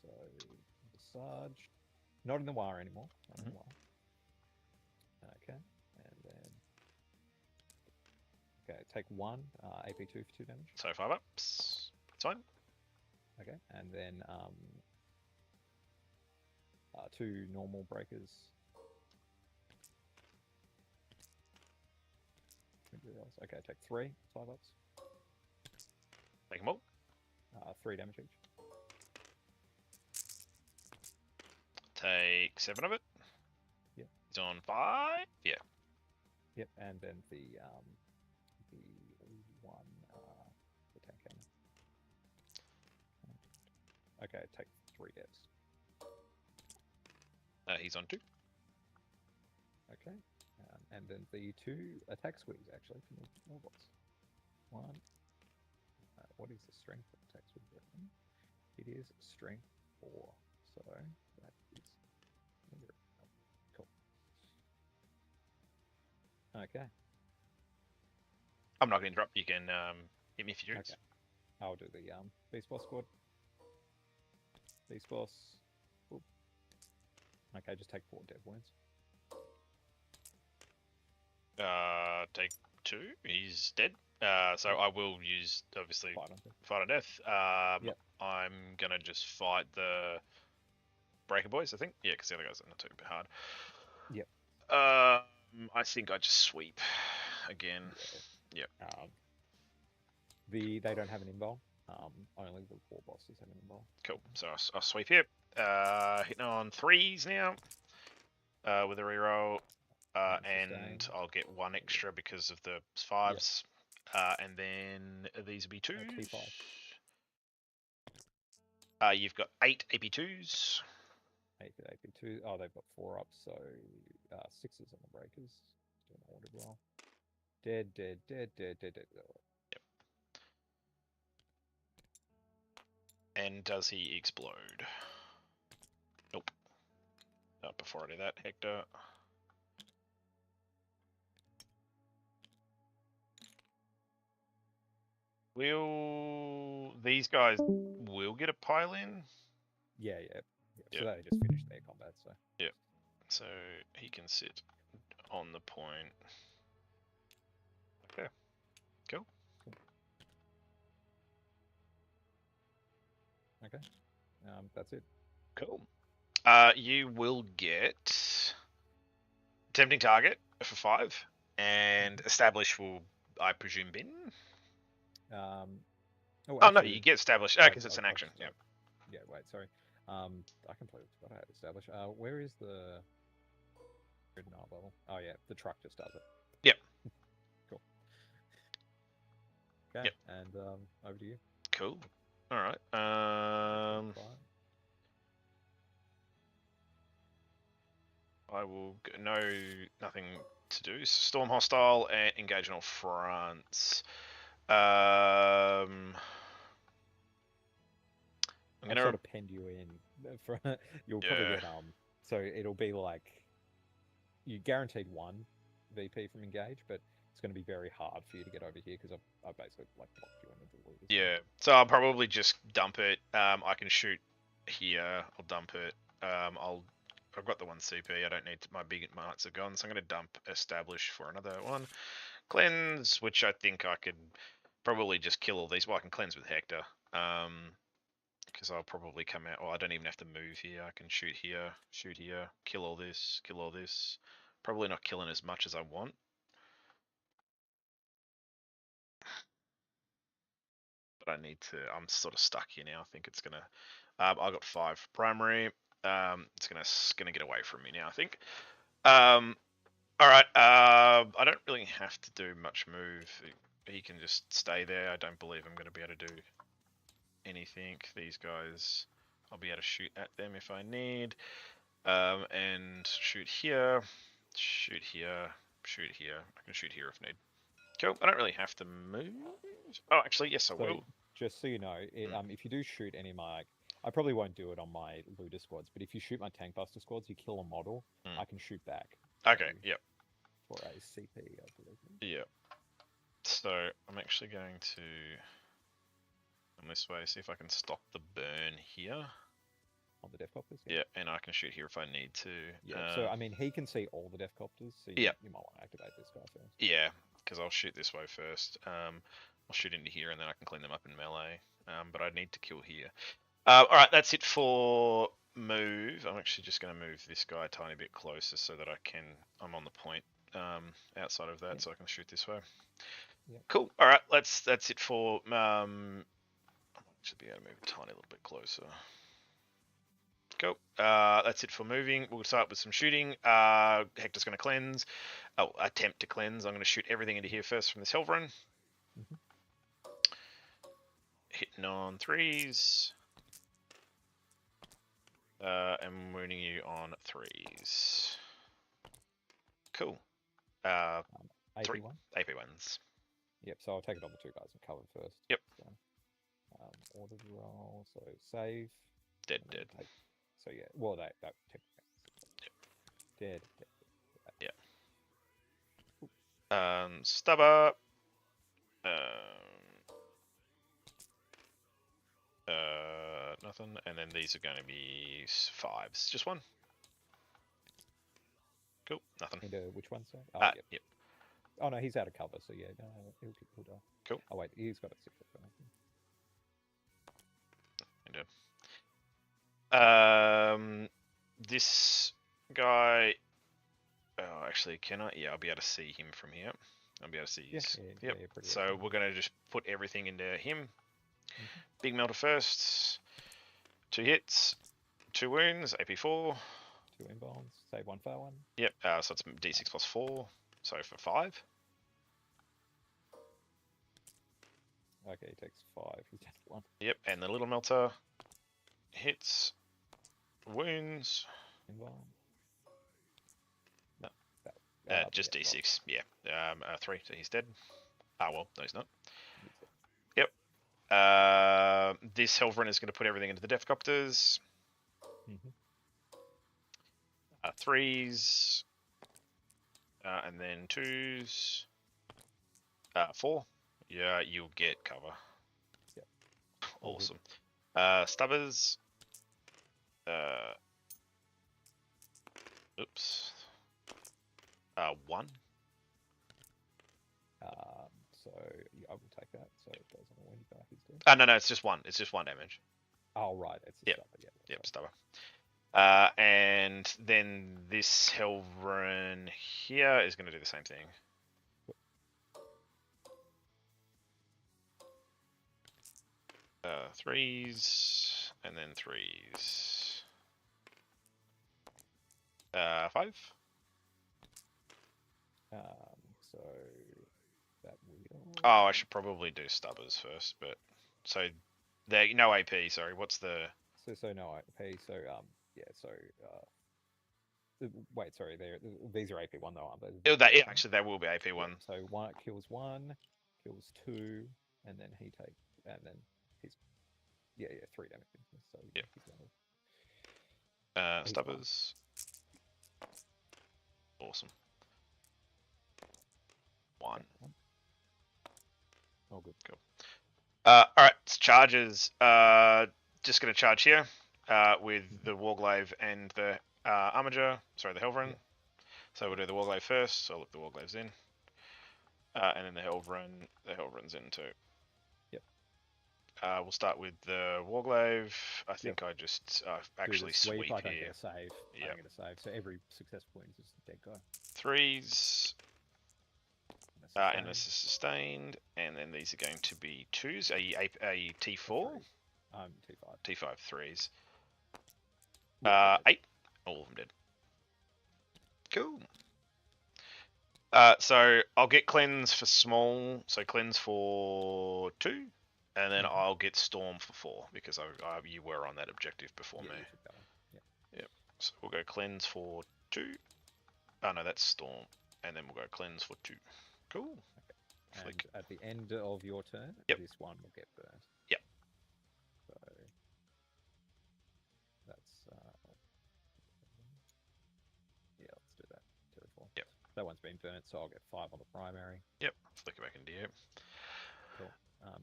So the Sarge, not in the wire anymore. Not in the wire. Okay, and then take 1 AP2 for 2 damage. So 5 ups. It's fine. Okay, and then 2 normal breakers. Okay, take 3 5 ups. Take them all. 3 damage each. Take 7 of it. Yep. He's on 5. Yeah. Yep, and then the 1 the tank cannon. Okay, take 3 deaths. He's on 2. Okay, and then the 2 attack squeeze actually from the robots. 1. What is the strength of attack squeeze? It is strength 4. So that is cool. Okay. I'm not going to interrupt. You can hit me if you choose. Okay. I'll do the beast boss squad. Beast boss. Oop. Okay, just take 4 dead wounds. Take 2. He's dead. So I will use obviously fight on death. Yep. I'm gonna just fight the Breaker Boys, I think. Yeah, because the other guys are not too hard. Yep. I think I just sweep again. Yeah. Yep. They don't have an invul. Only the 4 bosses have an invul. Cool. So I'll sweep here. Hitting on 3s now. With a reroll. And I'll get 1 extra because of the 5s. Yep. And then these will be 2s. T5. You've got 8 AP2s. 8 AP2. Oh, they've got 4 up, so 6s on the breakers. Doing an ordered roll. Dead. Yep. And does he explode? Nope. Not before I do that, Hector. Will these guys will get a pile in? Yeah. So they just finished their combat, so. Yep. So he can sit on the point. Okay. Cool. Okay. That's it. Cool. You will get tempting target for 5, and establish will, I presume, bin. Oh actually, no, you get established. Oh, because it's an action. Yeah. Yeah. Wait. Sorry. I completely forgot I had established. Where is the grid knob level? Oh yeah, the truck just does it. Yep. Cool. Okay. Yep. And over to you. Cool. All right. I will nothing to do. Storm hostile and engage on all fronts. I'm gonna sort of pend you in. You'll probably get So it'll be like you guaranteed 1 VP from engage, but it's going to be very hard for you to get over here because I've basically like blocked you into the loot. Yeah. So I'll probably just dump it. I can shoot here. I'll dump it. I've got the 1 CP. I don't need my big knights are gone, so I'm going to dump establish for another 1. Cleanse, which I think I could probably just kill all these. Well, I can cleanse with Hector. Because I'll probably come out. Well, I don't even have to move here. I can shoot here, kill all this, kill all this. Probably not killing as much as I want. But I need to. I'm sort of stuck here now. I think it's gonna. I got 5 primary. It's gonna get away from me now, I think. All right. I don't really have to do much move. He can just stay there. I don't believe I'm gonna be able to do anything. These guys, I'll be able to shoot at them if I need. And shoot here, shoot here, shoot here. I can shoot here if need. Cool. I don't really have to move. Oh, actually, yes, I will. Just so you know, if you do shoot any of my, I probably won't do it on my looter squads, but if you shoot my tank buster squads, you kill a model, I can shoot back. Okay. Yep. For a CP, I believe. Yep. So I'm actually going to come this way, see if I can stop the burn here. On the Deathcopters? Yeah, and I can shoot here if I need to. Yeah, so I mean, he can see all the Deathcopters, so you might want to activate this guy first. Yeah, because I'll shoot this way first. I'll shoot into here and then I can clean them up in melee. But I need to kill here. Alright, that's it for move. I'm actually just going to move this guy a tiny bit closer so that I'm on the point outside of that, so I can shoot this way. Yep. Cool. Alright, that's it for... I should be able to move a tiny little bit closer. Cool. That's it for moving. We'll start with some shooting. Hector's going to cleanse. Oh, attempt to cleanse. I'm going to shoot everything into here first from this Helverin. Hitting on 3s. And wounding you on 3s. Cool. AP1? AP1s. Yep, so I'll take it on the 2 guys and cover first. Yep. So, ordered roll, so save. Dead. So yeah, well, that technically. Yep. Dead. Yeah. Stubber. Nothing. And then these are going to be 5s. Just one. Cool. Nothing. Into which one, sir? Oh, Yep. yep. Oh no, he's out of cover, so yeah, no, he'll die. Cool. Oh wait, he's got a 6 foot. This guy. Oh, actually, can I? Yeah, I'll be able to see him from here. I'll be able to see his. Yep. So we're gonna just put everything into him. Big melter first. 2 hits, 2 wounds, AP4. 2 inbounds, save 1 for 1. Yep. So it's D6 plus 4. So for 5. Okay, he takes 5. He's down to 1. Yep. And the little melter hits, wounds. Inbound. No. Just yeah, D6. Yeah. 3. So he's dead. Ah, well, no, he's not. Yep. This Helverin is going to put everything into the Deathcopters. 3s. And then 2s. 4. Yeah, you'll get cover. Yep. Awesome. Stubbers. Oops. 1. So yeah, I will take that. So it goes on the wind back. He's dead. No, it's just 1. It's just 1 damage. Oh right, it's a stubber. Yeah. Yep, right. Stubber. And then this Helverin here is going to do the same thing. Threes, and then 3s. 5. So that will. Oh, I should probably do Stubbers first, but so there no AP. Sorry, what's the? So no AP. So yeah. So wait, sorry. These are AP1 though, aren't they? Actually, they will be AP1. Yeah, so one kills 1, kills 2, and then he takes, and then he's 3 damage. So yep. He's Stubbers. Awesome. 1. Oh, good. Cool. All right, charges. Just going to charge here with the Warglaive and the Armiger. Sorry, the Helverin. Yeah. So we'll do the Warglaive first. So I'll look the Warglaives in. And then the Helverin's in too. Yep. We'll start with the Warglaive. I think I just actually sweep I here. don't get a save. I don't get a save. So every successful wound is a dead guy. 3s. And this is sustained. And then these are going to be 2s. Are you a T4? T5. T5, 3s. 8. All of them dead. Cool. So I'll get cleanse for small. So cleanse for 2. And then I'll get storm for 4 because you were on that objective before me. Yep. So we'll go cleanse for 2. Oh no, that's storm. And then we'll go cleanse for 2. Cool. Okay. And at the end of your turn, this one will get burnt. Yep. So that's let's do that. Terrible. Yep. That one's been burnt, so I'll get 5 on the primary. Yep. Flick it back into you. Cool.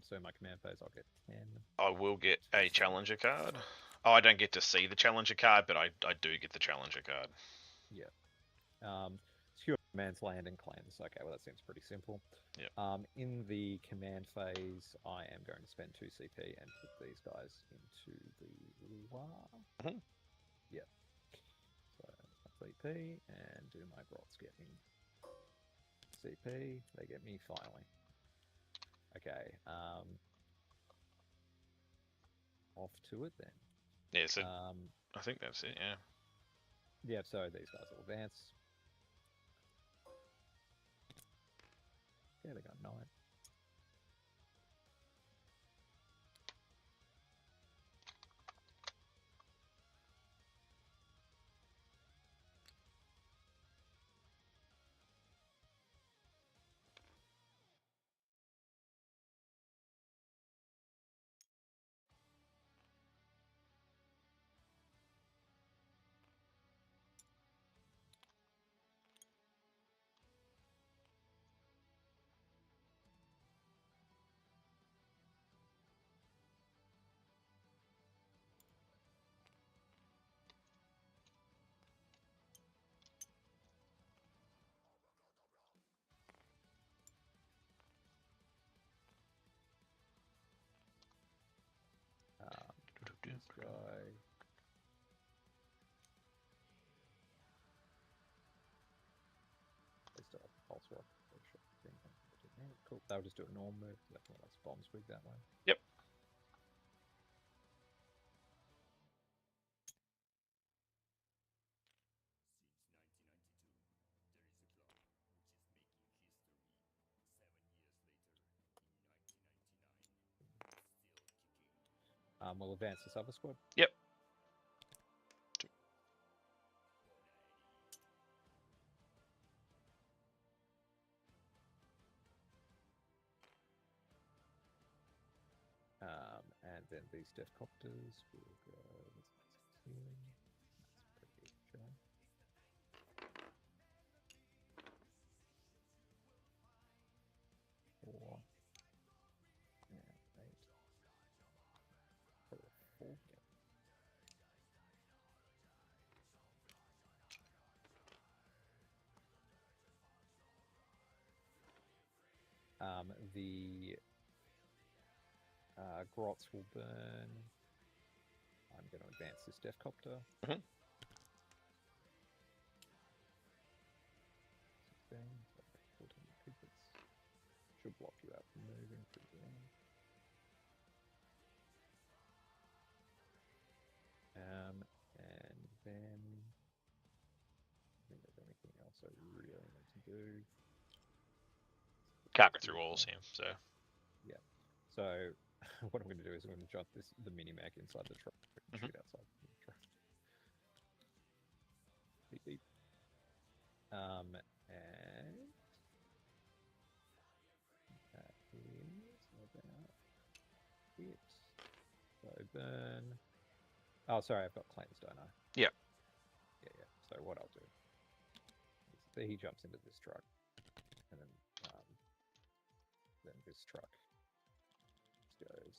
So in my command phase, I'll get 10. I will get a challenger card. Oh, I don't get to see the challenger card, but I do get the challenger card. Yeah. Secure commands, land, and cleanse. Okay, well that seems pretty simple. Yeah. In the command phase, I am going to spend 2 CP and put these guys into the Loire. Yeah. So CP and do my grots getting CP. They get me finally. Okay. Off to it then. Yeah. So I think that's it. Yeah. Yeah. So these guys will advance. Yeah, they got 9. just a pulse rock. Cool. They'll just do a normal move. That's more like bomb swig that way. Yep. We'll advance this other squad. Yep. And then these death copters will go. Healing. That's pretty good. Four. And 8. Probably 4. Yeah. The grots will burn. I'm going to advance this death copter. Mm-hmm. 16, so 14 pivots. Should block you out from moving through there. And then I think there's anything else I really need to do. Can't go through walls here, so. Yeah. So what I'm going to do is I'm going to drop the mini mag inside the truck and shoot outside the truck. Beep beep. And that is about it. So burn. Oh, sorry, I've got cleanse, don't I? Yeah. Yeah. So what I'll do is he jumps into this truck, and then this truck goes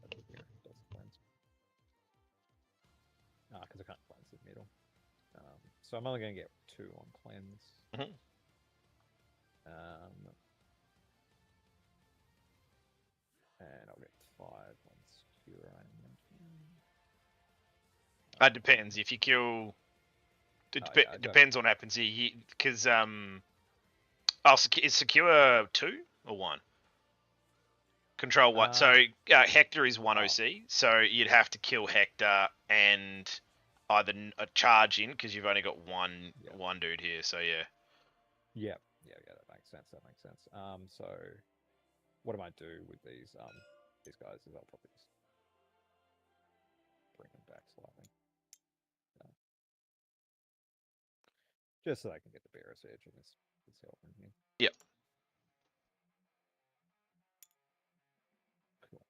over here. Does the cleanse? Because I can't cleanse the middle. So I'm only going to get 2 on cleanse. Mm-hmm. And I'll get 5 on secure. That depends. If you kill, it depends on what happens here. Because is secure 2 or 1? Control 1. So Hector is 1 OC. So you'd have to kill Hector and either a charge in because you've only got one dude here. So yeah. Yeah. That makes sense. So what I might do with these guys is I'll probably just bring them back slightly. Just so I can get the barest edge on this helper here. Yep. Cool.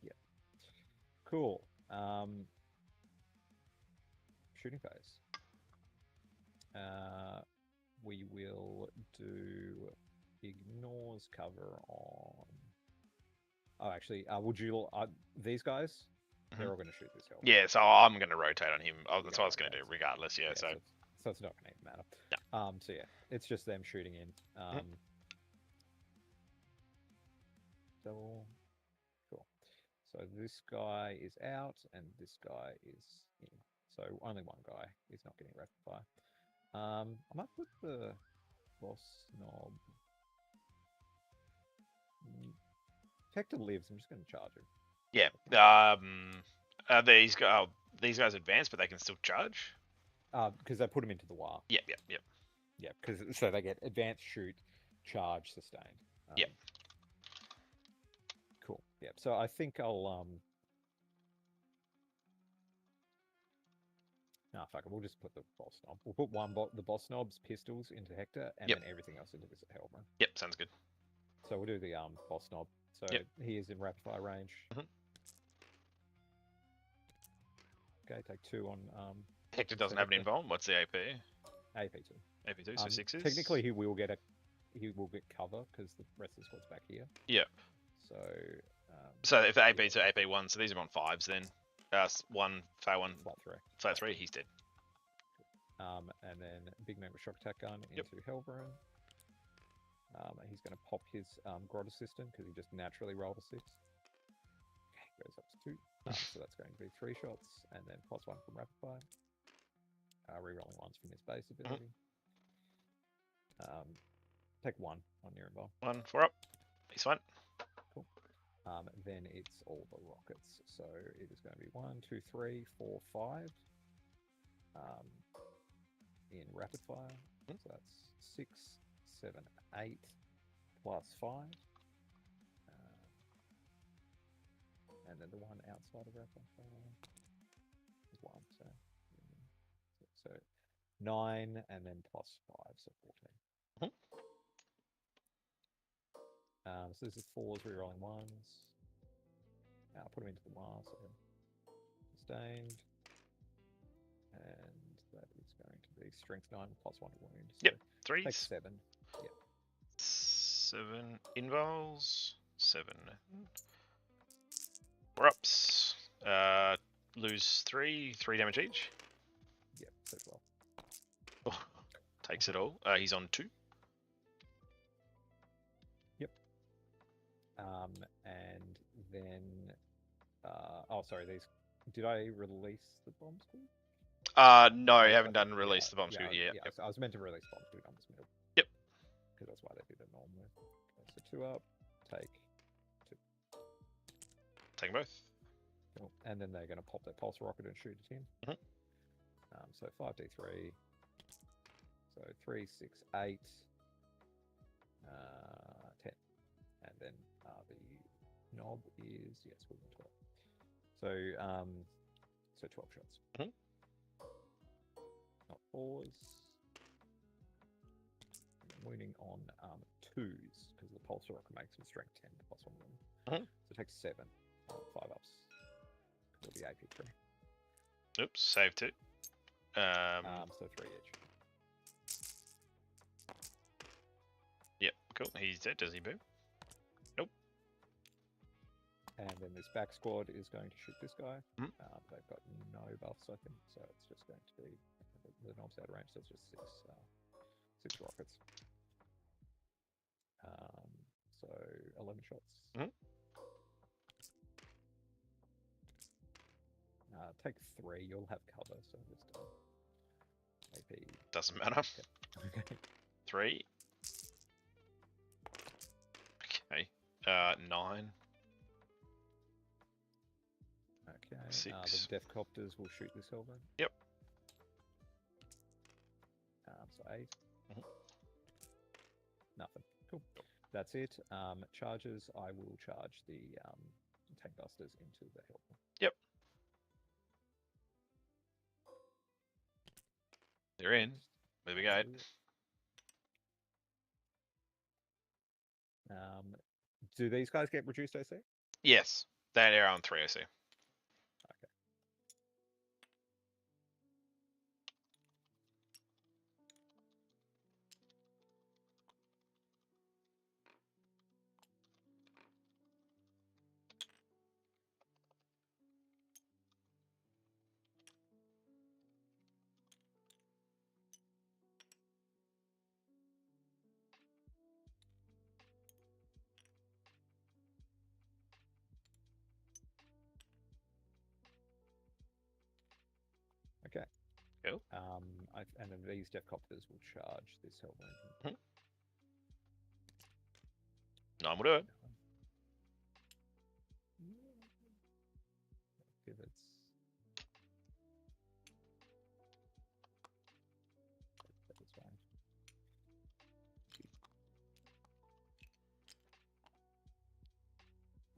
Yeah. Cool. Shooting phase. We will do ignores cover on. Oh, actually, would you? These guys? They're all going to shoot this helper. Yeah, so I'm going to rotate on him. That's what I was going to do, regardless. Yeah, so it's not going to matter. No. So yeah, it's just them shooting in. Double. Cool. So this guy is out, and this guy is in. So only one guy is not getting rapid fire. I might put the boss knob. Hector lives. I'm just going to charge him. Yeah. These guys advanced, but they can still charge. Because they put them into the war. Yep. Yeah, because so they get advanced, shoot, charge, sustained. Yep. Cool. Yep. So I think I'll fuck it. We'll just put the boss knob. We'll put the boss knob's pistols into Hector, and then everything else into this helper. Yep, sounds good. So we'll do the boss knob. So he is in rapid fire range. Okay, take 2 on. Hector doesn't have an invuln. What's the AP? AP2. AP2, so 6s. Technically, he will get cover because the rest of the squad's back here. Yeah. So. If the AP to AP1, so these are on 5s then. One, fire 1, fire 3, he's dead. And then big man with shock attack gun into Helverin. He's going to pop his Grot Assistant because he just naturally rolled a 6. Okay, goes up to 2. So that's going to be 3 shots, and then +1 from rapid fire. Rerolling 1s from his base ability. Take 1 on your involve. 1 4 up. He's fine. Cool. Then it's all the rockets. So it is going to be 1, 2, 3, 4, 5. In rapid fire. So that's 6, 7, 8 +5. And then the one outside of rapid fire is 1. So 9 and then +5, so 14. So this is 4s rerolling 1s. I'll put them into the wire, so sustained. And that is going to be strength 9 +1 to wound. So yep, 3s. Take 7. Yep. 7 invols. 7. 4 ups. Lose 3 damage each. Yep, so 12. Oh, takes it all. He's on 2. Yep. And then oh sorry, these did I release the bomb squid? No, you haven't done release the bomb squid yet. Yeah, Yep. so I was meant to release bomb squid on this middle. Yep. Because that's why they did it normally. Okay, so 2 up, take 2. Take them both. Cool. And then they're going to pop their pulse rocket and shoot at him. So 5d3. So 3, 6, 8, 10. And then the knob is, yes, we're 12. So 12 shots. Not 4s. And then wounding on 2s, because the pulse rocket makes him strength 10 +1 wound. So it takes 7. 5 ups. It'll be AP3. Oops, save 2. So 3 each. Yep, cool. He's dead. Does he boom? Nope. And then this back squad is going to shoot this guy. Mhm. They've got no buffs, I think, so it's just going to be the knob's out of range. So it's just 6 rockets. So 11 shots. Take 3. You'll have cover, so just AP. Doesn't matter. Okay. 3. Okay. 9. Okay. 6. The death copters will shoot this hellbound. Yep. So 8. Nothing. Cool. That's it. Charges. I will charge the tank busters into the hellbound. Yep. They're in. There we go. Do these guys get reduced AC? Yes. They're on 3 AC. Okay. Cool. And then these death copters will charge this hellbound. 9 will do it. Pivots. That's fine.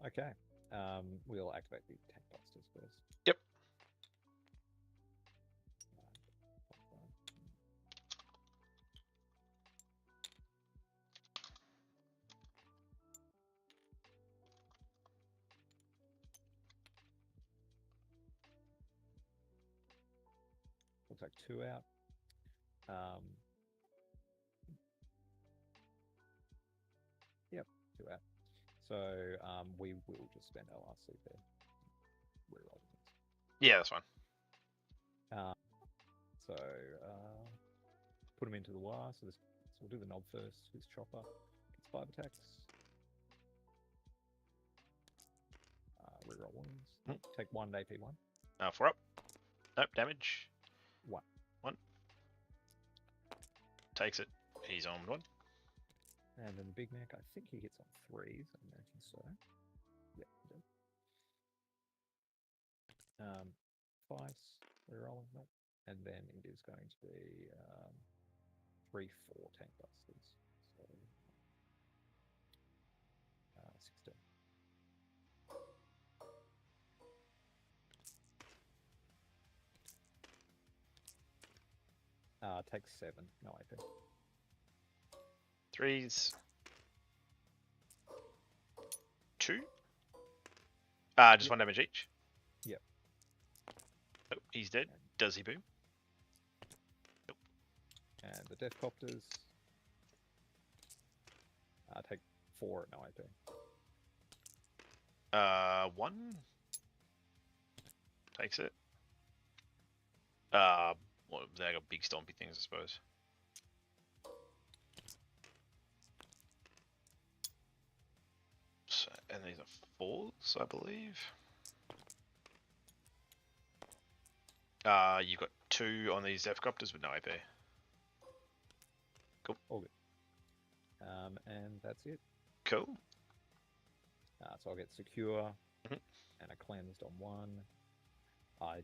Okay. We'll activate the tank busters first. Yep. We'll take 2 out. Yep, 2 out. So we will just spend our last seat there. Rerolling this. Yeah, that's fine. So put him into the wire. So we'll do the knob first. His chopper gets 5 attacks. reroll wounds. Hmm. Take 1 AP 1. 4 up. Nope, damage. 1. 1. Takes it. He's on 1. And then the Big Mac, I think he hits on 3s. I'm imagining so. Yeah, he does. Twice, rerolling that. And then it is going to be 3, 4 tank busters. So 16. Takes 7, no AP. 3s. 2. Just Yep. 1 damage each. Yep. Oh, he's dead. Does he boom? Nope. And the Death Copters take 4 at no AP. 1. Takes it. Well, they got big stompy things, I suppose. So, and these are 4s, I believe. You've got 2 on these Deathcopters with no AP. Cool. All good. And that's it. Cool. So I'll get Secure Mhm. and a Cleansed on 1.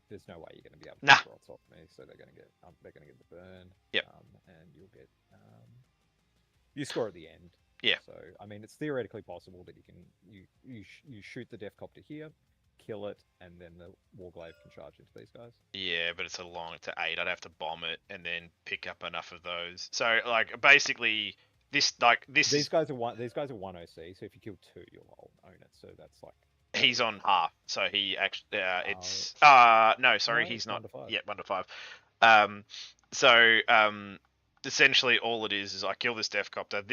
There's no way you're going to be able to Nah. get rots off me, so they're going to get the burn. Yep. And you'll get you score at the end. Yeah. So I mean, it's theoretically possible that you shoot the Deathcopter here, kill it, and then the Warglaive can charge into these guys. Yeah, but it's to 8. I'd have to bomb it and then pick up enough of those. So like basically these guys are 1 OC, so if you kill 2, you'll own it. So that's like he's on half. So he actually it's no, sorry, no, he's it's not 1 to 5. yet 1 to 5. So essentially all it is I kill this Deathcopter.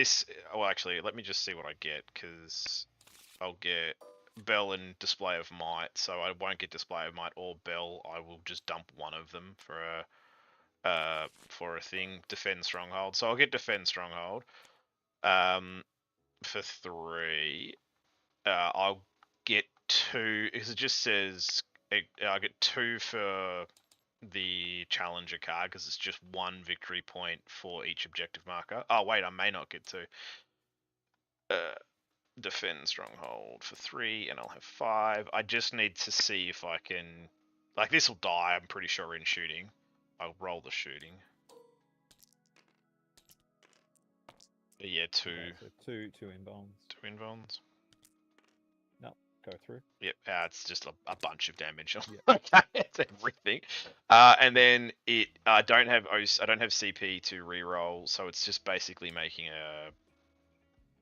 Well, actually, let me just see what I get, because I'll get Bell and Display of Might, so I won't get Display of Might or Bell. I will just dump one of them for a thing. Defend Stronghold. So I'll get Defend Stronghold. For 3. I'll get 2, because it just says I'll get 2 for the Challenger card, because it's just 1 victory point for each objective marker. Oh wait, I may not get 2. Defend Stronghold for 3, and I'll have 5. I just need to see if I can, like, this will die, I'm pretty sure, in shooting. I'll roll the shooting. But yeah, 2. Okay, so 2 inbounds. 2 invulns. No, go through. Yep, it's just a bunch of damage. Yep. Okay, it's everything. And then I don't have CP to reroll, so it's just basically making a.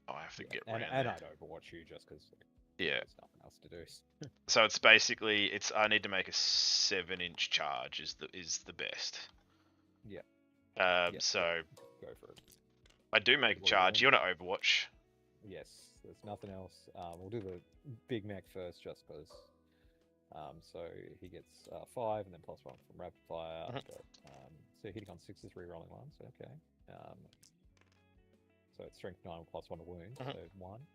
Oh, I have to get and around there. I'd Overwatch you just because Yeah. there's nothing else to do. So it's basically I need to make a 7-inch charge is the best. Yeah. So go for it. I do make a charge. You want to Overwatch? Yes. There's nothing else. We'll do the Big Mac first, just because. So he gets 5 and then +1 from rapid fire. Mhm. But, so hitting on 6 is re-rolling 1. So okay. So it's strength 9 +1 to wound. Mhm. So 1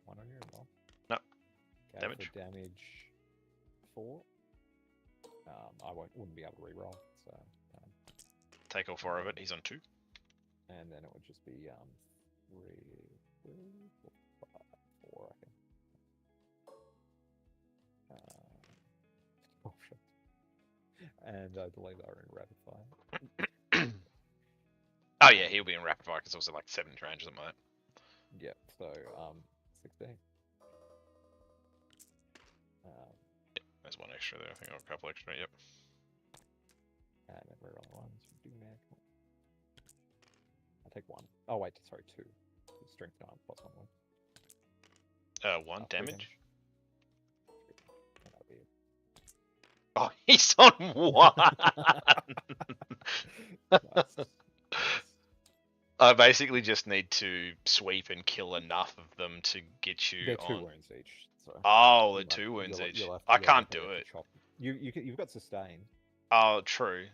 on your roll. No. Okay, Damage. for damage 4. I wouldn't be able to re-roll. So Take all 4 of it. He's on 2. and then it would just be 3, 4, 5, 4, I think. Oh shit. And I believe they were in rapid fire. Oh yeah, he'll be in rapid fire because it was like 7 range or something like that. Yeah, so 16. There's 1 extra there, I think, or a couple extra, yep. And then we're on 1, so do mag. I take 1. Oh wait, sorry, 2. Strength 9 +1 wound. 1 3 damage. And that'll be it. Oh, he's on 1! Nice. I basically just need to sweep and kill enough of them to get you They're 2 on. wounds each. So Oh, the 2 wounds each. I can't do it. You've got sustain. Oh, true.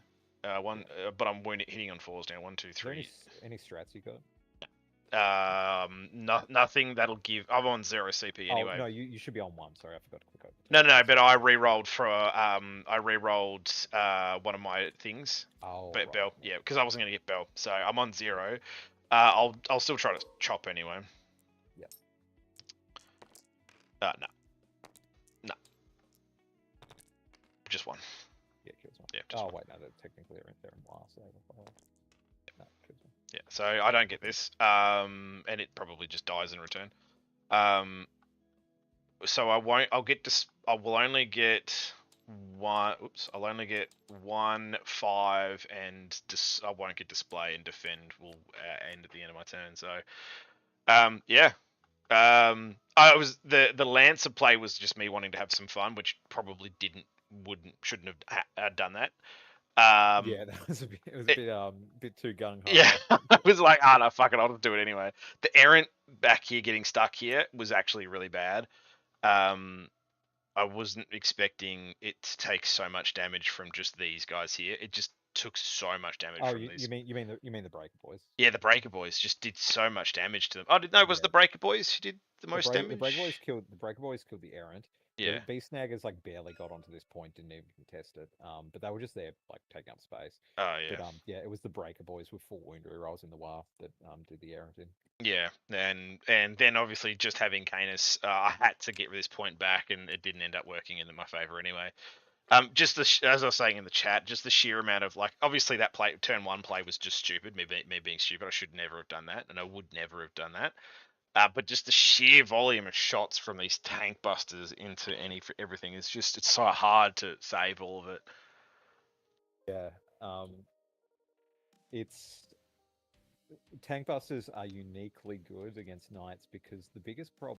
But I'm hitting on 4s now. 1, 2, Is there 3. any strats you got? Nothing that'll give. I'm on 0 CP anyway. Oh no, you should be on 1. Sorry, I forgot to click over. No, but I re-rolled for one of my things. Oh, But right. Bell, yeah, because I wasn't gonna get Bell, so I'm on 0. I'll still try to chop anyway. Yes. No. Just 1. Yeah, kills 1. Yeah, just 1. Wait, no, they're technically they're in blast. So no, kills 1. Yeah, so I don't get this, and it probably just dies in return. So I won't. I will only get 1. Oops. I'll only get 1, 5, and I won't get display, and defend will end at the end of my turn. So, yeah. I was the Lancer play was just me wanting to have some fun, which probably shouldn't have done that. Yeah, that was a bit too gung ho. Yeah, I was like, no, fuck it, I'll just do it anyway. The errant back here getting stuck here was actually really bad. I wasn't expecting it to take so much damage from just these guys here. It just took so much damage from these. You mean the Breaker Boys? Yeah, the Breaker Boys just did so much damage to them. I didn't know it was the Breaker Boys who did the most damage. The Breaker Boys killed the Errant. Yeah. The Beast Snaggers like barely got onto this point, didn't even contest it. But they were just there like taking up space. Oh yeah. But yeah, it was the Breaker Boys with full wound rerolls in the WAR that did the Errant in. Yeah, and then obviously just having Canis, I had to get this point back, and it didn't end up working in my favor anyway. Just as I was saying in the chat, just the sheer amount of like, obviously that turn 1 play was just stupid. Me being stupid, I should never have done that, and I would never have done that. But just the sheer volume of shots from these tank busters into everything is just, it's so hard to save all of it. Yeah, it's tank busters are uniquely good against knights because the biggest problem